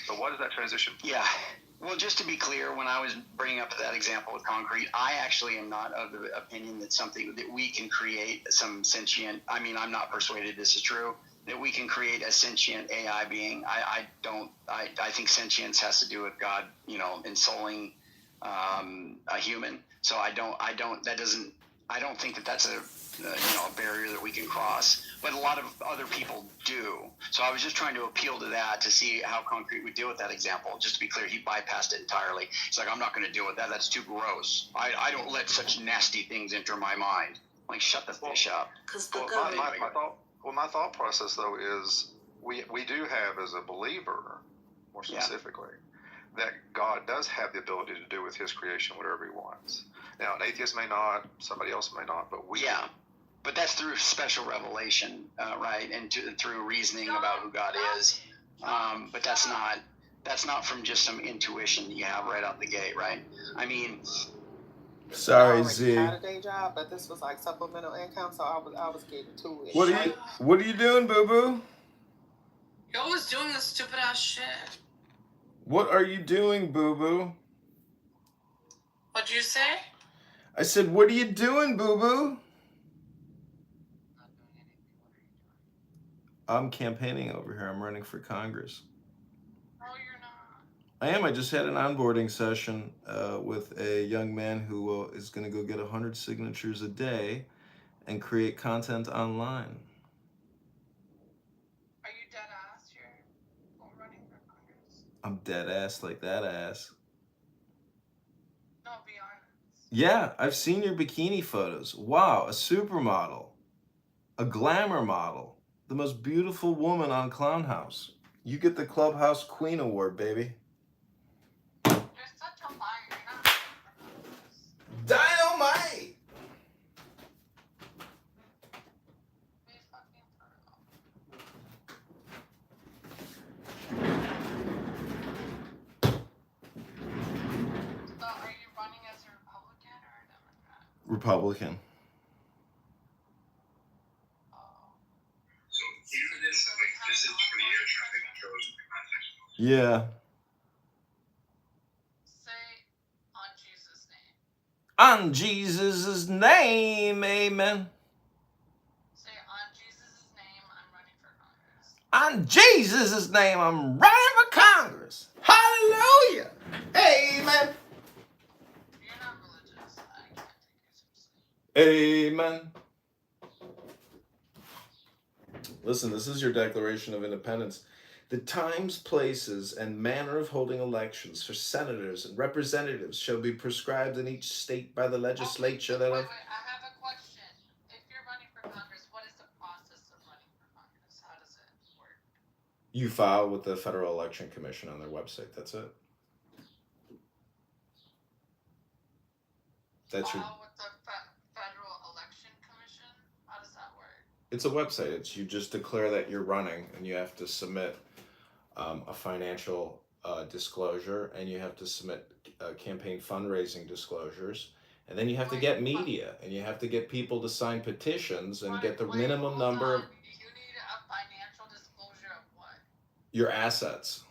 So what is that transition point? Yeah. Well, just to be clear, when I was bringing up that example with concrete, I actually am not of the opinion that something that we can create some sentient. I mean, I'm not persuaded this is true, that we can create a sentient AI being. I think sentience has to do with God, ensouling a human. So I don't think that that's a barrier that we can cross, but a lot of other people do. So I was just trying to appeal to that to see how concrete would deal with that example. Just to be clear, he bypassed it entirely. He's like, I'm not going to deal with that. That's too gross. I don't let such nasty things enter my mind. Like, shut the fish up. My thought process though is we do have, as a believer, more specifically, that God does have the ability to do with His creation whatever He wants. Now, an atheist may not, somebody else may not, but we. Yeah, but that's through special revelation, right? And through reasoning about who God is. But that's not from just some intuition that you have right out the gate, right? I mean. Sorry, Z. I had a day job, but this was like supplemental income, so I was getting to it. What are you doing, Boo Boo? You're always doing this stupid ass shit. What are you doing, Boo Boo? What'd you say? I said, what are you doing, Boo Boo? I'm campaigning over here. I'm running for Congress. No, you're not. I am. I just had an onboarding session with a young man who is going to go get 100 signatures a day and create content online. Are you dead ass? You're running for Congress? I'm dead ass like that ass. No, be honest. Yeah, I've seen your bikini photos. Wow, a supermodel. A glamour model. The most beautiful woman on Clown House. You get the Clubhouse Queen Award, baby. You're such a liar. You're not Dynamite! be fucking for So, are you running as a Republican or a Democrat? Republican. This is for the air traffic controllers in the context. Yeah. Say, on On Jesus' name. Jesus' name, amen. Say, on Jesus' name, I'm running for Congress. On Jesus' name, I'm running for Congress. Hallelujah. Amen. You're not religious. I can't take you seriously. Amen. Listen, this is your Declaration of Independence. The times, places, and manner of holding elections for senators and representatives shall be prescribed in each state by the legislature that Wait, I have a question. If you're running for Congress, what is the process of running for Congress? How does it work? You file with the Federal Election Commission on their website. That's it. That's your. File with the Federal Election Commission? How does that work? It's a website. It's you just declare that you're running, and you have to submit a financial disclosure, and you have to submit campaign fundraising disclosures, And then you have to get media, and you have to get people to sign petitions and get the minimum number of You need a financial disclosure of what? your assets.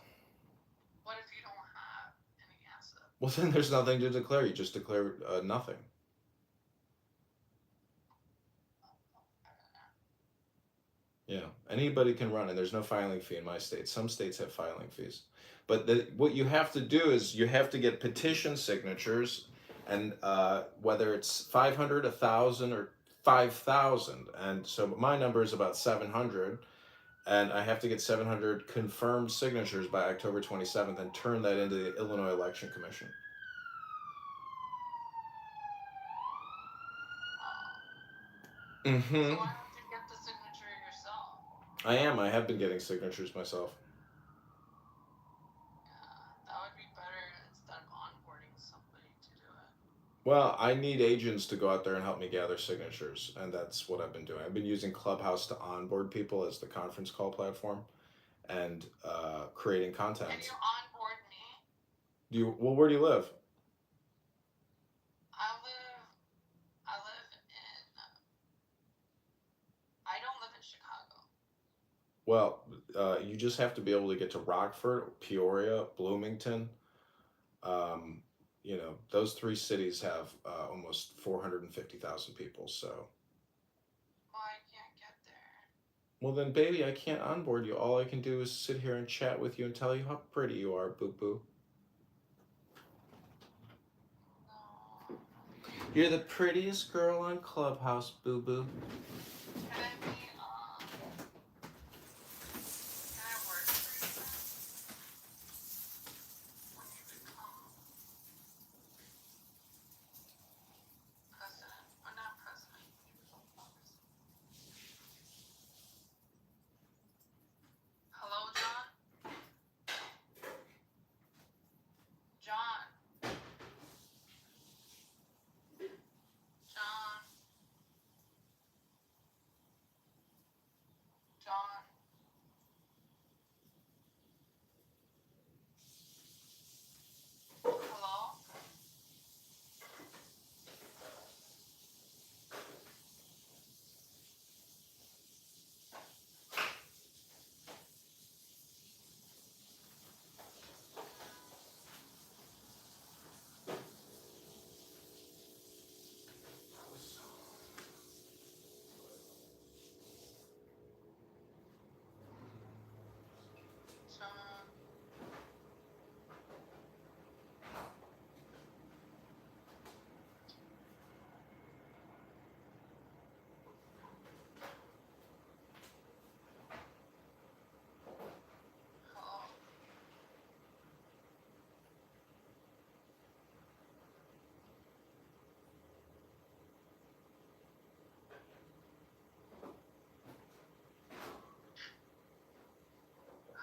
What if you don't have any assets? Well, then there's nothing to declare. You just declare nothing. Yeah, anybody can run, and there's no filing fee in my state. Some states have filing fees. But what you have to do is you have to get petition signatures, and whether it's 500, 1,000, or 5,000. And so my number is about 700, and I have to get 700 confirmed signatures by October 27th and turn that into the Illinois Election Commission. Mm-hmm. So why don't you get the signature yourself? I am. I have been getting signatures myself. That would be better instead of onboarding somebody to do it. Well, I need agents to go out there and help me gather signatures, and that's what I've been doing. I've been using Clubhouse to onboard people as the conference call platform, and creating content. Can you onboard me? Well, where do you live? I don't live in Chicago. Well, you just have to be able to get to Rockford, Peoria, Bloomington. You know, those 3 cities have almost 450,000 people, so. Well, I can't get there. Well, then, baby, I can't onboard you. All I can do is sit here and chat with you and tell you how pretty you are, boo-boo. No. You're the prettiest girl on Clubhouse, boo-boo. Can I work for you then? When you become president, or not president, when you become congressman. Hello, John? John? John? John? Hello? John?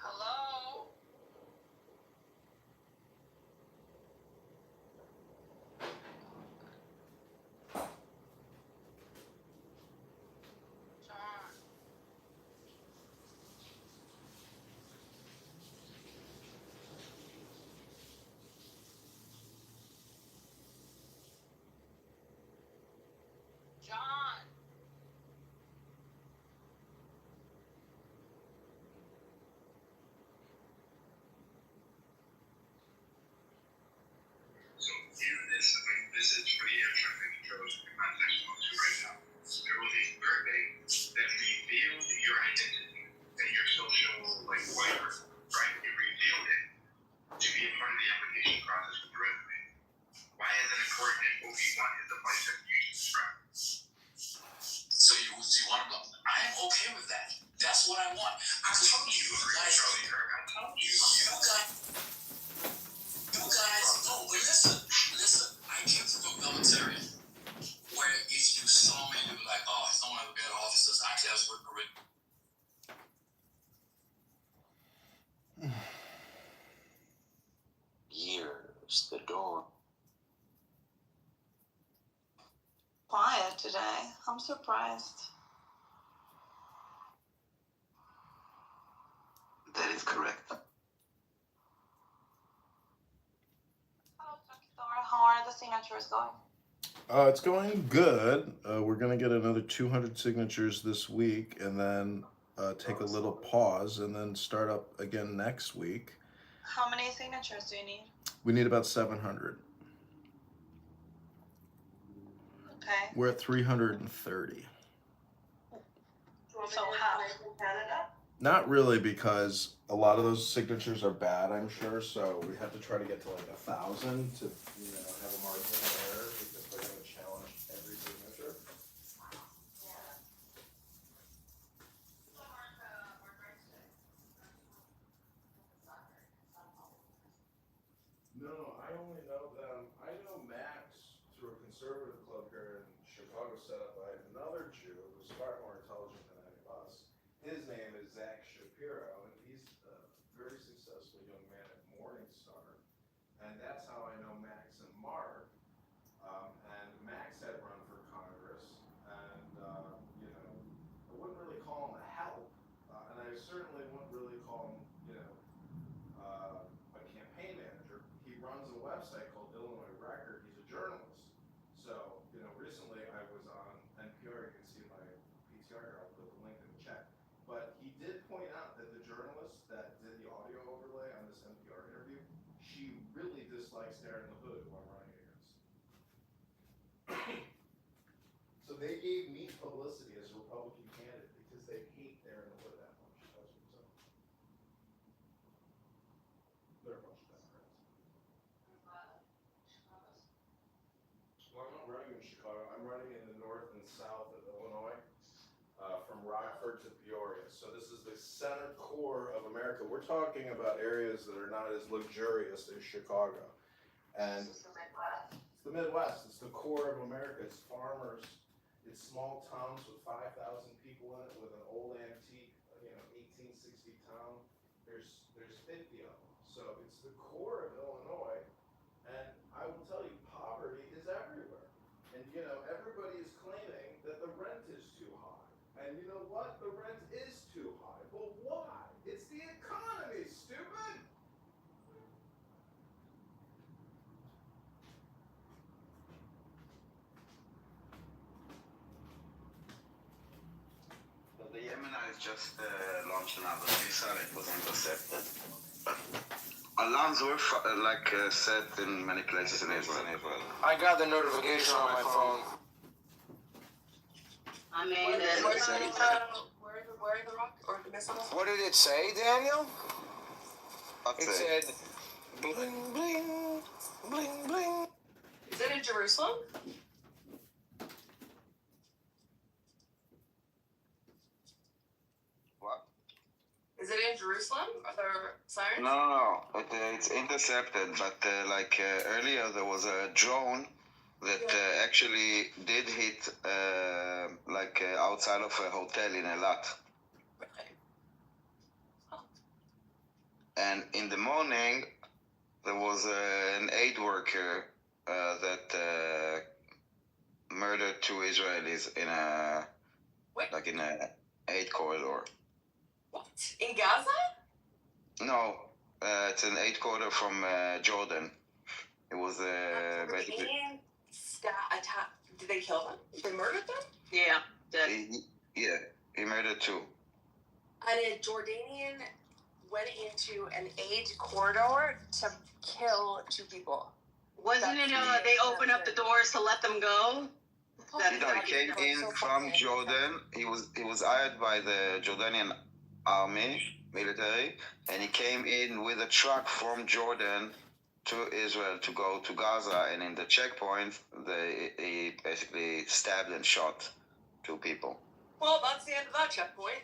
Hello? Hello? John? John? So in this, this is for the air traffic controllers in the context of two right now. There was a survey that revealed your identity and your social, whatever, right? It revealed it to be a part of the application process with your resume. Why isn't it important if what we want is the place that you describe? So you want to go? I am okay with that. That's what I want. I told you guys. Charlie Kirk, I told you. You guys, no, but listen. I came from the military where if you saw me, you were like, oh, it's one of the better officers. Actually, I was working with. Years, the dawn. Quiet today. I'm surprised. That is correct. Hello, Kitover. How are the signatures going? It's going good. We're gonna get another 200 signatures this week, and then take a little pause, and then start up again next week. How many signatures do you need? We need about 700. Okay. We're at 330. So how? Not really, because a lot of those signatures are bad, I'm sure. So we have to try to get to like 1,000 to, have a margin of error, because they're going to challenge every signature. No, I only know them. I know Max through a conservative club here in Chicago, set up by another Jew who's far more intelligent than any of us. His name is Zach Shapiro, and he's a very successful young man at Morningstar. And that's how I know Max and Mark. And Max had run for Congress, and I wouldn't really call him a help, and I certainly wouldn't really call him, a campaign manager. He runs a website called Illinois Record. He's a journalist. So, recently I was on NPR. You can see my PTR here. I'll put the link in the chat. But he did point out that the journalist that did the audio overlay on this NPR interview, she really dislikes Darren LaHood, who I'm running against. So they gave me publicity as a Republican candidate because they hate Darren LaHood that much. That's what's up. They're a bunch of Democrats. Well, I'm not running in Chicago. I'm running in the north and south of Illinois, from Rockford to Peoria. So this is the center core of America. We're talking about areas that are not as luxurious as Chicago. And it's the Midwest. It's the core of America. It's farmers. It's small towns with 5,000 people in it, with an old antique, 1860 town. There's 50 of them. So it's the core of Illinois. And I will tell you, poverty is everywhere. And everybody is claiming that the rent is too high. And you know what? The rent is too high. Well, why? It's the economy, stupid! The Yemenis just launched another missile. It was intercepted. Alarms were set in many places in Israel. I got the notification on my phone. I mean, where are the rock or the missiles? What did it say, Daniel? What's It said, bling, bling, bling, bling. Is it in Jerusalem? What? Is it in Jerusalem? Are there sirens? No. It's intercepted, but earlier there was a drone that actually did hit outside of a hotel in Eilat. Right. Oh. And in the morning, there was an aid worker that murdered 2 Israelis in a aid corridor. What? In Gaza? No, it's an aid corridor from Jordan. It was basically. Did they kill them? They murdered them? yeah, dead. He murdered 2. And a Jordanian went into an aid corridor to kill 2 people. Wasn't it? They opened up the doors to let them go. He came in from Jordan. He was hired by the Jordanian army, military, and he came in with a truck from Jordan to Israel to go to Gaza. And in the checkpoint, he basically stabbed and shot 2 people. Well, that's the end of that checkpoint.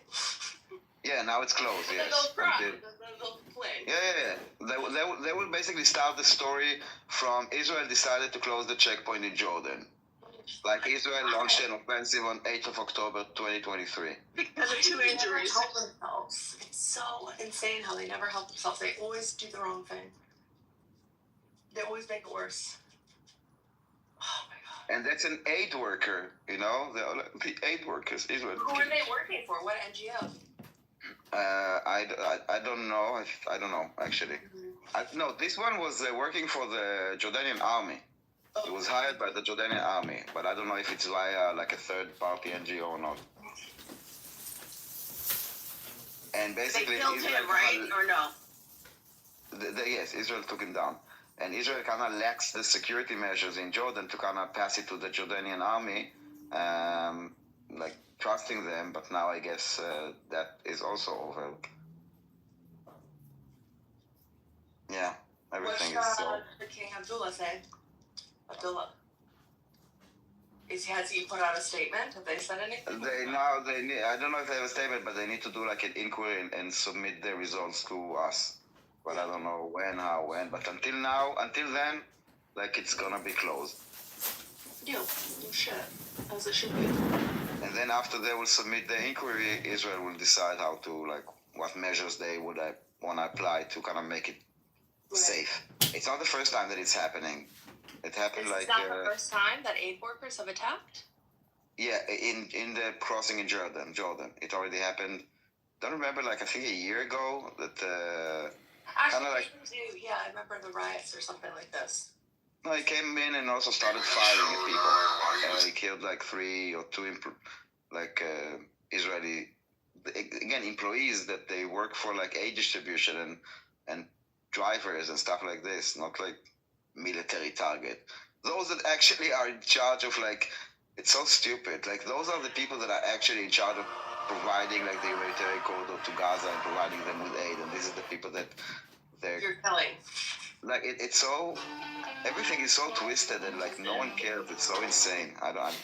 Yeah, now it's closed. Yes. They'll complain. Yeah. They will basically start the story from Israel decided to close the checkpoint in Jordan. Like Israel launched an offensive on 8th of October 2023. Because of 2 injuries. They never help themselves. It's so insane how they never help themselves. They always do the wrong thing. They always make it worse. Oh my God. And that's an aid worker, the aid workers, Israel. Who are they working for? What NGO? I don't know. I don't know, actually. Mm-hmm. No, this one was working for the Jordanian army. It was hired by the Jordanian army, but I don't know if it's via like a third-party NGO or not. And basically, They killed him, right? Or no? Yes, Israel took him down. And Israel kind of lacks the security measures in Jordan to kind of pass it to the Jordanian army, like trusting them. But now I guess that is also over. Yeah, everything is so. The King Abdullah say? Abdullah. Has he put out a statement? Have they said anything? I don't know if they have a statement, but they need to do like an inquiry and submit their results to us. But I don't know how, But until then, like it's gonna be closed. Yeah, no shit. As it should be. And then after they will submit the inquiry, Israel will decide how to, like, what measures they would want to apply to kind of make it safe. It's not the first time that it's happening. It happened This is not the first time that aid workers have attacked? Yeah, in the crossing in Jordan. It already happened. Don't remember, like, I think a year ago that... Actually, I remember the riots or something like this. No, he came in and also started firing at people. He killed like 3 or 2 Israeli, again, employees that they work for, like aid distribution and drivers and stuff like this, not like military target. Those that actually are in charge of, like, it's so stupid. Like, those are the people that are actually in charge of providing, like, the humanitarian corridor to Gaza and providing them with aid. And this is the people that you're killing. Like, it's so, everything is so twisted and, like, no one cares. It's so insane. And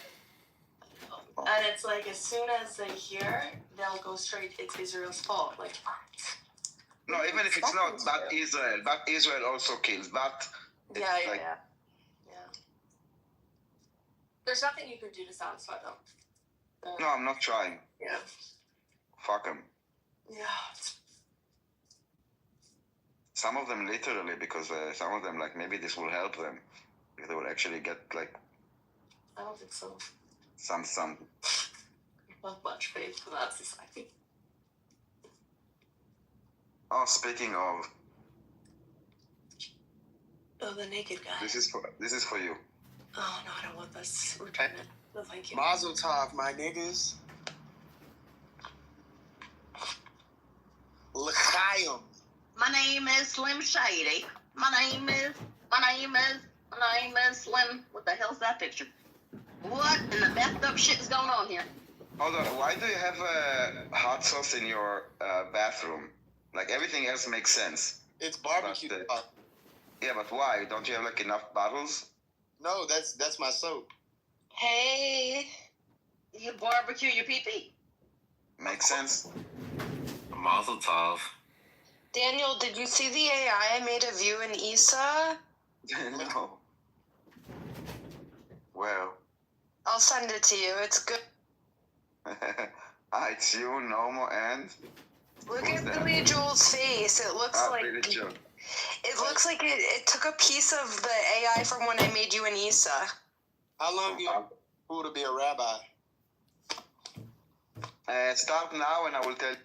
it's like, as soon as they hear, they'll go straight, it's Israel's fault. Like, no, even if it's not, but Israel also kills. But yeah. There's nothing you can do to satisfy them. No, I'm not trying. Yeah. Fuck them. Yeah. Some of them literally, because some of them, like, maybe this will help them. If they will actually get, like... I don't think so. Some... Not much faith for that society. Oh, speaking of... Oh, the naked guy. This is for you. Oh, no, I don't want this. Return it. No, thank you. Mazel tov, my niggas. L'chaim. My name is Slim Shady. My name is Slim. What the hell's that picture? What in the messed up shit is going on here? Hold on, why do you have hot sauce in your bathroom? Like, everything else makes sense. It's barbecue. Yeah, but why? Don't you have, like, enough bottles? No, that's my soap. Hey, you barbecue your pee-pee. Makes sense. Mazel tov. Daniel, did you see the AI I made of you and Issa? No. Well. I'll send it to you. It's good. It's you, Nomo, and... Look at Billy Joel's face. It looks like... Billy Joel. It looks like it took a piece of the AI from when I made you and Issa. How long do you want to be a rabbi? Start now and I will tell you.